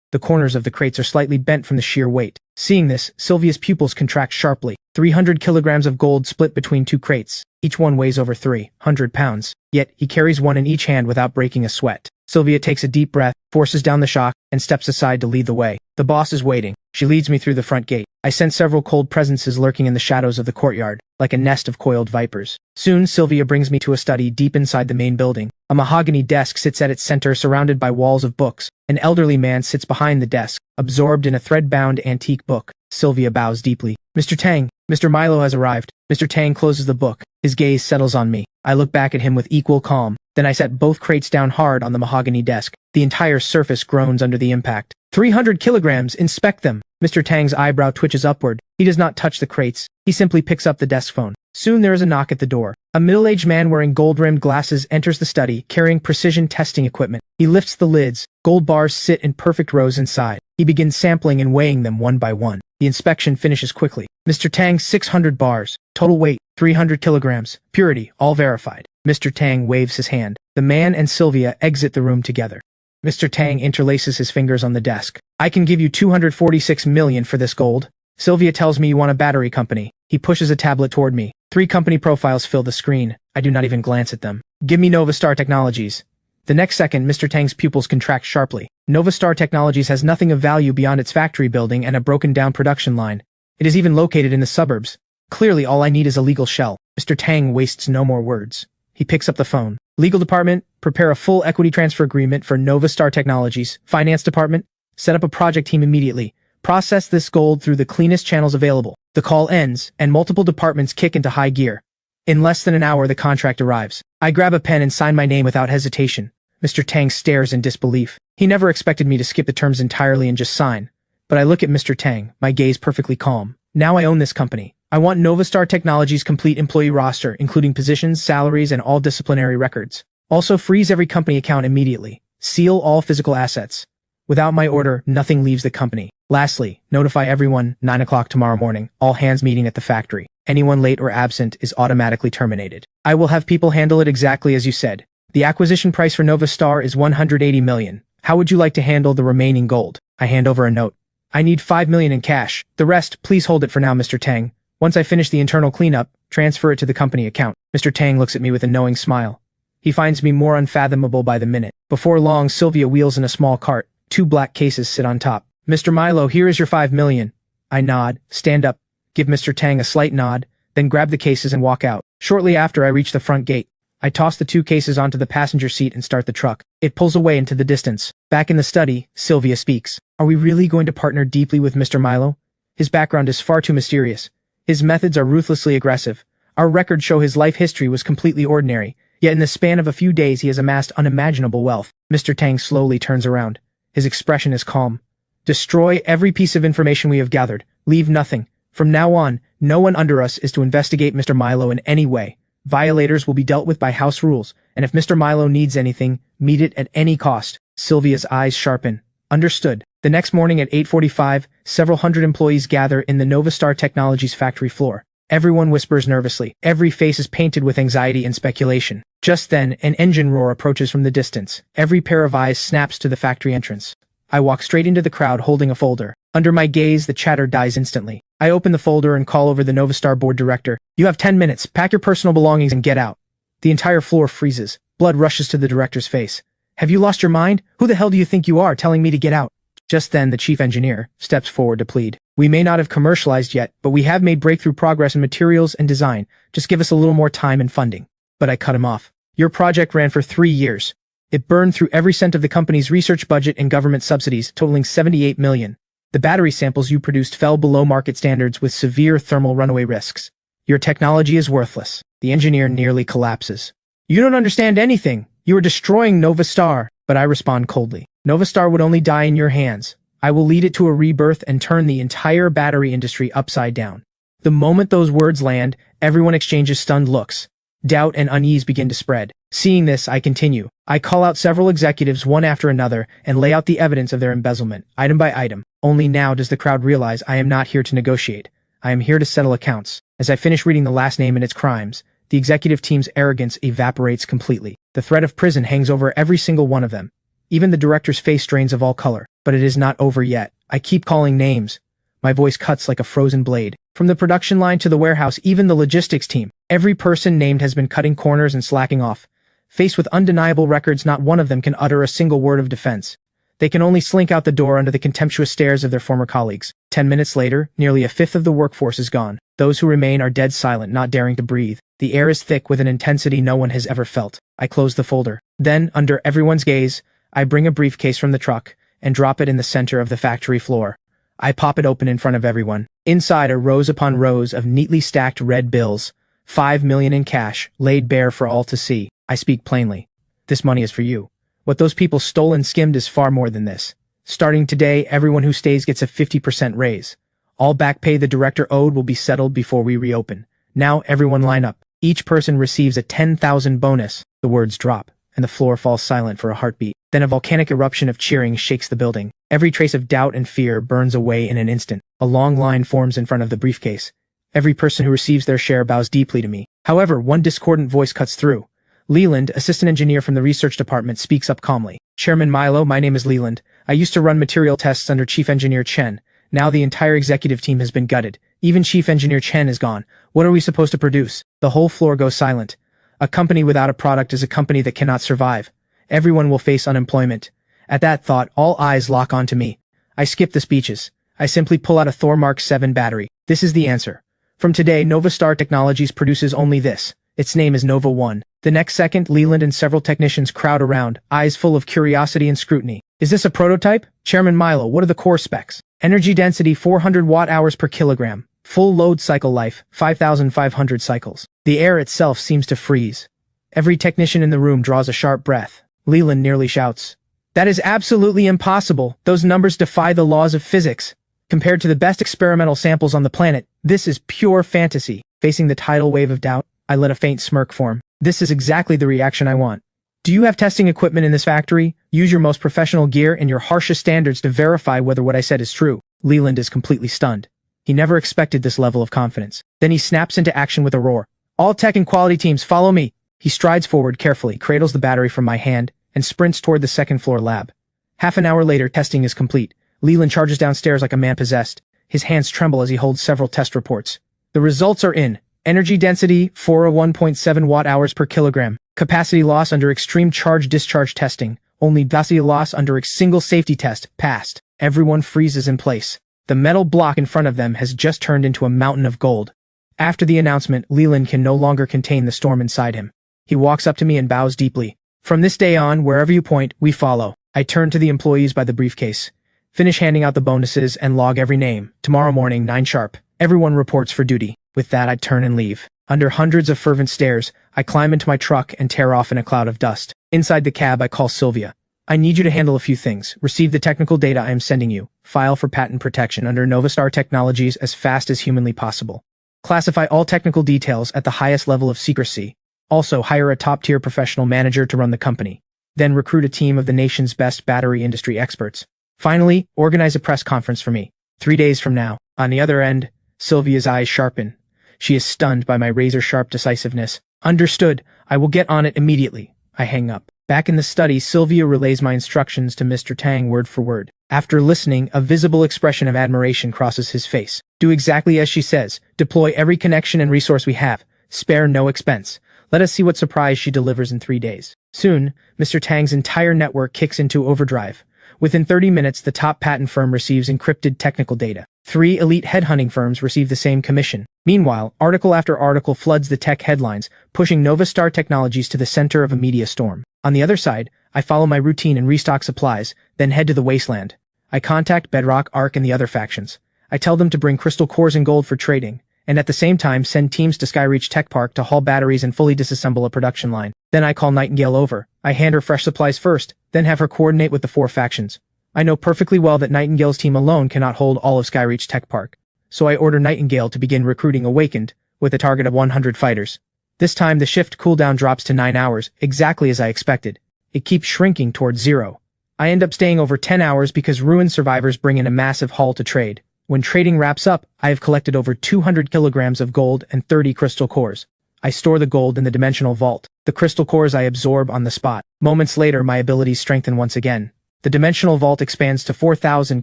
The corners of the crates are slightly bent from the sheer weight. Seeing this, Sylvia's pupils contract sharply. 300 kilograms of gold split between 2 crates. Each one weighs over 300 pounds. Yet, he carries one in each hand without breaking a sweat. Sylvia takes a deep breath, forces down the shock, and steps aside to lead the way. The boss is waiting. She leads me through the front gate. I sense several cold presences lurking in the shadows of the courtyard, like a nest of coiled vipers. Soon, Sylvia brings me to a study deep inside the main building. A mahogany desk sits at its center, surrounded by walls of books. An elderly man sits behind the desk, absorbed in a thread-bound antique book. Sylvia bows deeply. "Mr. Tang, Mr. Milo has arrived." Mr. Tang closes the book. His gaze settles on me. I look back at him with equal calm. Then I set both crates down hard on the mahogany desk. The entire surface groans under the impact. 300 kilograms, inspect them. Mr. Tang's eyebrow twitches upward. He does not touch the crates. He simply picks up the desk phone. Soon there is a knock at the door. A middle-aged man wearing gold-rimmed glasses enters the study, carrying precision testing equipment. He lifts the lids. Gold bars sit in perfect rows inside. He begins sampling and weighing them one by one. The inspection finishes quickly. Mr. Tang, 600 bars. Total weight, 300 kilograms. Purity, all verified. Mr. Tang waves his hand. The man and Sylvia exit the room together. Mr. Tang interlaces his fingers on the desk. "I can give you 246 million for this gold." Sylvia tells me you want a battery company. He pushes a tablet toward me. 3 company profiles fill the screen. I do not even glance at them. "Give me Novastar Technologies." The next second, Mr. Tang's pupils contract sharply. Novastar Technologies has nothing of value beyond its factory building and a broken-down production line. It is even located in the suburbs. Clearly, all I need is a legal shell. Mr. Tang wastes no more words. He picks up the phone. "Legal department, prepare a full equity transfer agreement for Novastar Technologies. Finance department, set up a project team immediately. Process this gold through the cleanest channels available." The call ends, and multiple departments kick into high gear. In less than an hour, the contract arrives. I grab a pen and sign my name without hesitation. Mr. Tang stares in disbelief. He never expected me to skip the terms entirely and just sign. But I look at Mr. Tang, my gaze perfectly calm. Now I own this company. I want Novastar Technologies' complete employee roster, including positions, salaries, and all disciplinary records. Also freeze every company account immediately. Seal all physical assets. Without my order, nothing leaves the company. Lastly, notify everyone, 9 o'clock tomorrow morning, all hands meeting at the factory. Anyone late or absent is automatically terminated. I will have people handle it exactly as you said. The acquisition price for Novastar is 180 million. How would you like to handle the remaining gold? I hand over a note. I need 5 million in cash. The rest, please hold it for now, Mr. Tang. Once I finish the internal cleanup, transfer it to the company account. Mr. Tang looks at me with a knowing smile. He finds me more unfathomable by the minute. Before long, Sylvia wheels in a small cart. 2 black cases sit on top. Mr. Milo, here is your 5 million. I nod, stand up, give Mr. Tang a slight nod, then grab the cases and walk out. Shortly after I reach the front gate, I toss the 2 cases onto the passenger seat and start the truck. It pulls away into the distance. Back in the study, Sylvia speaks. Are we really going to partner deeply with Mr. Milo? His background is far too mysterious. His methods are ruthlessly aggressive. Our records show his life history was completely ordinary, yet in the span of a few days he has amassed unimaginable wealth. Mr. Tang slowly turns around. His expression is calm. Destroy every piece of information we have gathered. Leave nothing. From now on, no one under us is to investigate Mr. Milo in any way. Violators will be dealt with by house rules, and if Mr. Milo needs anything, meet it at any cost. Sylvia's eyes sharpen. Understood. The next morning at 8:45, several hundred employees gather in the Novastar Technologies factory floor. Everyone whispers nervously. Every face is painted with anxiety and speculation. Just then, an engine roar approaches from the distance. Every pair of eyes snaps to the factory entrance. I walk straight into the crowd holding a folder. Under my gaze, the chatter dies instantly. I open the folder and call over the Novastar board director. You have 10 minutes. Pack your personal belongings and get out. The entire floor freezes. Blood rushes to the director's face. Have you lost your mind? Who the hell do you think you are telling me to get out? Just then, the chief engineer steps forward to plead. We may not have commercialized yet, but we have made breakthrough progress in materials and design. Just give us a little more time and funding. But I cut him off. Your project ran for 3 years. It burned through every cent of the company's research budget and government subsidies, totaling 78 million. The battery samples you produced fell below market standards with severe thermal runaway risks. Your technology is worthless. The engineer nearly collapses. You don't understand anything. You are destroying Novastar. But I respond coldly. Novastar would only die in your hands. I will lead it to a rebirth and turn the entire battery industry upside down. The moment those words land, everyone exchanges stunned looks. Doubt and unease begin to spread. Seeing this, I continue. I call out several executives one after another and lay out the evidence of their embezzlement, item by item. Only now does the crowd realize I am not here to negotiate. I am here to settle accounts. As I finish reading the last name and its crimes, the executive team's arrogance evaporates completely. The threat of prison hangs over every single one of them. Even the director's face drains of all color. But it is not over yet. I keep calling names. My voice cuts like a frozen blade. From the production line to the warehouse, even the logistics team, every person named has been cutting corners and slacking off. Faced with undeniable records, not one of them can utter a single word of defense. They can only slink out the door under the contemptuous stares of their former colleagues. 10 minutes later, nearly a fifth of the workforce is gone. Those who remain are dead silent, not daring to breathe. The air is thick with an intensity no one has ever felt. I close the folder. Then, under everyone's gaze, I bring a briefcase from the truck and drop it in the center of the factory floor. I pop it open in front of everyone. Inside are rows upon rows of neatly stacked red bills. 5 million in cash, laid bare for all to see. I speak plainly. This money is for you. What those people stole and skimmed is far more than this. Starting today, everyone who stays gets a 50% raise. All back pay the director owed will be settled before we reopen. Now everyone line up. Each person receives a 10,000 bonus. The words drop, and the floor falls silent for a heartbeat. Then a volcanic eruption of cheering shakes the building. Every trace of doubt and fear burns away in an instant. A long line forms in front of the briefcase. Every person who receives their share bows deeply to me. However, one discordant voice cuts through. Leland, assistant engineer from the research department, speaks up calmly. Chairman Milo, my name is Leland. I used to run material tests under Chief Engineer Chen. Now the entire executive team has been gutted. Even Chief Engineer Chen is gone. What are we supposed to produce? The whole floor goes silent. A company without a product is a company that cannot survive. Everyone will face unemployment. At that thought, all eyes lock onto me. I skip the speeches. I simply pull out a Thor Mark 7 battery. This is the answer. From today, Novastar Technologies produces only this. Its name is Nova 1. The next second, Leland and several technicians crowd around, eyes full of curiosity and scrutiny. Is this a prototype? Chairman Milo, what are the core specs? Energy density 400 watt-hours per kilogram. Full load cycle life, 5,500 cycles. The air itself seems to freeze. Every technician in the room draws a sharp breath. Leland nearly shouts, "That is absolutely impossible. Those numbers defy the laws of physics." Compared to the best experimental samples on the planet, this is pure fantasy. Facing the tidal wave of doubt, I let a faint smirk form. This is exactly the reaction I want. Do you have testing equipment in this factory? Use your most professional gear and your harshest standards to verify whether what I said is true. Leland is completely stunned. He never expected this level of confidence. Then he snaps into action with a roar. All tech and quality teams, follow me. He strides forward carefully, cradles the battery from my hand, and sprints toward the second-floor lab. Half an hour later, testing is complete. Leland charges downstairs like a man possessed. His hands tremble as he holds several test reports. The results are in. Energy density, 401.7 watt-hours per kilogram. Capacity loss under extreme charge-discharge testing. Only velocity loss under a single safety test. Passed. Everyone freezes in place. The metal block in front of them has just turned into a mountain of gold. After the announcement, Leland can no longer contain the storm inside him. He walks up to me and bows deeply. From this day on, wherever you point, we follow. I turn to the employees by the briefcase. Finish handing out the bonuses and log every name. Tomorrow morning, 9 sharp. Everyone reports for duty. With that, I turn and leave. Under hundreds of fervent stares, I climb into my truck and tear off in a cloud of dust. Inside the cab, I call Sylvia. I need you to handle a few things. Receive the technical data I am sending you. File for patent protection under Novastar Technologies as fast as humanly possible. Classify all technical details at the highest level of secrecy. Also, hire a top-tier professional manager to run the company. Then recruit a team of the nation's best battery industry experts. Finally, organize a press conference for me. 3 days from now. On the other end, Sylvia's eyes sharpen. She is stunned by my razor-sharp decisiveness. Understood. I will get on it immediately. I hang up. Back in the study, Sylvia relays my instructions to Mr. Tang word for word. After listening, a visible expression of admiration crosses his face. Do exactly as she says. Deploy every connection and resource we have. Spare no expense. Let us see what surprise she delivers in 3 days. Soon, Mr. Tang's entire network kicks into overdrive. Within 30 minutes, the top patent firm receives encrypted technical data. 3 elite headhunting firms receive the same commission. Meanwhile, article after article floods the tech headlines, pushing Novastar Technologies to the center of a media storm. On the other side, I follow my routine and restock supplies, then head to the wasteland. I contact Bedrock, Ark, and the other factions. I tell them to bring crystal cores and gold for trading, and at the same time send teams to Skyreach Tech Park to haul batteries and fully disassemble a production line. Then I call Nightingale over. I hand her fresh supplies first, then have her coordinate with the 4 factions. I know perfectly well that Nightingale's team alone cannot hold all of Skyreach Tech Park, so I order Nightingale to begin recruiting Awakened, with a target of 100 fighters. This time the shift cooldown drops to 9 hours, exactly as I expected. It keeps shrinking towards 0. I end up staying over 10 hours because ruined survivors bring in a massive haul to trade. When trading wraps up, I have collected over 200 kilograms of gold and 30 crystal cores. I store the gold in the dimensional vault. The crystal cores I absorb on the spot. Moments later, my abilities strengthen once again. The dimensional vault expands to 4,000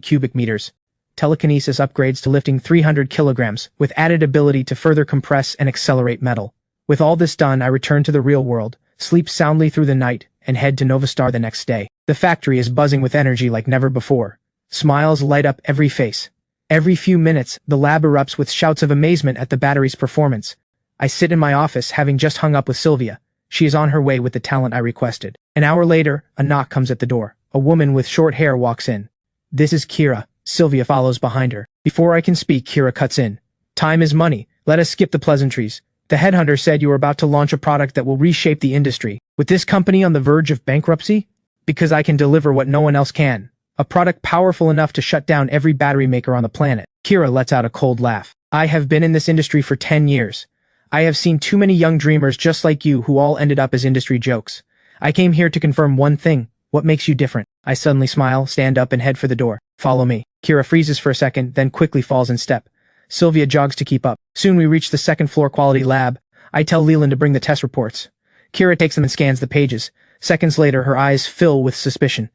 cubic meters. Telekinesis upgrades to lifting 300 kilograms, with added ability to further compress and accelerate metal. With all this done, I return to the real world, sleep soundly through the night, and head to Novastar the next day. The factory is buzzing with energy like never before. Smiles light up every face. Every few minutes, the lab erupts with shouts of amazement at the battery's performance. I sit in my office, having just hung up with Sylvia. She is on her way with the talent I requested. An hour later, a knock comes at the door. A woman with short hair walks in. This is Kira. Sylvia follows behind her. Before I can speak, Kira cuts in. Time is money. Let us skip the pleasantries. The headhunter said you were about to launch a product that will reshape the industry. With this company on the verge of bankruptcy? Because I can deliver what no one else can. A product powerful enough to shut down every battery maker on the planet. Kira lets out a cold laugh. I have been in this industry for 10 years. I have seen too many young dreamers just like you who all ended up as industry jokes. I came here to confirm one thing. What makes you different? I suddenly smile, stand up, and head for the door. Follow me. Kira freezes for a second, then quickly falls in step. Sylvia jogs to keep up. Soon we reach the second-floor quality lab. I tell Leland to bring the test reports. Kira takes them and scans the pages. Seconds later, her eyes fill with suspicion.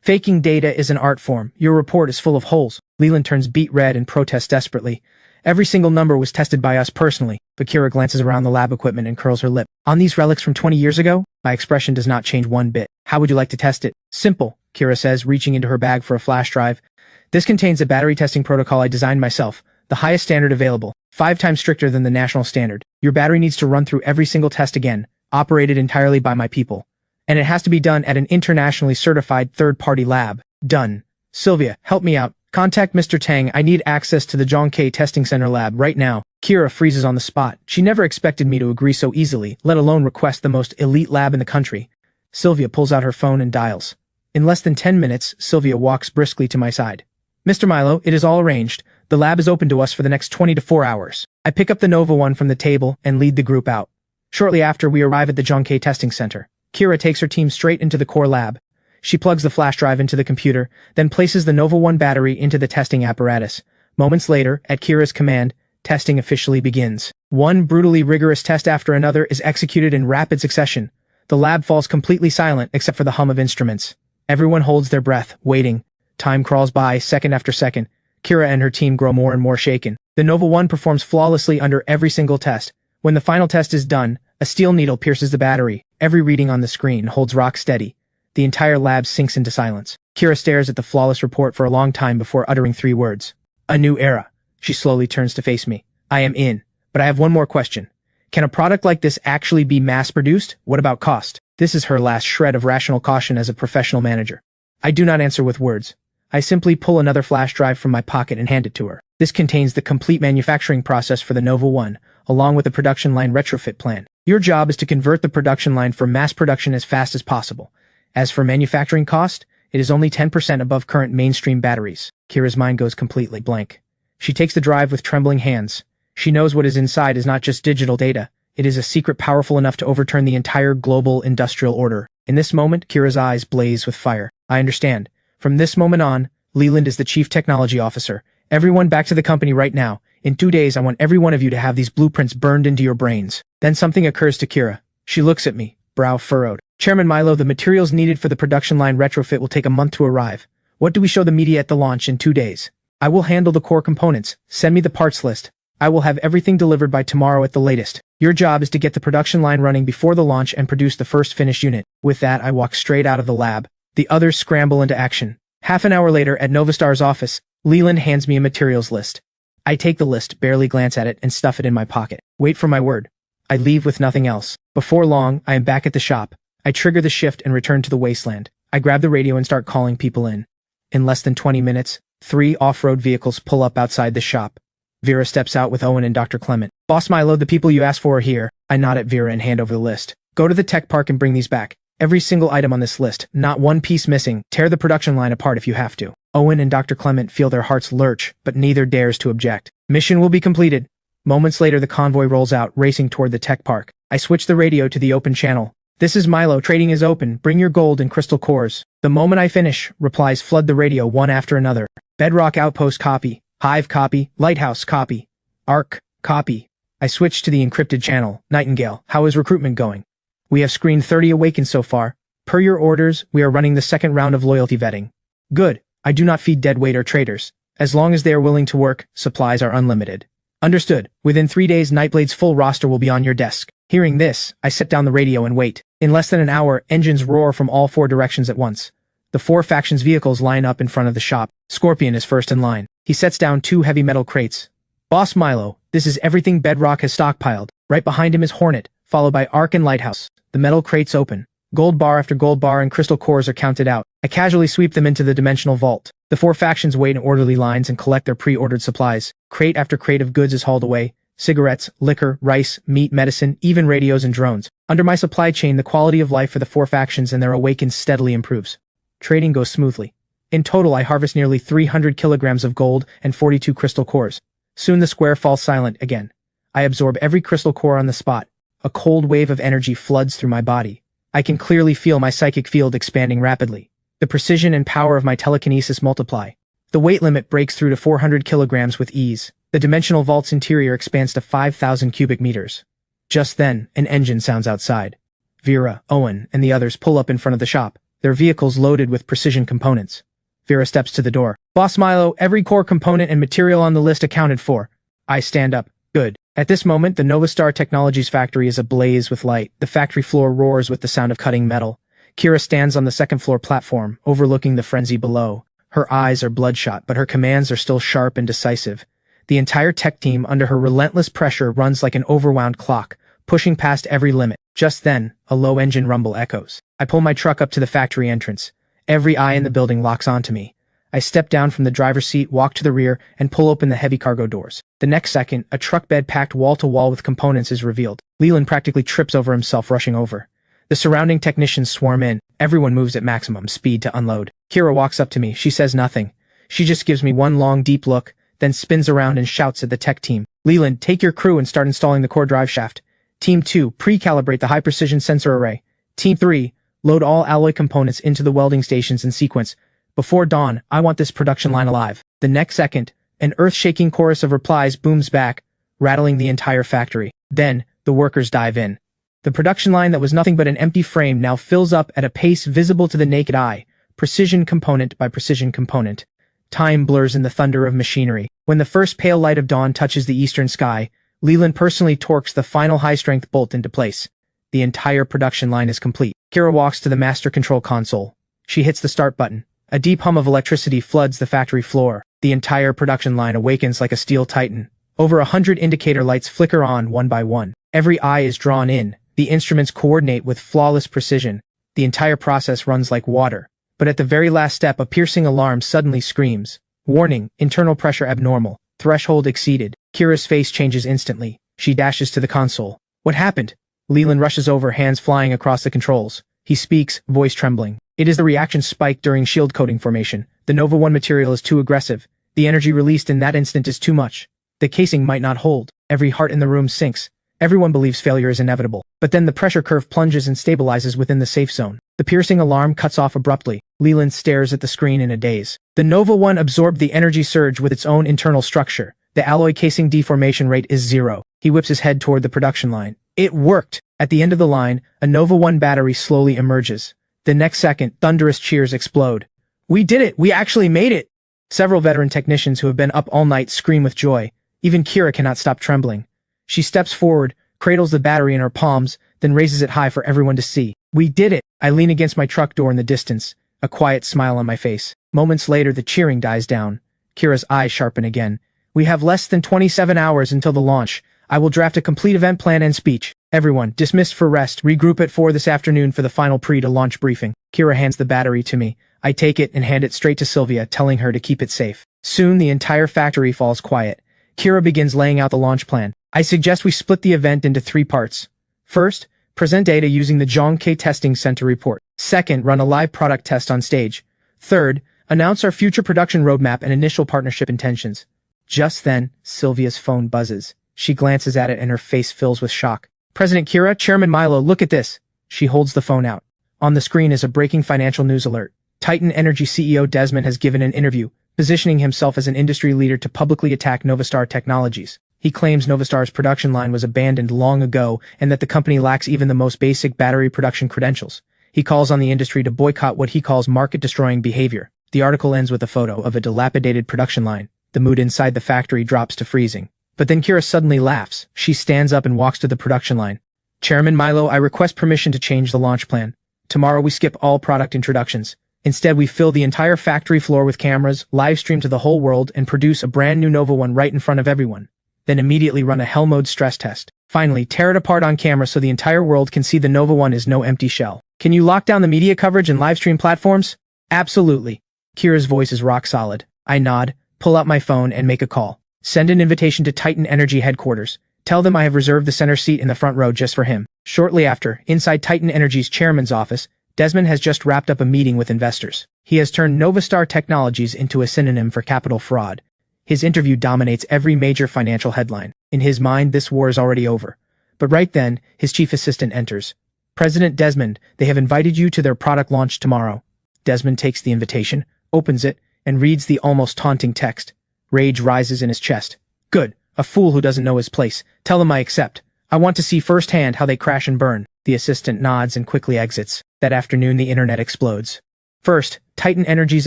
Faking data is an art form. Your report is full of holes. Leland turns beet red and protests desperately. Every single number was tested by us personally, but Kira glances around the lab equipment and curls her lip. On these relics from 20 years ago, my expression does not change one bit. How would you like to test it? Simple, Kira says, reaching into her bag for a flash drive. This contains a battery testing protocol I designed myself, the highest standard available, 5 times stricter than the national standard. Your battery needs to run through every single test again, operated entirely by my people. And it has to be done at an internationally certified third-party lab. Done. Sylvia, help me out. Contact Mr. Tang. I need access to the Zhongke Testing Center lab right now. Kira freezes on the spot. She never expected me to agree so easily, let alone request the most elite lab in the country. Sylvia pulls out her phone and dials. In less than 10 minutes, Sylvia walks briskly to my side. Mr. Milo, it is all arranged. The lab is open to us for the next 24 hours. I pick up the Nova 1 from the table and lead the group out. Shortly after, we arrive at the Jonkei testing center. Kira takes her team straight into the core lab. She plugs the flash drive into the computer, then places the Nova 1 battery into the testing apparatus. Moments later, at Kira's command, testing officially begins. One brutally rigorous test after another is executed in rapid succession. The lab falls completely silent except for the hum of instruments. Everyone holds their breath, waiting. Time crawls by, second after second. Kira and her team grow more and more shaken. The Nova 1 performs flawlessly under every single test. When the final test is done, a steel needle pierces the battery. Every reading on the screen holds rock steady. The entire lab sinks into silence. Kira stares at the flawless report for a long time before uttering 3 words. A new era. She slowly turns to face me. I am in, but I have one more question. Can a product like this actually be mass-produced? What about cost? This is her last shred of rational caution as a professional manager. I do not answer with words. I simply pull another flash drive from my pocket and hand it to her. This contains the complete manufacturing process for the Nova 1, along with a production line retrofit plan. Your job is to convert the production line for mass production as fast as possible. As for manufacturing cost, it is only 10% above current mainstream batteries. Kira's mind goes completely blank. She takes the drive with trembling hands. She knows what is inside is not just digital data. It is a secret powerful enough to overturn the entire global industrial order. In this moment, Kira's eyes blaze with fire. I understand. From this moment on, Leland is the Chief Technology Officer. Everyone back to the company right now. In 2 days, I want every one of you to have these blueprints burned into your brains. Then something occurs to Kira. She looks at me, brow furrowed. Chairman Milo, the materials needed for the production line retrofit will take a month to arrive. What do we show the media at the launch in 2 days? I will handle the core components. Send me the parts list. I will have everything delivered by tomorrow at the latest. Your job is to get the production line running before the launch and produce the first finished unit. With that, I walk straight out of the lab. The others scramble into action. Half an hour later, at Novastar's office, Leland hands me a materials list. I take the list, barely glance at it, and stuff it in my pocket. Wait for my word. I leave with nothing else. Before long, I am back at the shop. I trigger the shift and return to the wasteland. I grab the radio and start calling people in. In less than 20 minutes, 3 off-road vehicles pull up outside the shop. Vera steps out with Owen and Dr. Clement. Boss Milo, the people you asked for are here. I nod at Vera and hand over the list. Go to the tech park and bring these back. Every single item on this list, not one piece missing. Tear the production line apart if you have to. Owen and Dr. Clement feel their hearts lurch, but neither dares to object. Mission will be completed. Moments later, the convoy rolls out, racing toward the tech park. I switch the radio to the open channel. This is Milo, trading is open. Bring your gold and crystal cores. The moment I finish, replies flood the radio one after another. Bedrock outpost copy. Hive copy. Lighthouse copy. Arc copy. I switch to the encrypted channel. Nightingale, how is recruitment going? We have screened 30 awakens so far. Per your orders, we are running the second round of loyalty vetting. Good. I do not feed deadweight or traitors. As long as they are willing to work, supplies are unlimited. Understood. Within 3 days, Nightblade's full roster will be on your desk. Hearing this, I set down the radio and wait. In less than an hour, engines roar from all 4 directions at once. The 4 factions' vehicles line up in front of the shop. Scorpion is first in line. He sets down 2 heavy metal crates. Boss Milo, this is everything Bedrock has stockpiled. Right behind him is Hornet, followed by Arc and Lighthouse. The metal crates open. Gold bar after gold bar and crystal cores are counted out. I casually sweep them into the dimensional vault. The 4 factions wait in orderly lines and collect their pre-ordered supplies. Crate after crate of goods is hauled away. Cigarettes, liquor, rice, meat, medicine, even radios and drones. Under my supply chain, the quality of life for the 4 factions and their awakens steadily improves. Trading goes smoothly. In total, I harvest nearly 300 kilograms of gold and 42 crystal cores. Soon the square falls silent again. I absorb every crystal core on the spot. A cold wave of energy floods through my body. I can clearly feel my psychic field expanding rapidly. The precision and power of my telekinesis multiply. The weight limit breaks through to 400 kilograms with ease. The dimensional vault's interior expands to 5,000 cubic meters. Just then, an engine sounds outside. Vera, Owen, and the others pull up in front of the shop, their vehicles loaded with precision components. Vera steps to the door. Boss Milo, every core component and material on the list accounted for. I stand up. Good. At this moment, the Novastar Technologies factory is ablaze with light. The factory floor roars with the sound of cutting metal. Kira stands on the second floor platform, overlooking the frenzy below. Her eyes are bloodshot, but her commands are still sharp and decisive. The entire tech team, under her relentless pressure, runs like an overwound clock, pushing past every limit. Just then, a low engine rumble echoes. I pull my truck up to the factory entrance. Every eye in the building locks onto me. I step down from the driver's seat, walk to the rear, and pull open the heavy cargo doors. The next second, a truck bed packed wall-to-wall with components is revealed. Leland practically trips over himself rushing over. The surrounding technicians swarm in. Everyone moves at maximum speed to unload. Kira walks up to me. She says nothing. She just gives me one long deep look, then spins around and shouts at the tech team. Leland, take your crew and start installing the core drive shaft. Team 2, pre-calibrate the high-precision sensor array. Team 3, load all alloy components into the welding stations in sequence. Before dawn, I want this production line alive. The next second, an earth-shaking chorus of replies booms back, rattling the entire factory. Then, the workers dive in. The production line that was nothing but an empty frame now fills up at a pace visible to the naked eye, precision component by precision component. Time blurs in the thunder of machinery. When the first pale light of dawn touches the eastern sky, Leland personally torques the final high-strength bolt into place. The entire production line is complete. Kira walks to the master control console. She hits the start button. A deep hum of electricity floods the factory floor. The entire production line awakens like a steel titan. Over 100 indicator lights flicker on one by one. Every eye is drawn in. The instruments coordinate with flawless precision. The entire process runs like water. But at the very last step, a piercing alarm suddenly screams. Warning, internal pressure abnormal. Threshold exceeded. Kira's face changes instantly. She dashes to the console. What happened? Leland rushes over, hands flying across the controls. He speaks, voice trembling. It is the reaction spike during shield coating formation. The Nova 1 material is too aggressive. The energy released in that instant is too much. The casing might not hold. Every heart in the room sinks. Everyone believes failure is inevitable. But then the pressure curve plunges and stabilizes within the safe zone. The piercing alarm cuts off abruptly. Leland stares at the screen in a daze. The Nova 1 absorbed the energy surge with its own internal structure. The alloy casing deformation rate is 0. He whips his head toward the production line. It worked! At the end of the line, a Nova 1 battery slowly emerges. The next second, thunderous cheers explode. We did it! We actually made it! Several veteran technicians who have been up all night scream with joy. Even Kira cannot stop trembling. She steps forward, cradles the battery in her palms, then raises it high for everyone to see. We did it! I lean against my truck door in the distance, a quiet smile on my face. Moments later, the cheering dies down. Kira's eyes sharpen again. We have less than 27 hours until the launch. I will draft a complete event plan and speech. Everyone, dismissed for rest. Regroup at 4 this afternoon for the final pre-to-launch briefing. Kira hands the battery to me. I take it and hand it straight to Sylvia, telling her to keep it safe. Soon, the entire factory falls quiet. Kira begins laying out the launch plan. I suggest we split the event into 3 parts. First, present data using the Zhongke Testing Center report. Second, run a live product test on stage. Third, announce our future production roadmap and initial partnership intentions. Just then, Sylvia's phone buzzes. She glances at it and her face fills with shock. President Kira, Chairman Milo, look at this. She holds the phone out. On the screen is a breaking financial news alert. Titan Energy CEO Desmond has given an interview, positioning himself as an industry leader to publicly attack Novastar Technologies. He claims Novastar's production line was abandoned long ago and that the company lacks even the most basic battery production credentials. He calls on the industry to boycott what he calls market-destroying behavior. The article ends with a photo of a dilapidated production line. The mood inside the factory drops to freezing. But then Kira suddenly laughs. She stands up and walks to the production line. Chairman Milo, I request permission to change the launch plan. Tomorrow we skip all product introductions. Instead, we fill the entire factory floor with cameras, live stream to the whole world, and produce a brand new Nova 1 right in front of everyone. Then immediately run a hell mode stress test. Finally, tear it apart on camera so the entire world can see the Nova 1 is no empty shell. Can you lock down the media coverage and live stream platforms? Absolutely. Kira's voice is rock solid. I nod, pull out my phone, and make a call. Send an invitation to Titan Energy headquarters. Tell them I have reserved the center seat in the front row just for him. Shortly after, inside Titan Energy's chairman's office, Desmond has just wrapped up a meeting with investors. He has turned Novastar Technologies into a synonym for capital fraud. His interview dominates every major financial headline. In his mind, this war is already over. But right then, his chief assistant enters. President Desmond, they have invited you to their product launch tomorrow. Desmond takes the invitation, opens it, and reads the almost taunting text. Rage rises in his chest. Good, a fool who doesn't know his place. Tell him I accept. I want to see firsthand how they crash and burn. The assistant nods and quickly exits. That afternoon, the internet explodes. First, Titan Energy's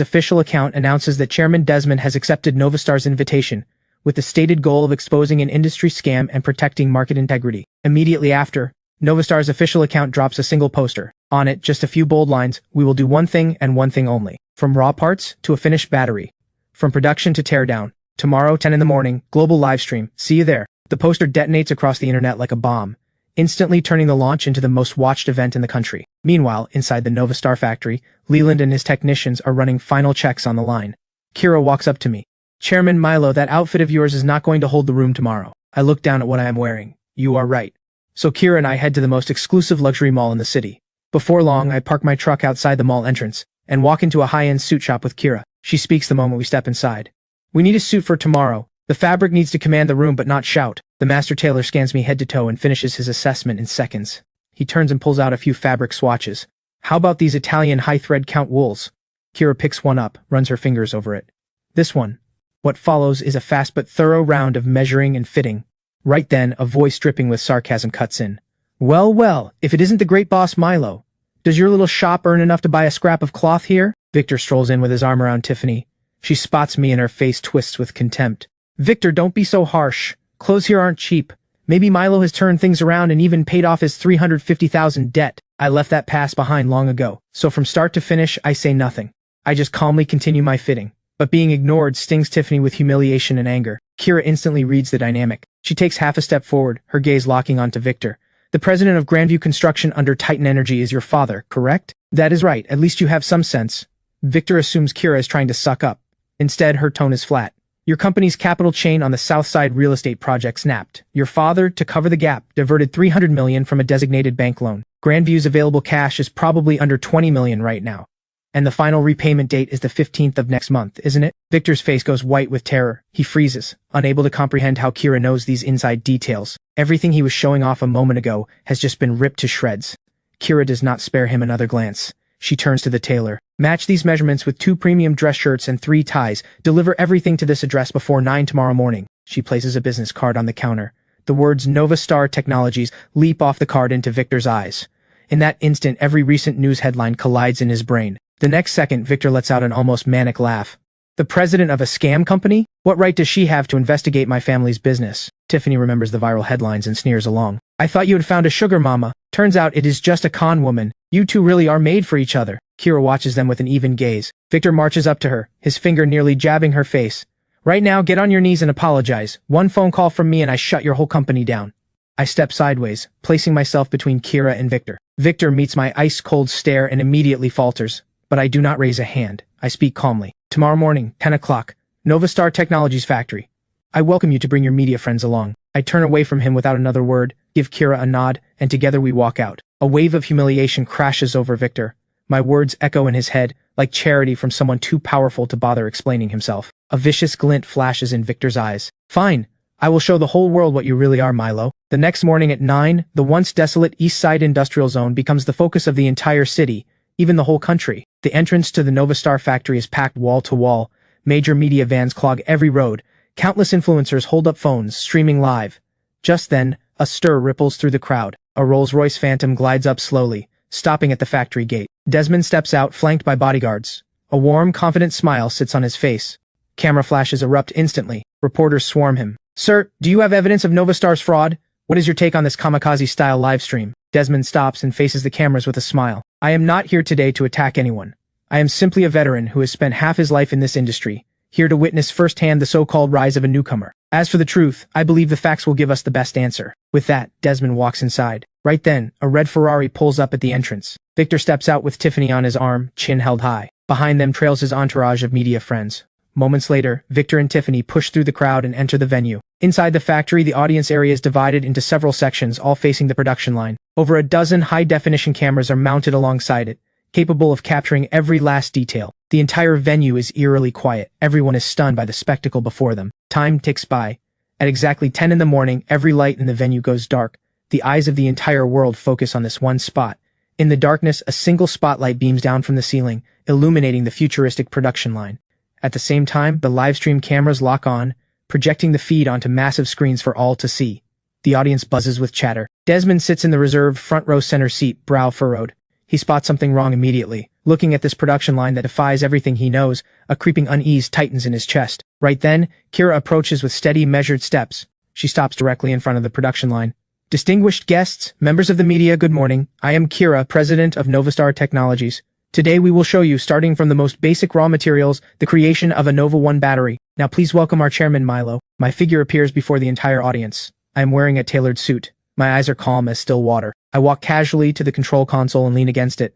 official account announces that Chairman Desmond has accepted Novastar's invitation, with the stated goal of exposing an industry scam and protecting market integrity. Immediately after, Novastar's official account drops a single poster. On it, just a few bold lines, we will do one thing and one thing only. From raw parts to a finished battery. From production to teardown. Tomorrow, 10 in the morning, global live stream. See you there. The poster detonates across the internet like a bomb, instantly turning the launch into the most watched event in the country. Meanwhile, inside the Novastar factory, Leland and his technicians are running final checks on the line. Kira walks up to me. Chairman Milo, that outfit of yours is not going to hold the room tomorrow. I look down at what I am wearing. You are right. So Kira and I head to the most exclusive luxury mall in the city. Before long, I park my truck outside the mall entrance and walk into a high-end suit shop with Kira. She speaks the moment we step inside. We need a suit for tomorrow. The fabric needs to command the room but not shout. The master tailor scans me head to toe and finishes his assessment in seconds. He turns and pulls out a few fabric swatches. How about these Italian high thread count wools? Kira picks one up, runs her fingers over it. This one. What follows is a fast but thorough round of measuring and fitting. Right then, a voice dripping with sarcasm cuts in. Well, well, if it isn't the great boss Milo. Does your little shop earn enough to buy a scrap of cloth here? Victor strolls in with his arm around Tiffany. She spots me and her face twists with contempt. Victor, don't be so harsh. Clothes here aren't cheap. Maybe Milo has turned things around and even paid off his 350,000 debt. I left that past behind long ago, so from start to finish, I say nothing. I just calmly continue my fitting. But being ignored stings Tiffany with humiliation and anger. Kira instantly reads the dynamic. She takes half a step forward, her gaze locking onto Victor. The president of Grandview Construction under Titan Energy is your father, correct? That is right, at least you have some sense. Victor assumes Kira is trying to suck up. Instead, her tone is flat. Your company's capital chain on the South Side real estate project snapped. Your father, to cover the gap, diverted $300 million from a designated bank loan. Grandview's available cash is probably under $20 million right now. And the final repayment date is the 15th of next month, isn't it? Victor's face goes white with terror. He freezes, unable to comprehend how Kira knows these inside details. Everything he was showing off a moment ago has just been ripped to shreds. Kira does not spare him another glance. She turns to the tailor. Match these measurements with 2 premium dress shirts and 3 ties. Deliver everything to this address before 9 tomorrow morning. She places a business card on the counter. The words Nova Star Technologies leap off the card into Victor's eyes. In that instant, every recent news headline collides in his brain. The next second, Victor lets out an almost manic laugh. The president of a scam company? What right does she have to investigate my family's business? Tiffany remembers the viral headlines and sneers along. I thought you had found a sugar mama. Turns out it is just a con woman. You two really are made for each other. Kira watches them with an even gaze. Victor marches up to her, his finger nearly jabbing her face. Right now, get on your knees and apologize. One phone call from me and I shut your whole company down. I step sideways, placing myself between Kira and Victor. Victor meets my ice-cold stare and immediately falters. But I do not raise a hand. I speak calmly. Tomorrow morning, 10 o'clock, Nova Star Technologies factory. I welcome you to bring your media friends along. I turn away from him without another word, give Kira a nod, and together we walk out. A wave of humiliation crashes over Victor. My words echo in his head, like charity from someone too powerful to bother explaining himself. A vicious glint flashes in Victor's eyes. Fine. I will show the whole world what you really are, Milo. The next morning at 9, the once desolate East Side Industrial Zone becomes the focus of the entire city, even the whole country. The entrance to the Nova Star factory is packed wall to wall. Major media vans clog every road. Countless influencers hold up phones, streaming live. Just then, a stir ripples through the crowd. A Rolls-Royce Phantom glides up slowly, stopping at the factory gate. Desmond steps out, flanked by bodyguards. A warm, confident smile sits on his face. Camera flashes erupt instantly. Reporters swarm him. Sir, do you have evidence of Nova Star's fraud? What is your take on this kamikaze-style livestream? Desmond stops and faces the cameras with a smile. I am not here today to attack anyone. I am simply a veteran who has spent half his life in this industry, here to witness firsthand the so-called rise of a newcomer. As for the truth, I believe the facts will give us the best answer. With that, Desmond walks inside. Right then, a red Ferrari pulls up at the entrance. Victor steps out with Tiffany on his arm, chin held high. Behind them trails his entourage of media friends. Moments later, Victor and Tiffany push through the crowd and enter the venue. Inside the factory, the audience area is divided into several sections, all facing the production line. Over a dozen high-definition cameras are mounted alongside it, capable of capturing every last detail. The entire venue is eerily quiet. Everyone is stunned by the spectacle before them. Time ticks by. At exactly 10 in the morning, every light in the venue goes dark. The eyes of the entire world focus on this one spot. In the darkness, a single spotlight beams down from the ceiling, illuminating the futuristic production line. At the same time, the livestream cameras lock on, projecting the feed onto massive screens for all to see. The audience buzzes with chatter. Desmond sits in the reserved front row center seat, brow furrowed. He spots something wrong immediately. Looking at this production line that defies everything he knows, a creeping unease tightens in his chest. Right then, Kira approaches with steady, measured steps. She stops directly in front of the production line. Distinguished guests, members of the media, good morning. I am Kira, president of Nova Star Technologies. Today we will show you, starting from the most basic raw materials, the creation of a Nova 1 battery. Now please welcome our chairman, Milo. My figure appears before the entire audience. I am wearing a tailored suit. My eyes are calm as still water. I walk casually to the control console and lean against it.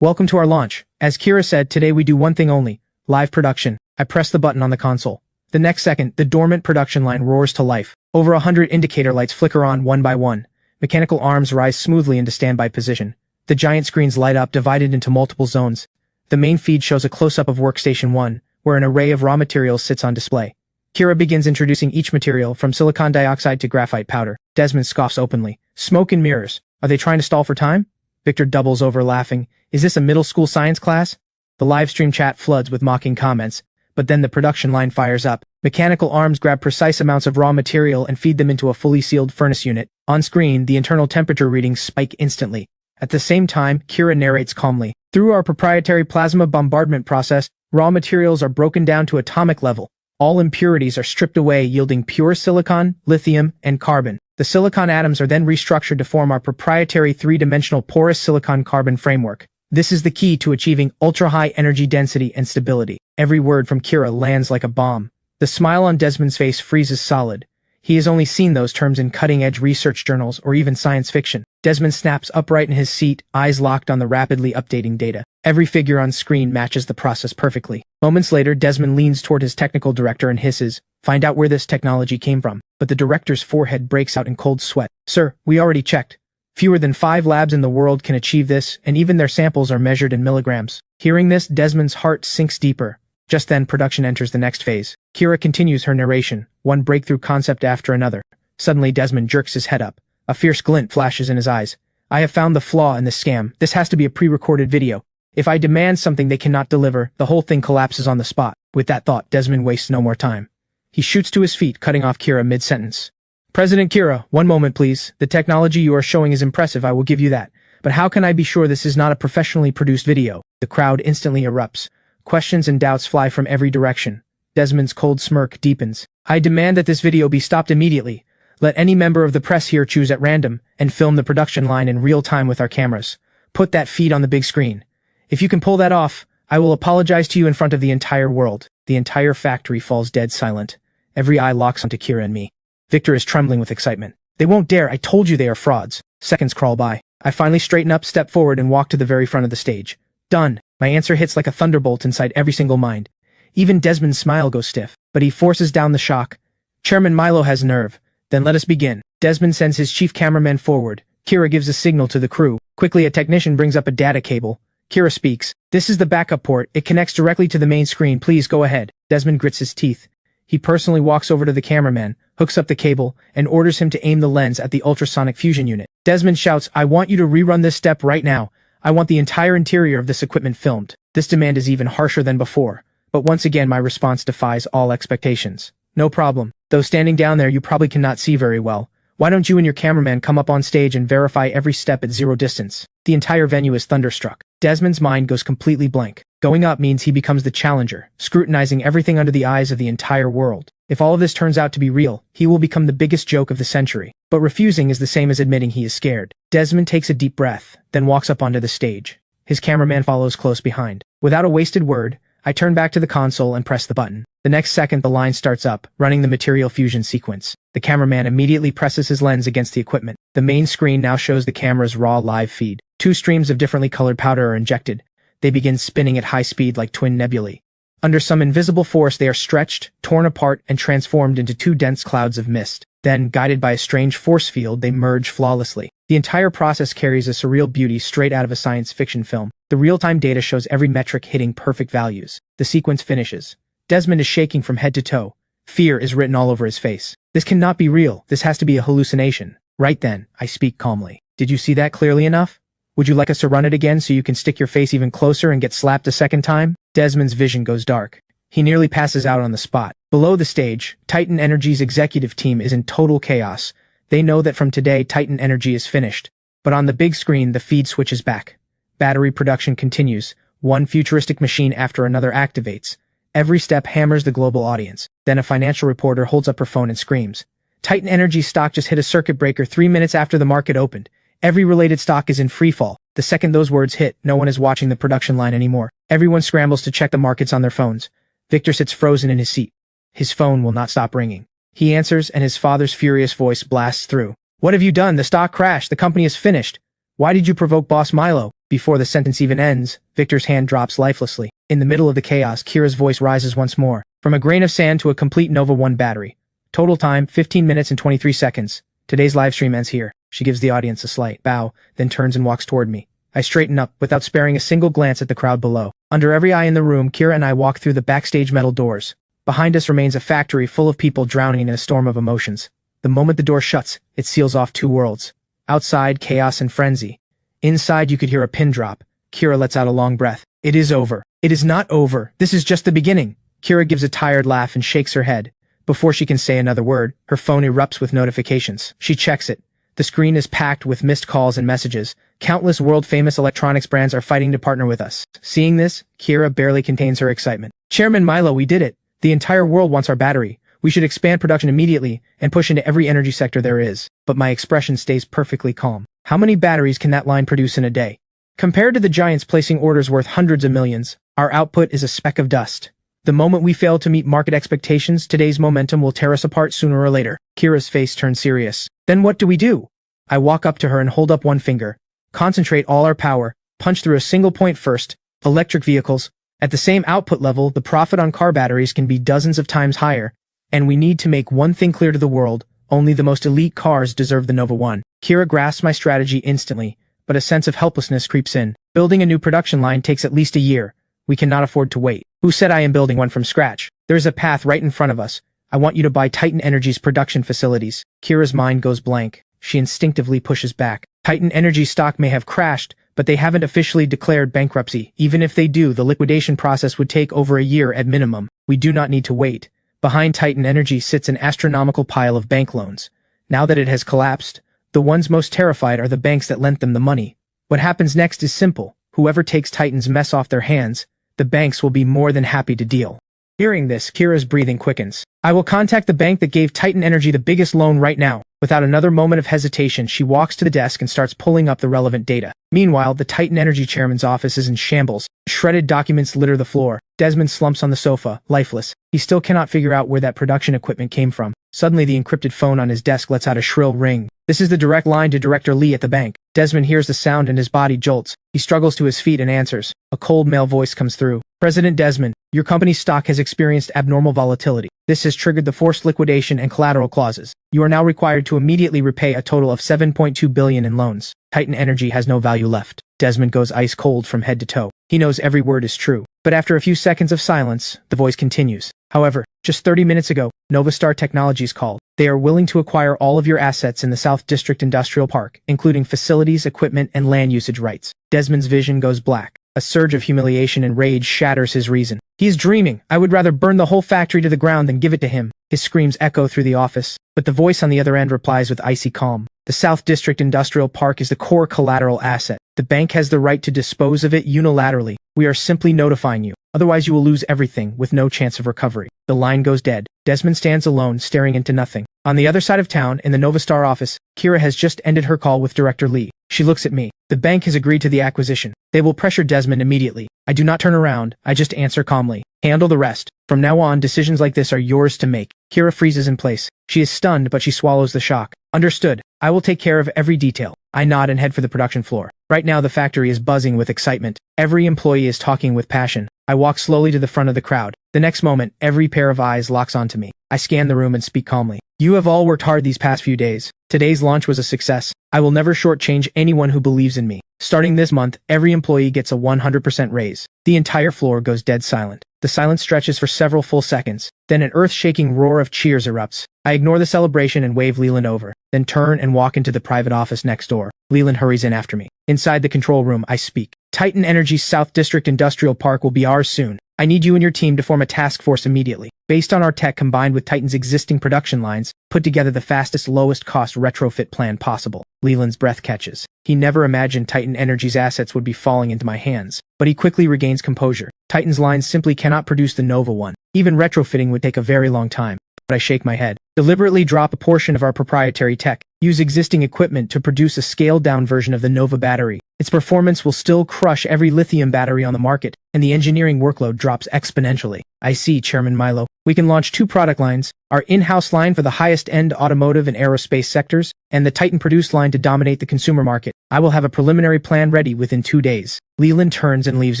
Welcome to our launch. As Kira said, today we do one thing only. Live production. I press the button on the console. The next second, the dormant production line roars to life. Over 100 indicator lights flicker on one by one. Mechanical arms rise smoothly into standby position. The giant screens light up, divided into multiple zones. The main feed shows a close-up of Workstation 1, where an array of raw materials sits on display. Kira begins introducing each material, from silicon dioxide to graphite powder. Desmond scoffs openly. Smoke and mirrors. Are they trying to stall for time? Victor doubles over laughing. Is this a middle school science class? The livestream chat floods with mocking comments, but then the production line fires up. Mechanical arms grab precise amounts of raw material and feed them into a fully sealed furnace unit. On screen, the internal temperature readings spike instantly. At the same time, Kira narrates calmly. Through our proprietary plasma bombardment process, raw materials are broken down to atomic level. All impurities are stripped away, yielding pure silicon, lithium, and carbon. The silicon atoms are then restructured to form our proprietary three-dimensional porous silicon-carbon framework. This is the key to achieving ultra-high energy density and stability. Every word from Kira lands like a bomb. The smile on Desmond's face freezes solid. He has only seen those terms in cutting-edge research journals or even science fiction. Desmond snaps upright in his seat, eyes locked on the rapidly updating data. Every figure on screen matches the process perfectly. Moments later, Desmond leans toward his technical director and hisses, "Find out where this technology came from." But the director's forehead breaks out in cold sweat. "Sir, we already checked. Fewer than 5 labs in the world can achieve this, and even their samples are measured in milligrams." Hearing this, Desmond's heart sinks deeper. Just then, production enters the next phase. Kira continues her narration, one breakthrough concept after another. Suddenly, Desmond jerks his head up. A fierce glint flashes in his eyes. "I have found the flaw in this scam. This has to be a pre-recorded video. If I demand something they cannot deliver, the whole thing collapses on the spot." With that thought, Desmond wastes no more time. He shoots to his feet, cutting off Kira mid-sentence. "President Kira, one moment please. The technology you are showing is impressive, I will give you that. But how can I be sure this is not a professionally produced video?" The crowd instantly erupts. Questions and doubts fly from every direction. Desmond's cold smirk deepens. "I demand that this video be stopped immediately. Let any member of the press here choose at random and film the production line in real time with our cameras. Put that feed on the big screen. If you can pull that off, I will apologize to you in front of the entire world." The entire factory falls dead silent. Every eye locks onto Kira and me. Victor is trembling with excitement. "They won't dare, I told you they are frauds." Seconds crawl by. I finally straighten up, step forward, and walk to the very front of the stage. Done. My answer hits like a thunderbolt inside every single mind. Even Desmond's smile goes stiff, but he forces down the shock. "Chairman Milo has nerve. Then let us begin." Desmond sends his chief cameraman forward. Kira gives a signal to the crew. Quickly, a technician brings up a data cable. Kira speaks. "This is the backup port. It connects directly to the main screen. Please go ahead." Desmond grits his teeth. He personally walks over to the cameraman, hooks up the cable, and orders him to aim the lens at the ultrasonic fusion unit. Desmond shouts, "I want you to rerun this step right now. I want the entire interior of this equipment filmed." This demand is even harsher than before, but once again my response defies all expectations. "No problem. Though standing down there you probably cannot see very well. Why don't you and your cameraman come up on stage and verify every step at zero distance?" The entire venue is thunderstruck. Desmond's mind goes completely blank. Going up means he becomes the challenger, scrutinizing everything under the eyes of the entire world. If all of this turns out to be real, he will become the biggest joke of the century. But refusing is the same as admitting he is scared. Desmond takes a deep breath, then walks up onto the stage. His cameraman follows close behind. Without a wasted word, I turn back to the console and press the button. The next second the line starts up, running the material fusion sequence. The cameraman immediately presses his lens against the equipment. The main screen now shows the camera's raw live feed. 2 streams of differently colored powder are injected. They begin spinning at high speed like twin nebulae. Under some invisible force they are stretched, torn apart, and transformed into 2 dense clouds of mist. Then, guided by a strange force field, they merge flawlessly. The entire process carries a surreal beauty straight out of a science fiction film. The real-time data shows every metric hitting perfect values. The sequence finishes. Desmond is shaking from head to toe. Fear is written all over his face. "This cannot be real. This has to be a hallucination." Right then, I speak calmly. "Did you see that clearly enough? Would you like us to run it again so you can stick your face even closer and get slapped a second time?" Desmond's vision goes dark. He nearly passes out on the spot. Below the stage, Titan Energy's executive team is in total chaos. They know that from today, Titan Energy is finished. But on the big screen, the feed switches back. Battery production continues. One futuristic machine after another activates. Every step hammers the global audience. Then a financial reporter holds up her phone and screams. "Titan Energy stock just hit a circuit breaker 3 minutes after the market opened. Every related stock is in freefall." The second those words hit, no one is watching the production line anymore. Everyone scrambles to check the markets on their phones. Victor sits frozen in his seat. His phone will not stop ringing. He answers, and his father's furious voice blasts through. "What have you done? The stock crashed. The company is finished. Why did you provoke Boss Milo?" Before the sentence even ends, Victor's hand drops lifelessly. In the middle of the chaos, Kira's voice rises once more. "From a grain of sand to a complete Nova 1 battery. Total time, 15 minutes and 23 seconds. Today's livestream ends here." She gives the audience a slight bow, then turns and walks toward me. I straighten up, without sparing a single glance at the crowd below. Under every eye in the room, Kira and I walk through the backstage metal doors. Behind us remains a factory full of people drowning in a storm of emotions. The moment the door shuts, it seals off two worlds. Outside, chaos and frenzy. Inside, you could hear a pin drop. Kira lets out a long breath. It is over. It is not over. This is just the beginning. Kira gives a tired laugh and shakes her head. Before she can say another word, her phone erupts with notifications. She checks it. The screen is packed with missed calls and messages. Countless world-famous electronics brands are fighting to partner with us. Seeing this, Kira barely contains her excitement. Chairman Milo, we did it. The entire world wants our battery. We should expand production immediately and push into every energy sector there is. But my expression stays perfectly calm. How many batteries can that line produce in a day? Compared to the giants placing orders worth hundreds of millions, our output is a speck of dust. The moment we fail to meet market expectations, today's momentum will tear us apart sooner or later. Kira's face turns serious. Then what do we do? I walk up to her and hold up one finger. Concentrate all our power. Punch through a single point first. Electric vehicles. At the same output level, the profit on car batteries can be dozens of times higher. And we need to make one thing clear to the world. Only the most elite cars deserve the Nova 1. Kira grasps my strategy instantly, but a sense of helplessness creeps in. Building a new production line takes at least a year. We cannot afford to wait. Who said I am building one from scratch? There is a path right in front of us. I want you to buy Titan Energy's production facilities. Kira's mind goes blank. She instinctively pushes back. Titan Energy stock may have crashed, but they haven't officially declared bankruptcy. Even if they do, the liquidation process would take over a year at minimum. We do not need to wait. Behind Titan Energy sits an astronomical pile of bank loans. Now that it has collapsed, the ones most terrified are the banks that lent them the money. What happens next is simple. Whoever takes Titan's mess off their hands, the banks will be more than happy to deal. Hearing this, Kira's breathing quickens. I will contact the bank that gave Titan Energy the biggest loan right now. Without another moment of hesitation, she walks to the desk and starts pulling up the relevant data. Meanwhile, the Titan Energy chairman's office is in shambles. Shredded documents litter the floor. Desmond slumps on the sofa, lifeless. He still cannot figure out where that production equipment came from. Suddenly, the encrypted phone on his desk lets out a shrill ring. This is the direct line to Director Lee at the bank. Desmond hears the sound and his body jolts. He struggles to his feet and answers. A cold male voice comes through. President Desmond, your company's stock has experienced abnormal volatility. This has triggered the forced liquidation and collateral clauses. You are now required to immediately repay a total of $7.2 billion in loans. Titan Energy has no value left. Desmond goes ice cold from head to toe. He knows every word is true. But after a few seconds of silence, the voice continues. However, just 30 minutes ago, Novastar Technologies called. They are willing to acquire all of your assets in the South District Industrial Park, including facilities, equipment, and land usage rights. Desmond's vision goes black. A surge of humiliation and rage shatters his reason. He is dreaming. I would rather burn the whole factory to the ground than give it to him. His screams echo through the office, but the voice on the other end replies with icy calm. The South District Industrial Park is the core collateral asset. The bank has the right to dispose of it unilaterally. We are simply notifying you. Otherwise you will lose everything with no chance of recovery. The line goes dead. Desmond stands alone, staring into nothing. On the other side of town, in the Novastar office, Kira has just ended her call with Director Lee. She looks at me. The bank has agreed to the acquisition. They will pressure Desmond immediately. I do not turn around. I just answer calmly. Handle the rest. From now on, decisions like this are yours to make. Kira freezes in place. She is stunned, but she swallows the shock. Understood. I will take care of every detail. I nod and head for the production floor. Right now, the factory is buzzing with excitement. Every employee is talking with passion. I walk slowly to the front of the crowd. The next moment, every pair of eyes locks onto me. I scan the room and speak calmly. You have all worked hard these past few days. Today's launch was a success. I will never shortchange anyone who believes in me. Starting this month, every employee gets a 100% raise. The entire floor goes dead silent. The silence stretches for several full seconds. Then an earth-shaking roar of cheers erupts. I ignore the celebration and wave Leland over, then turn and walk into the private office next door. Leland hurries in after me. Inside the control room, I speak. Titan Energy's South District Industrial Park will be ours soon. I need you and your team to form a task force immediately. Based on our tech combined with Titan's existing production lines, put together the fastest, lowest-cost retrofit plan possible. Leland's breath catches. He never imagined Titan Energy's assets would be falling into my hands, but he quickly regains composure. Titan's lines simply cannot produce the Nova 1. Even retrofitting would take a very long time. But I shake my head. Deliberately drop a portion of our proprietary tech. Use existing equipment to produce a scaled-down version of the Nova battery. Its performance will still crush every lithium battery on the market, and the engineering workload drops exponentially. I see, Chairman Milo. We can launch 2 product lines, our in-house line for the highest-end automotive and aerospace sectors, and the Titan-produced line to dominate the consumer market. I will have a preliminary plan ready within 2 days. Leland turns and leaves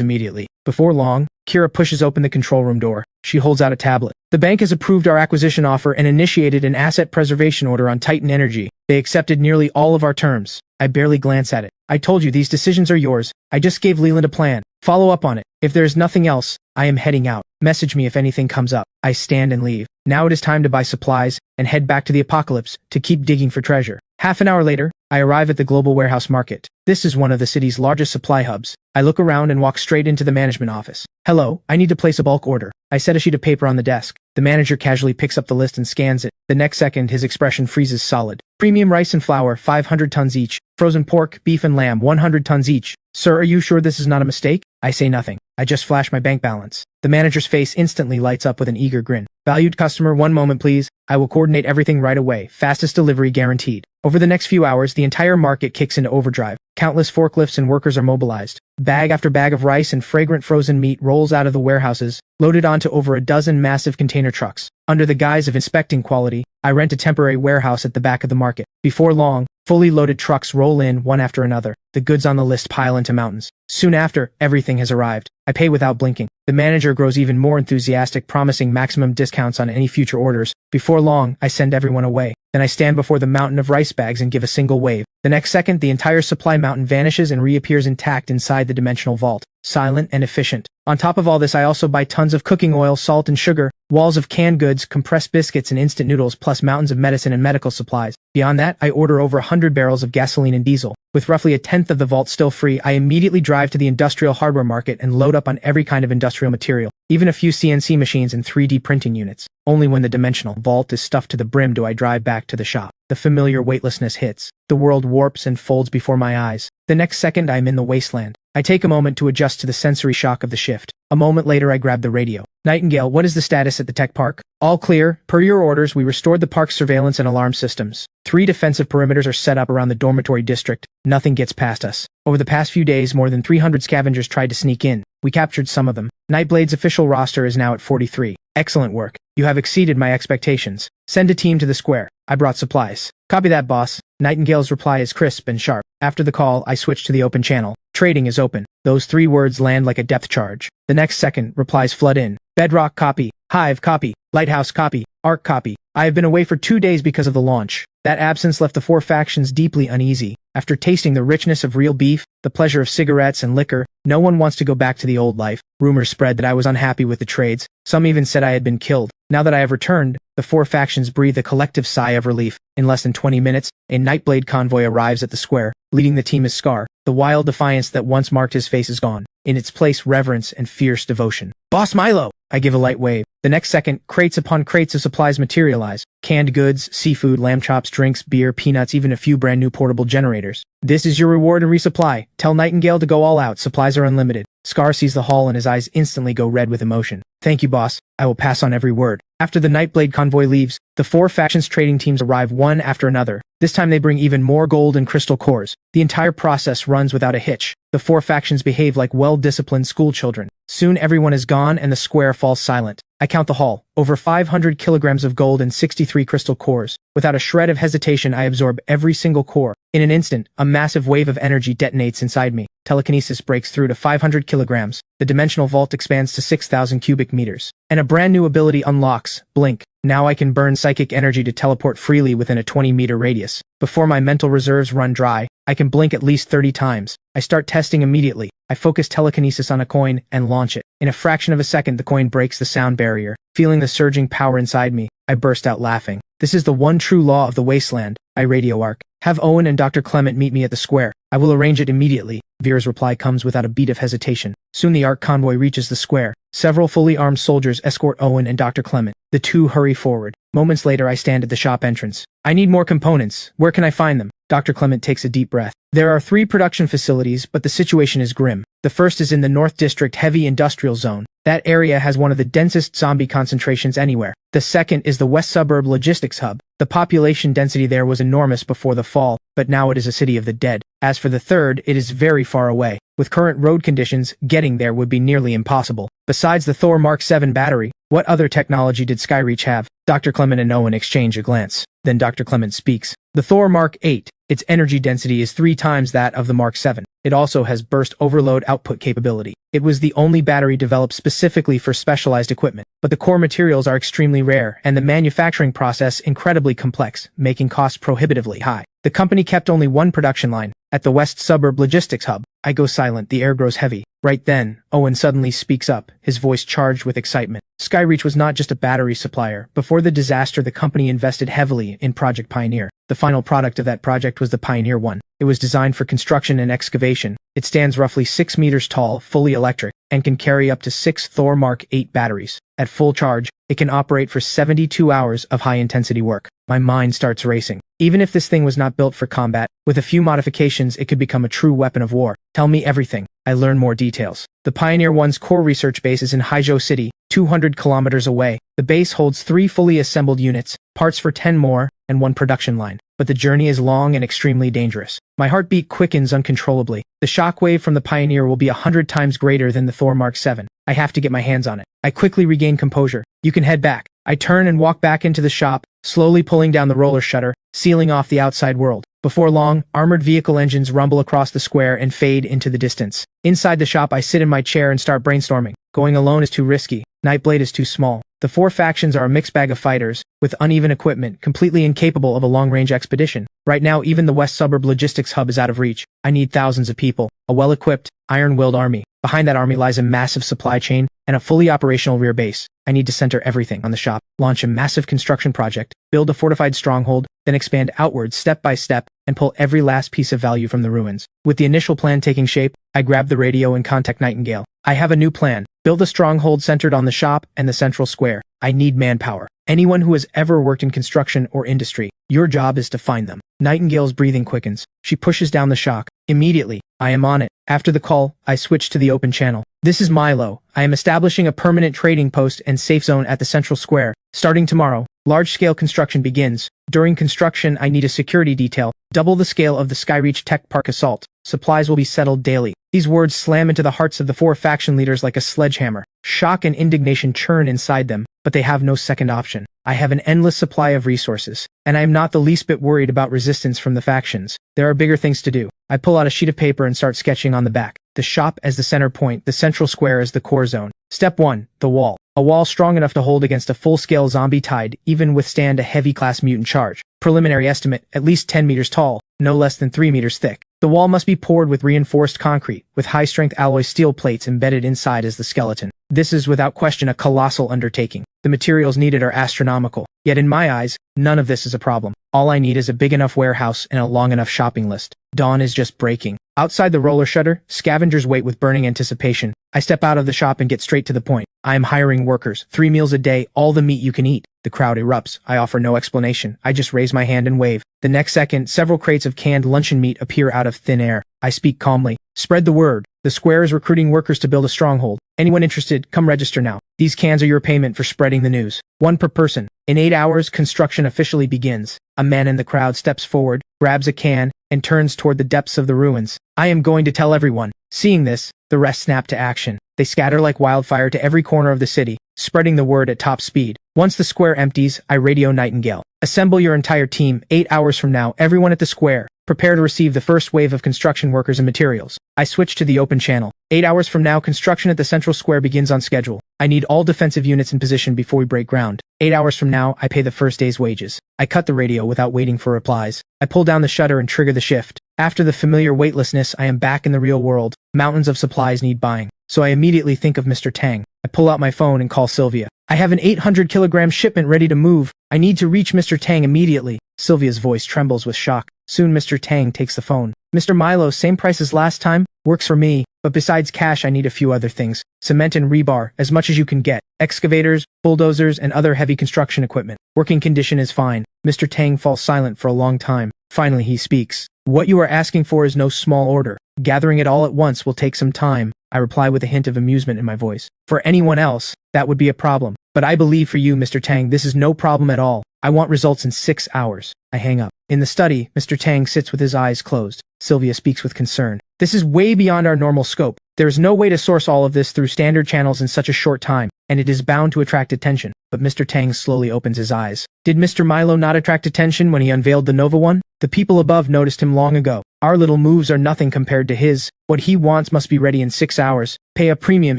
immediately. Before long, Kira pushes open the control room door. She holds out a tablet. The bank has approved our acquisition offer and initiated an asset preservation order on Titan Energy. They accepted nearly all of our terms. I barely glance at it. I told you these decisions are yours. I just gave Leland a plan. Follow up on it. If there is nothing else, I am heading out. Message me if anything comes up. I stand and leave. Now it is time to buy supplies and head back to the apocalypse to keep digging for treasure. Half an hour later, I arrive at the global warehouse market. This is one of the city's largest supply hubs. I look around and walk straight into the management office. Hello, I need to place a bulk order. I set a sheet of paper on the desk. The manager casually picks up the list and scans it. The next second, his expression freezes solid. Premium rice and flour, 500 tons each. Frozen pork, beef and lamb, 100 tons each. Sir, are you sure this is not a mistake? I say nothing. I just flash my bank balance. The manager's face instantly lights up with an eager grin. Valued customer, one moment please. I will coordinate everything right away. Fastest delivery guaranteed. Over the next few hours, the entire market kicks into overdrive. Countless forklifts and workers are mobilized. Bag after bag of rice and fragrant frozen meat rolls out of the warehouses, loaded onto over a dozen massive container trucks. Under the guise of inspecting quality, I rent a temporary warehouse at the back of the market. Before long, fully loaded trucks roll in one after another. The goods on the list pile into mountains. Soon after, everything has arrived. I pay without blinking. The manager grows even more enthusiastic, promising maximum discounts on any future orders. Before long, I send everyone away. Then I stand before the mountain of rice bags and give a single wave. The next second, the entire supply mountain vanishes and reappears intact inside the dimensional vault. Silent and efficient. On top of all this, I also buy tons of cooking oil, salt and sugar, walls of canned goods, compressed biscuits and instant noodles, plus mountains of medicine and medical supplies. Beyond that, I order over 100 barrels of gasoline and diesel. With roughly a tenth of the vault still free, I immediately drive to the industrial hardware market and load up on every kind of industrial material, even a few CNC machines and 3D printing units. Only when the dimensional vault is stuffed to the brim do I drive back to the shop. The familiar weightlessness hits. The world warps and folds before my eyes. The next second, I am in the wasteland. I take a moment to adjust to the sensory shock of the shift. A moment later, I grab the radio. Nightingale, what is the status at the tech park? All clear. Per your orders, we restored the park's surveillance and alarm systems. 3 defensive perimeters are set up around the dormitory district. Nothing gets past us. Over the past few days, more than 300 scavengers tried to sneak in. We captured some of them. Nightblade's official roster is now at 43. Excellent work. You have exceeded my expectations. Send a team to the square. I brought supplies. Copy that, boss. Nightingale's reply is crisp and sharp. After the call, I switch to the open channel. Trading is open. Those 3 words land like a depth charge. The next second, replies flood in. Bedrock copy. Hive copy. Lighthouse copy. Arc copy. I have been away for 2 days because of the launch. That absence left the 4 factions deeply uneasy. After tasting the richness of real beef, the pleasure of cigarettes and liquor, no one wants to go back to the old life. Rumors spread that I was unhappy with the trades. Some even said I had been killed. Now that I have returned, the 4 factions breathe a collective sigh of relief. In less than 20 minutes, a Nightblade convoy arrives at the square. Leading the team is Scar. The wild defiance that once marked his face is gone. In its place, reverence and fierce devotion. Boss Milo! I give a light wave. The next second, crates upon crates of supplies materialize. Canned goods, seafood, lamb chops, drinks, beer, peanuts, even a few brand new portable generators. This is your reward and resupply. Tell Nightingale to go all out. Supplies are unlimited. Scar sees the haul and his eyes instantly go red with emotion. Thank you, boss. I will pass on every word. After the Nightblade convoy leaves, the 4 factions trading teams arrive one after another. This time they bring even more gold and crystal cores. The entire process runs without a hitch. The 4 factions behave like well-disciplined schoolchildren. Soon everyone is gone and the square falls silent. I count the haul. Over 500 kilograms of gold and 63 crystal cores. Without a shred of hesitation, I absorb every single core. In an instant, a massive wave of energy detonates inside me. Telekinesis breaks through to 500 kilograms. The dimensional vault expands to 6,000 cubic meters. And a brand new ability unlocks, Blink. Now I can burn psychic energy to teleport freely within a 20-meter radius. Before my mental reserves run dry, I can blink at least 30 times. I start testing immediately. I focus telekinesis on a coin and launch it. In a fraction of a second, the coin breaks the sound barrier. Feeling the surging power inside me, I burst out laughing. This is the one true law of the wasteland. I radio arc. Have Owen and Dr. Clement meet me at the square. I will arrange it immediately. Vera's reply comes without a beat of hesitation. Soon the ARC convoy reaches the square. Several fully armed soldiers escort Owen and Dr. Clement. The 2 hurry forward. Moments later, I stand at the shop entrance. I need more components. Where can I find them? Dr. Clement takes a deep breath. There are 3 production facilities, but the situation is grim. The first is in the North District Heavy Industrial Zone. That area has one of the densest zombie concentrations anywhere. The second is the West Suburb Logistics Hub. The population density there was enormous before the fall, but now it is a city of the dead. As for the third, it is very far away. With current road conditions, getting there would be nearly impossible. Besides the Thor Mark 7 battery, what other technology did Skyreach have? Dr. Clement and Owen exchange a glance. Then Dr. Clement speaks. The Thor Mark 8. Its energy density is 3 times that of the Mark 7. It also has burst overload output capability. It was the only battery developed specifically for specialized equipment, but the core materials are extremely rare and the manufacturing process incredibly complex, making costs prohibitively high. The company kept only one production line. At the West Suburb Logistics Hub, I go silent, the air grows heavy. Right then, Owen suddenly speaks up, his voice charged with excitement. Skyreach was not just a battery supplier. Before the disaster, the company invested heavily in Project Pioneer. The final product of that project was the Pioneer 1. It was designed for construction and excavation. It stands roughly 6 meters tall, fully electric, and can carry up to 6 Thor Mark 8 batteries. At full charge, it can operate for 72 hours of high-intensity work. My mind starts racing. Even if this thing was not built for combat, with a few modifications it could become a true weapon of war. Tell me everything. I learn more details. The Pioneer 1's core research base is in Haizhou City, 200 kilometers away. The base holds 3 fully assembled units, parts for 10 more, and 1 production line. But the journey is long and extremely dangerous. My heartbeat quickens uncontrollably. The shockwave from the Pioneer will be 100 times greater than the Thor Mark 7. I have to get my hands on it. I quickly regain composure. You can head back. I turn and walk back into the shop, slowly pulling down the roller shutter, sealing off the outside world. Before long, armored vehicle engines rumble across the square and fade into the distance. Inside the shop, I sit in my chair and start brainstorming. Going alone is too risky. Nightblade is too small. The 4 factions are a mixed bag of fighters, with uneven equipment, completely incapable of a long-range expedition. Right now, even the West Suburb Logistics Hub is out of reach. I need thousands of people, a well-equipped, iron-willed army. Behind that army lies a massive supply chain and a fully operational rear base. I need to center everything on the shop, launch a massive construction project, build a fortified stronghold, then expand outwards step by step, and pull every last piece of value from the ruins. With the initial plan taking shape, I grab the radio and contact Nightingale. I have a new plan. Build a stronghold centered on the shop and the central square. I need manpower. Anyone who has ever worked in construction or industry. Your job is to find them. Nightingale's breathing quickens. She pushes down the shock. Immediately, I am on it. After the call, I switch to the open channel. This is Milo. I am establishing a permanent trading post and safe zone at the central square. Starting tomorrow, large-scale construction begins. During construction, I need a security detail, double the scale of the Skyreach Tech Park assault. Supplies will be settled daily. These words slam into the hearts of the 4 faction leaders like a sledgehammer. Shock and indignation churn inside them, but they have no second option. I have an endless supply of resources, and I am not the least bit worried about resistance from the factions. There are bigger things to do. I pull out a sheet of paper and start sketching on the back. The shop as the center point, the central square as the core zone. Step 1. The wall. A wall strong enough to hold against a full-scale zombie tide, even withstand a heavy-class mutant charge. Preliminary estimate, at least 10 meters tall, no less than 3 meters thick. The wall must be poured with reinforced concrete, with high-strength alloy steel plates embedded inside as the skeleton. This is without question a colossal undertaking. The materials needed are astronomical. Yet in my eyes, none of this is a problem. All I need is a big enough warehouse and a long enough shopping list. Dawn is just breaking. Outside the roller shutter, scavengers wait with burning anticipation. I step out of the shop and get straight to the point. I am hiring workers, 3 meals a day, all the meat you can eat. The crowd erupts. I offer no explanation. I just raise my hand and wave. The next second, several crates of canned luncheon meat appear out of thin air. I speak calmly. Spread the word. The square is recruiting workers to build a stronghold. Anyone interested, come register now. These cans are your payment for spreading the news. 1 per person. In 8 hours, construction officially begins. A man in the crowd steps forward, grabs a can, and turns toward the depths of the ruins. I am going to tell everyone. Seeing this, the rest snap to action. They scatter like wildfire to every corner of the city, spreading the word at top speed. Once the square empties, I radio Nightingale. Assemble your entire team. 8 hours from now, everyone at the square. Prepare to receive the first wave of construction workers and materials. I switch to the open channel. 8 hours from now, construction at the central square begins on schedule. I need all defensive units in position before we break ground. 8 hours from now, I pay the first day's wages. I cut the radio without waiting for replies. I pull down the shutter and trigger the shift. After the familiar weightlessness, I am back in the real world. Mountains of supplies need buying. So I immediately think of Mr. Tang. I pull out my phone and call Sylvia. I have an 800-kilogram shipment ready to move. I need to reach Mr. Tang immediately. Sylvia's voice trembles with shock. Soon Mr. Tang takes the phone. Mr. Milo, same price as last time? Works for me. But besides cash, I need a few other things. Cement and rebar, as much as you can get. Excavators, bulldozers, and other heavy construction equipment. Working condition is fine. Mr. Tang falls silent for a long time. Finally, he speaks. What you are asking for is no small order. Gathering it all at once will take some time. I reply with a hint of amusement in my voice. For anyone else, that would be a problem. But I believe for you, Mr. Tang, this is no problem at all. I want results in 6 hours. I hang up. In the study, Mr. Tang sits with his eyes closed. Sylvia speaks with concern. This is way beyond our normal scope. There is no way to source all of this through standard channels in such a short time, and it is bound to attract attention. But Mr. Tang slowly opens his eyes. Did Mr. Milo not attract attention when he unveiled the Nova one? The people above noticed him long ago. Our little moves are nothing compared to his. What he wants must be ready in 6 hours. Pay a premium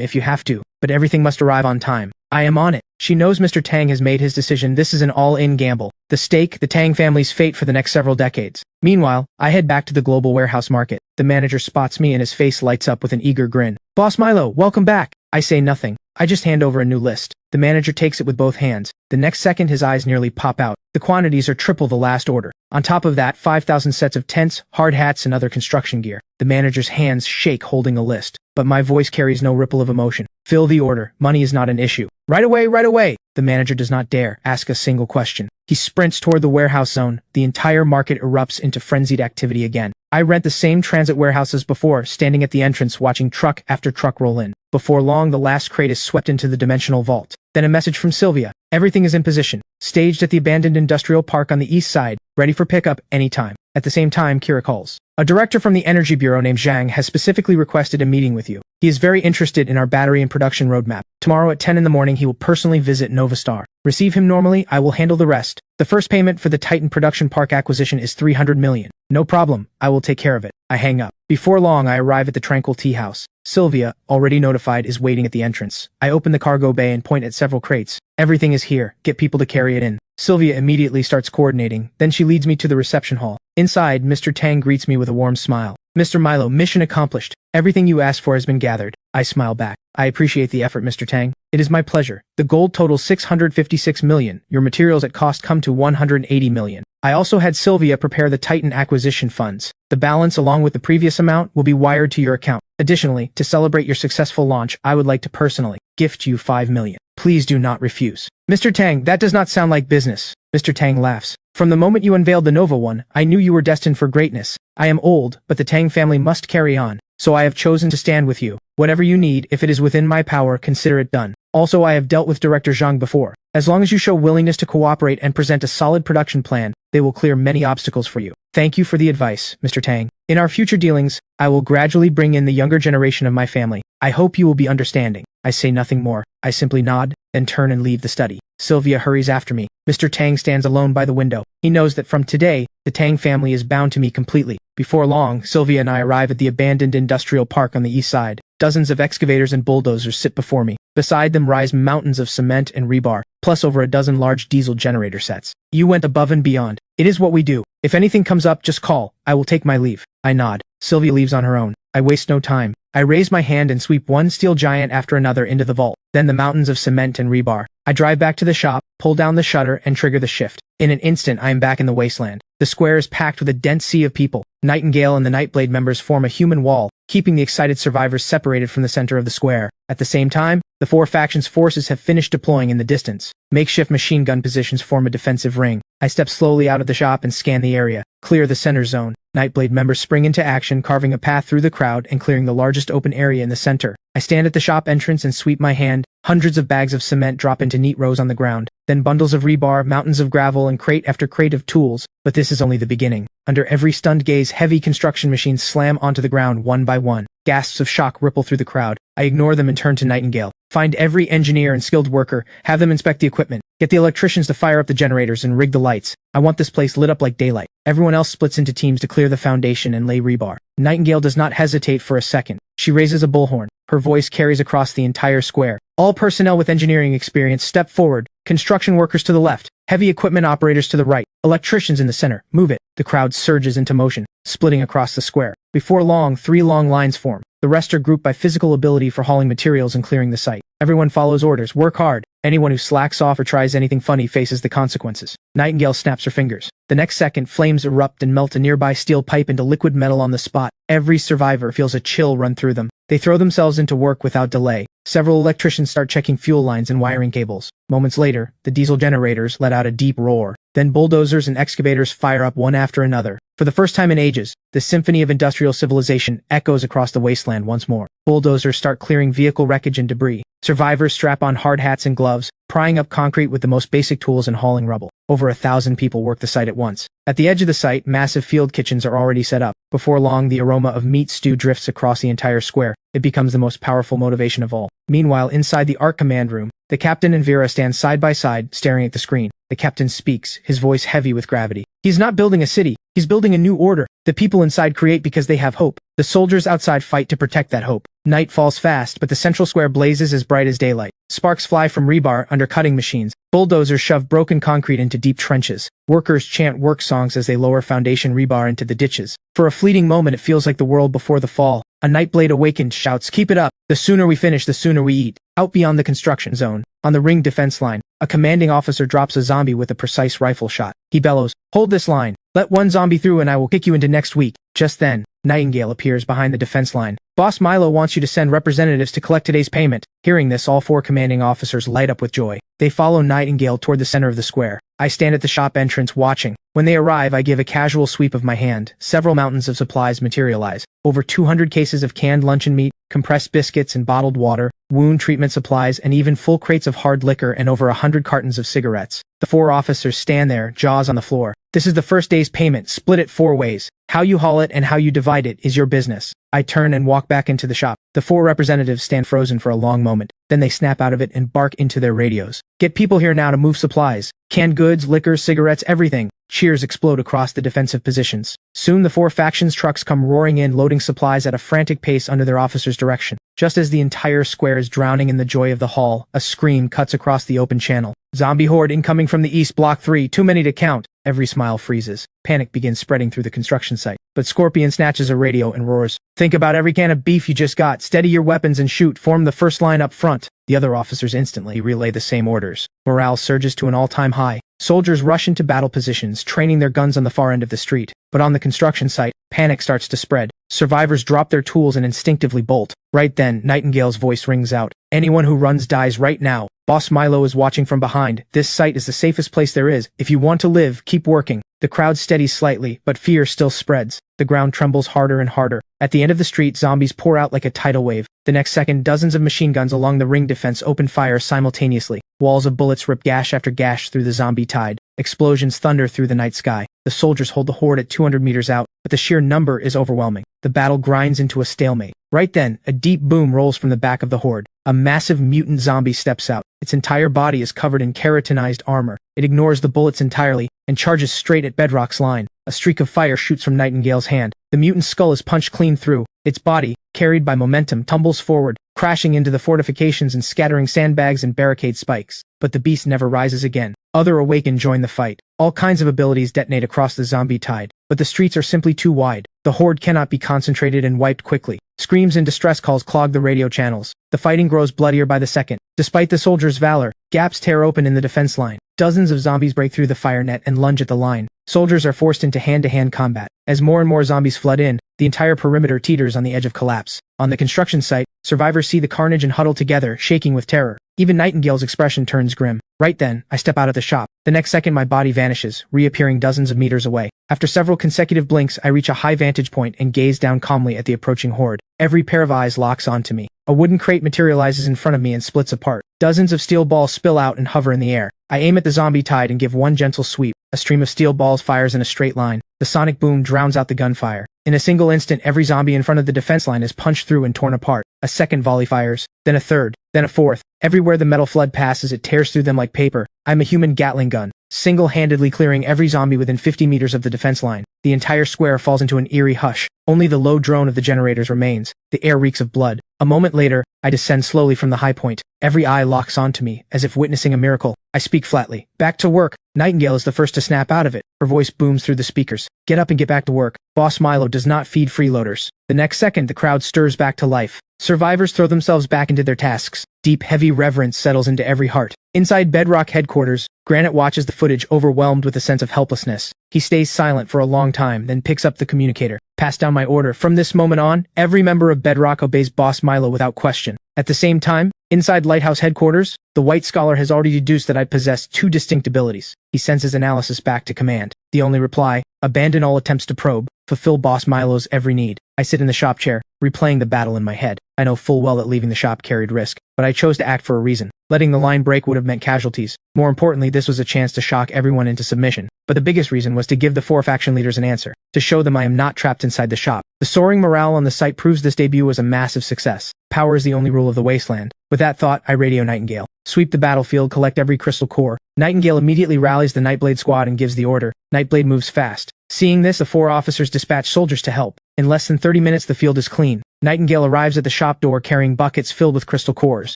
if you have to, but everything must arrive on time. I am on it. She knows Mr. Tang has made his decision. This is an all-in gamble. The stake, the Tang family's fate for the next several decades. Meanwhile, I head back to the global warehouse market. The manager spots me and his face lights up with an eager grin. Boss Milo, welcome back. I say nothing. I just hand over a new list. The manager takes it with both hands. The next second his eyes nearly pop out. The quantities are triple the last order. On top of that, 5,000 sets of tents, hard hats, and other construction gear. The manager's hands shake holding a list. But my voice carries no ripple of emotion. Fill the order. Money is not an issue. Right away, right away. The manager does not dare ask a single question. He sprints toward the warehouse zone. The entire market erupts into frenzied activity again. I rent the same transit warehouse as before, standing at the entrance watching truck after truck roll in. Before long, the last crate is swept into the dimensional vault. Then a message from Sylvia. Everything is in position. Staged at the abandoned industrial park on the east side, ready for pickup anytime. At the same time, Kira calls. A director from the Energy Bureau named Zhang has specifically requested a meeting with you. He is very interested in our battery and production roadmap. Tomorrow at 10 in the morning, he will personally visit Nova Star. Receive him normally, I will handle the rest. The first payment for the Titan Production Park acquisition is 300 million. No problem, I will take care of it. I hang up. Before long, I arrive at the Tranquil Tea House. Sylvia, already notified, is waiting at the entrance. I open the cargo bay and point at several crates. Everything is here. Get people to carry it in. Sylvia immediately starts coordinating. Then she leads me to the reception hall. Inside, Mr. Tang greets me with a warm smile. Mr. Milo, mission accomplished. Everything you asked for has been gathered. I smile back. I appreciate the effort, Mr. Tang. It is my pleasure. The gold totals 656 million. Your materials at cost come to 180 million. I also had Sylvia prepare the Titan acquisition funds. The balance, along with the previous amount, will be wired to your account. Additionally, to celebrate your successful launch, I would like to personally gift you 5 million. Please do not refuse. Mr. Tang, that does not sound like business. Mr. Tang laughs. From the moment you unveiled the Nova one, I knew you were destined for greatness. I am old, but the Tang family must carry on. So I have chosen to stand with you. Whatever you need, if it is within my power, consider it done. Also, I have dealt with Director Zhang before. As long as you show willingness to cooperate and present a solid production plan, they will clear many obstacles for you. Thank you for the advice, Mr. Tang. In our future dealings, I will gradually bring in the younger generation of my family. I hope you will be understanding. I say nothing more. I simply nod, then turn and leave the study. Sylvia hurries after me. Mr. Tang stands alone by the window. He knows that from today, the Tang family is bound to me completely. Before long, Sylvia and I arrive at the abandoned industrial park on the east side. Dozens of excavators and bulldozers sit before me. Beside them rise mountains of cement and rebar, plus over a dozen large diesel generator sets. You went above and beyond. It is what we do. If anything comes up, just call. I will take my leave. I nod. Sylvia leaves on her own. I waste no time. I raise my hand and sweep one steel giant after another into the vault, then the mountains of cement and rebar. I drive back to the shop, pull down the shutter, and trigger the shift. In an instant, I am back in the wasteland. The square is packed with a dense sea of people. Nightingale and the Nightblade members form a human wall, keeping the excited survivors separated from the center of the square. At the same time, the 4 factions' forces have finished deploying in the distance. Makeshift machine gun positions form a defensive ring. I step slowly out of the shop and scan the area. Clear the center zone. Nightblade members spring into action, carving a path through the crowd and clearing the largest open area in the center. I stand at the shop entrance and sweep my hand. Hundreds of bags of cement drop into neat rows on the ground. Then bundles of rebar, mountains of gravel, and crate after crate of tools. But this is only the beginning. Under every stunned gaze, heavy construction machines slam onto the ground one by one. Gasps of shock ripple through the crowd. I ignore them and turn to Nightingale. Find every engineer and skilled worker, have them inspect the equipment. Get the electricians to fire up the generators and rig the lights. I want this place lit up like daylight. Everyone else splits into teams to clear the foundation and lay rebar. Nightingale does not hesitate for a second. She raises a bullhorn. Her voice carries across the entire square. All personnel with engineering experience step forward. Construction workers to the left. Heavy equipment operators to the right. Electricians in the center. Move it. The crowd surges into motion, splitting across the square. Before long, 3 long lines form. The rest are grouped by physical ability for hauling materials and clearing the site. Everyone follows orders. Work hard. Anyone who slacks off or tries anything funny faces the consequences. Nightingale snaps her fingers. The next second, flames erupt and melt a nearby steel pipe into liquid metal on the spot. Every survivor feels a chill run through them. They throw themselves into work without delay. Several electricians start checking fuel lines and wiring cables. Moments later, the diesel generators let out a deep roar. Then bulldozers and excavators fire up one after another. For the first time in ages, the symphony of industrial civilization echoes across the wasteland once more. Bulldozers start clearing vehicle wreckage and debris. Survivors strap on hard hats and gloves, prying up concrete with the most basic tools and hauling rubble. Over 1,000 people work the site at once. At the edge of the site, massive field kitchens are already set up. Before long, the aroma of meat stew drifts across the entire square. It becomes the most powerful motivation of all. Meanwhile, inside the ARC command room, the captain and Vera stand side by side, staring at the screen. The captain speaks, his voice heavy with gravity. He's not building a city. He's building a new order. The people inside create because they have hope. The soldiers outside fight to protect that hope. Night falls fast, but the central square blazes as bright as daylight. Sparks fly from rebar under cutting machines. Bulldozers shove broken concrete into deep trenches. Workers chant work songs as they lower foundation rebar into the ditches. For a fleeting moment, it feels like the world before the fall. A Nightblade awakened shouts, "Keep it up! The sooner we finish, the sooner we eat." Out beyond the construction zone, on the ring defense line, a commanding officer drops a zombie with a precise rifle shot. He bellows, "Hold this line. Let one zombie through and I will kick you into next week." Just then, Nightingale appears behind the defense line. "Boss Milo wants you to send representatives to collect today's payment." Hearing this, all 4 commanding officers light up with joy. They follow Nightingale toward the center of the square. I stand at the shop entrance watching. When they arrive, I give a casual sweep of my hand. Several mountains of supplies materialize. Over 200 cases of canned luncheon meat, compressed biscuits and bottled water, wound treatment supplies, and even full crates of hard liquor and over 100 cartons of cigarettes. The 4 officers stand there, jaws on the floor. "This is the first day's payment, split it 4 ways. How you haul it and how you divide it is your business." I turn and walk back into the shop. The 4 representatives stand frozen for a long moment. Then they snap out of it and bark into their radios. "Get people here now to move supplies. Canned goods, liquor, cigarettes, everything." Cheers explode across the defensive positions. Soon the 4 factions' trucks come roaring in, loading supplies at a frantic pace under their officers' direction. Just as the entire square is drowning in the joy of the haul, a scream cuts across the open channel. "Zombie horde incoming from the east, block 3, too many to count." Every smile freezes. Panic begins spreading through the construction site. But Scorpion snatches a radio and roars, "Think about every can of beef you just got. Steady your weapons and shoot. Form the first line up front." The other officers instantly relay the same orders. Morale surges to an all-time high. Soldiers rush into battle positions, training their guns on the far end of the street. But on the construction site, panic starts to spread. Survivors drop their tools and instinctively bolt. Right then, Nightingale's voice rings out. "Anyone who runs dies right now. Boss Milo is watching from behind. This site is the safest place there is. If you want to live, keep working." The crowd steadies slightly, but fear still spreads. The ground trembles harder and harder. At the end of the street, zombies pour out like a tidal wave. The next second, dozens of machine guns along the ring defense open fire simultaneously. Walls of bullets rip gash after gash through the zombie tide. Explosions thunder through the night sky. The soldiers hold the horde at 200 meters out, but the sheer number is overwhelming. The battle grinds into a stalemate. Right then, a deep boom rolls from the back of the horde. A massive mutant zombie steps out. Its entire body is covered in keratinized armor. It ignores the bullets entirely and charges straight at Bedrock's line. A streak of fire shoots from Nightingale's hand. The mutant's skull is punched clean through. Its body, carried by momentum, tumbles forward, crashing into the fortifications and scattering sandbags and barricade spikes. But the beast never rises again. Other Awakened join the fight. All kinds of abilities detonate across the zombie tide, but the streets are simply too wide. The horde cannot be concentrated and wiped quickly. Screams and distress calls clog the radio channels. The fighting grows bloodier by the second. Despite the soldiers' valor, gaps tear open in the defense line. Dozens of zombies break through the fire net and lunge at the line. Soldiers are forced into hand-to-hand combat. As more and more zombies flood in, the entire perimeter teeters on the edge of collapse. On the construction site, survivors see the carnage and huddle together, shaking with terror. Even Nightingale's expression turns grim. Right then, I step out of the shop. The next second my body vanishes, reappearing dozens of meters away. After several consecutive blinks, I reach a high vantage point and gaze down calmly at the approaching horde. Every pair of eyes locks onto me. A wooden crate materializes in front of me and splits apart. Dozens of steel balls spill out and hover in the air. I aim at the zombie tide and give one gentle sweep. A stream of steel balls fires in a straight line. The sonic boom drowns out the gunfire. In a single instant, every zombie in front of the defense line is punched through and torn apart. A second volley fires, then a third, then a fourth. Everywhere the metal flood passes, it tears through them like paper. I'm a human Gatling gun, single-handedly clearing every zombie within 50 meters of the defense line. The entire square falls into an eerie hush. Only the low drone of the generators remains. The air reeks of blood. A moment later, I descend slowly from the high point. Every eye locks onto me, as if witnessing a miracle. I speak flatly. "Back to work." Nightingale is the first to snap out of it. Her voice booms through the speakers. "Get up and get back to work. Boss Milo does not feed freeloaders." The next second, the crowd stirs back to life. Survivors throw themselves back into their tasks. Deep, heavy reverence settles into every heart. Inside Bedrock headquarters, Granite watches the footage, overwhelmed with a sense of helplessness. He stays silent for a long time, then picks up the communicator. "Pass down my order. From this moment on, every member of Bedrock obeys Boss Milo without question." At the same time, Inside Lighthouse headquarters, the White Scholar has already deduced that I possess two distinct abilities. He sends his analysis back to command. The only reply: abandon all attempts to probe, fulfill Boss Milo's every need. I sit in the shop chair, replaying the battle in my head. I know full well that leaving the shop carried risk, but I chose to act for a reason. Letting the line break would have meant casualties. More importantly, this was a chance to shock everyone into submission. But the biggest reason was to give the 4 faction leaders an answer, to show them I am not trapped inside the shop. The soaring morale on the site proves this debut was a massive success. Power is the only rule of the wasteland. With that thought, I radio Nightingale. Sweep the battlefield, collect every crystal core. Nightingale immediately rallies the Nightblade squad and gives the order. Nightblade moves fast. Seeing this, the 4 officers dispatch soldiers to help. In less than 30 minutes, the field is clean. Nightingale arrives at the shop door carrying buckets filled with crystal cores.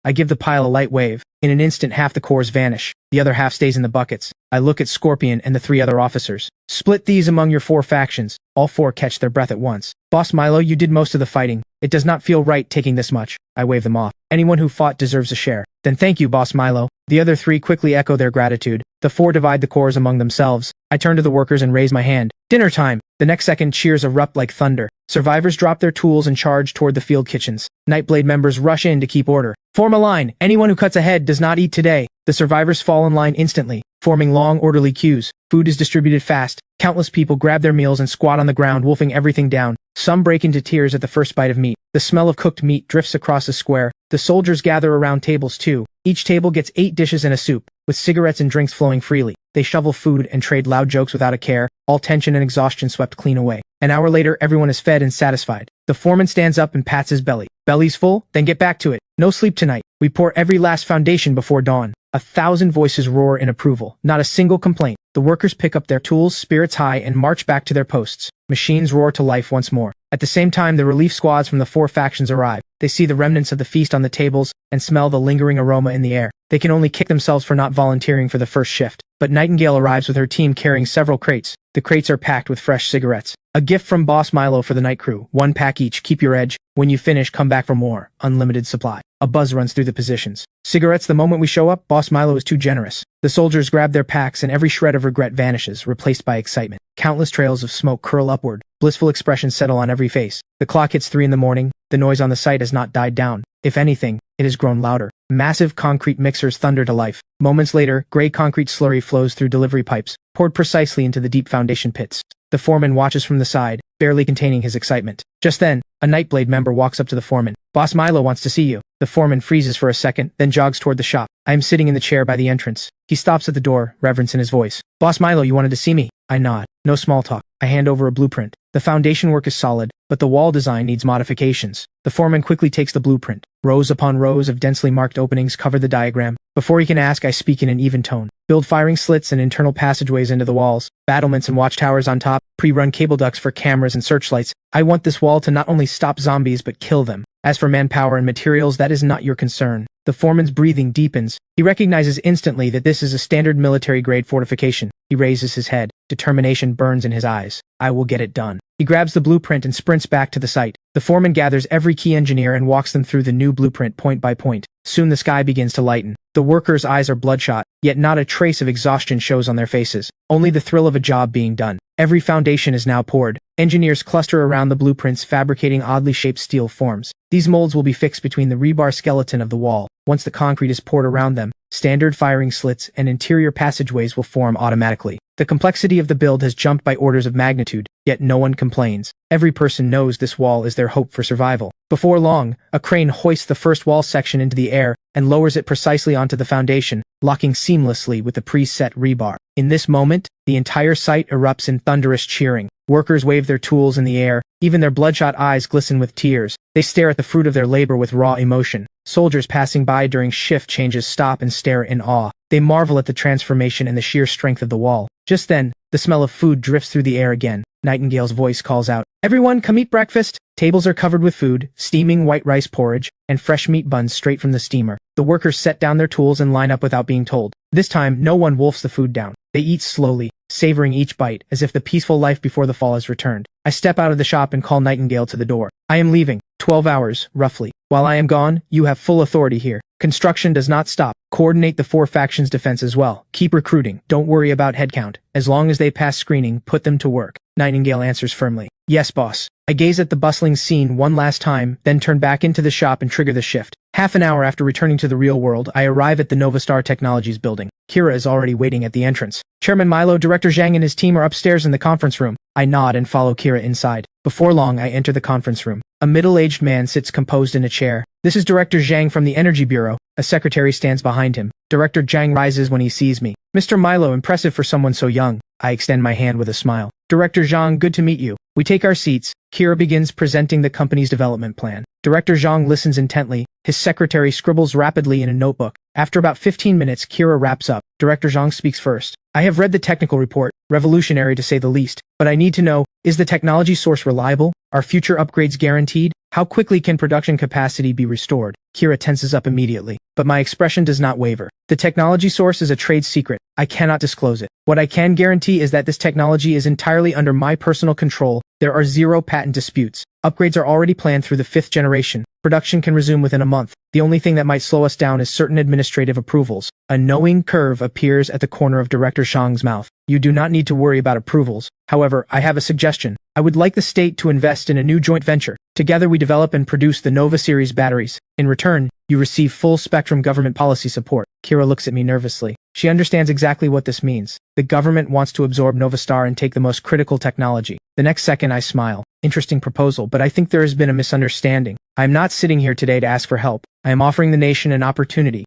I give the pile a light wave. In an instant, half the cores vanish. The other half stays in the buckets. I look at Scorpion and the 3 other officers. Split these among your 4 factions. All 4 catch their breath at once. Boss Milo, you did most of the fighting. It does not feel right taking this much. I wave them off. Anyone who fought deserves a share. Then thank you, Boss Milo. The other 3 quickly echo their gratitude. The 4 divide the cores among themselves. I turn to the workers and raise my hand. Dinner time! The next second, cheers erupt like thunder. Survivors drop their tools and charge toward the field kitchens. Nightblade members rush in to keep order. Form a line. Anyone who cuts ahead does not eat today. The survivors fall in line instantly, forming long, orderly queues. Food is distributed fast. Countless people grab their meals and squat on the ground, wolfing everything down. Some break into tears at the first bite of meat. The smell of cooked meat drifts across the square. The soldiers gather around tables too. Each table gets 8 dishes and a soup, with cigarettes and drinks flowing freely. They shovel food and trade loud jokes without a care, all tension and exhaustion swept clean away. An hour later, everyone is fed and satisfied. The foreman stands up and pats his belly. Belly's full? Then get back to it. No sleep tonight. We pour every last foundation before dawn. 1,000 voices roar in approval. Not a single complaint. The workers pick up their tools, spirits high, and march back to their posts. Machines roar to life once more. At the same time, the relief squads from the 4 factions arrive. They see the remnants of the feast on the tables and smell the lingering aroma in the air. They can only kick themselves for not volunteering for the first shift. But Nightingale arrives with her team carrying several crates. The crates are packed with fresh cigarettes. A gift from Boss Milo for the night crew. 1 pack each. Keep your edge. When you finish, come back for more. Unlimited supply. A buzz runs through the positions. Cigarettes the moment we show up. Boss Milo is too generous. The soldiers grab their packs and every shred of regret vanishes, replaced by excitement. Countless trails of smoke curl upward. Blissful expressions settle on every face. The clock hits 3 in the morning. The noise on the site has not died down. If anything, it has grown louder. Massive concrete mixers thunder to life. Moments later, gray concrete slurry flows through delivery pipes, poured precisely into the deep foundation pits. The foreman watches from the side, barely containing his excitement. Just then, a Nightblade member walks up to the foreman. Boss Milo wants to see you. The foreman freezes for a second, then jogs toward the shop. I am sitting in the chair by the entrance. He stops at the door, reverence in his voice. Boss Milo, you wanted to see me? I nod. No small talk. I hand over a blueprint. The foundation work is solid, but the wall design needs modifications. The foreman quickly takes the blueprint. Rows upon rows of densely marked openings cover the diagram. Before he can ask, I speak in an even tone. Build firing slits and internal passageways into the walls, battlements and watchtowers on top, pre-run cable ducts for cameras and searchlights. I want this wall to not only stop zombies but kill them. As for manpower and materials, that is not your concern. The foreman's breathing deepens. He recognizes instantly that this is a standard military-grade fortification. He raises his head. Determination burns in his eyes. I will get it done. He grabs the blueprint and sprints back to the site. The foreman gathers every key engineer and walks them through the new blueprint point by point. Soon the sky begins to lighten. The workers' eyes are bloodshot, yet not a trace of exhaustion shows on their faces. Only the thrill of a job being done. Every foundation is now poured. Engineers cluster around the blueprints, fabricating oddly shaped steel forms. These molds will be fixed between the rebar skeleton of the wall. Once the concrete is poured around them, standard firing slits and interior passageways will form automatically. The complexity of the build has jumped by orders of magnitude, yet no one complains. Every person knows this wall is their hope for survival. Before long, a crane hoists the first wall section into the air and lowers it precisely onto the foundation, locking seamlessly with the preset rebar. In this moment, the entire site erupts in thunderous cheering. Workers wave their tools in the air, even their bloodshot eyes glisten with tears. They stare at the fruit of their labor with raw emotion. Soldiers passing by during shift changes stop and stare in awe. They marvel at the transformation and the sheer strength of the wall. Just then, the smell of food drifts through the air again. Nightingale's voice calls out, "Everyone, come eat breakfast!" Tables are covered with food, steaming white rice porridge, and fresh meat buns straight from the steamer. The workers set down their tools and line up without being told. This time, no one wolfs the food down. They eat slowly, savoring each bite, as if the peaceful life before the fall has returned. I step out of the shop and call Nightingale to the door. I am leaving. 12 hours, roughly. While I am gone, you have full authority here. Construction does not stop. Coordinate the 4 factions' defense as well. Keep recruiting. Don't worry about headcount. As long as they pass screening, put them to work. Nightingale answers firmly. Yes, boss. I gaze at the bustling scene one last time, then turn back into the shop and trigger the shift. Half an hour after returning to the real world, I arrive at the Novastar Technologies building. Kira is already waiting at the entrance. Chairman Milo, Director Zhang and his team are upstairs in the conference room. I nod and follow Kira inside. Before long, I enter the conference room. A middle-aged man sits composed in a chair. This is Director Zhang from the Energy Bureau. A secretary stands behind him. Director Zhang rises when he sees me. Mr. Milo, impressive for someone so young. I extend my hand with a smile. Director Zhang, good to meet you. We take our seats. Kira begins presenting the company's development plan. Director Zhang listens intently. His secretary scribbles rapidly in a notebook. After about 15 minutes, Kira wraps up. Director Zhang speaks first. I have read the technical report, revolutionary to say the least, but I need to know, is the technology source reliable? Are future upgrades guaranteed? How quickly can production capacity be restored? Kira tenses up immediately, but my expression does not waver. The technology source is a trade secret. I cannot disclose it. What I can guarantee is that this technology is entirely under my personal control. There are 0 patent disputes. Upgrades are already planned through the 5th generation. Production can resume within a month. The only thing that might slow us down is certain administrative approvals. A knowing curve appears at the corner of Director Zhang's mouth. You do not need to worry about approvals. However, I have a suggestion. I would like the state to invest in a new joint venture. Together we develop and produce the Nova series batteries. In return, you receive full-spectrum government policy support. Kira looks at me nervously. She understands exactly what this means. The government wants to absorb Novastar and take the most critical technology. The next second I smile. Interesting proposal, but I think there has been a misunderstanding. I am not sitting here today to ask for help. I am offering the nation an opportunity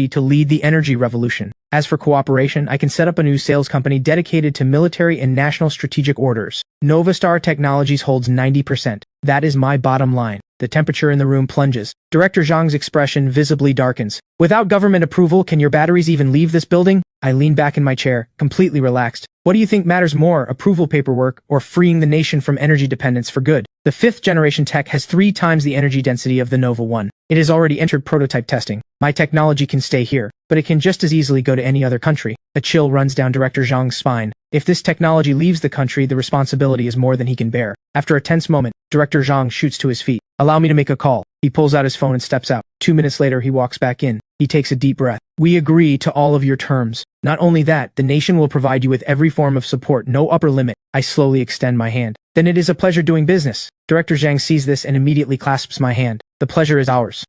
to lead the energy revolution. As for cooperation, I can set up a new sales company dedicated to military and national strategic orders. Novastar Technologies holds 90%. That is my bottom line. The temperature in the room plunges. Director Zhang's expression visibly darkens. Without government approval, can your batteries even leave this building? I lean back in my chair, completely relaxed. What do you think matters more, approval paperwork or freeing the nation from energy dependence for good? The 5th generation tech has 3 times the energy density of the Nova 1. It has already entered prototype testing. My technology can stay here, but it can just as easily go to any other country. A chill runs down Director Zhang's spine. If this technology leaves the country, the responsibility is more than he can bear. After a tense moment, Director Zhang shoots to his feet. Allow me to make a call. He pulls out his phone and steps out. 2 minutes later, he walks back in. He takes a deep breath. We agree to all of your terms. Not only that, the nation will provide you with every form of support, no upper limit. I slowly extend my hand. Then it is a pleasure doing business. Director Zhang sees this and immediately clasps my hand. The pleasure is ours.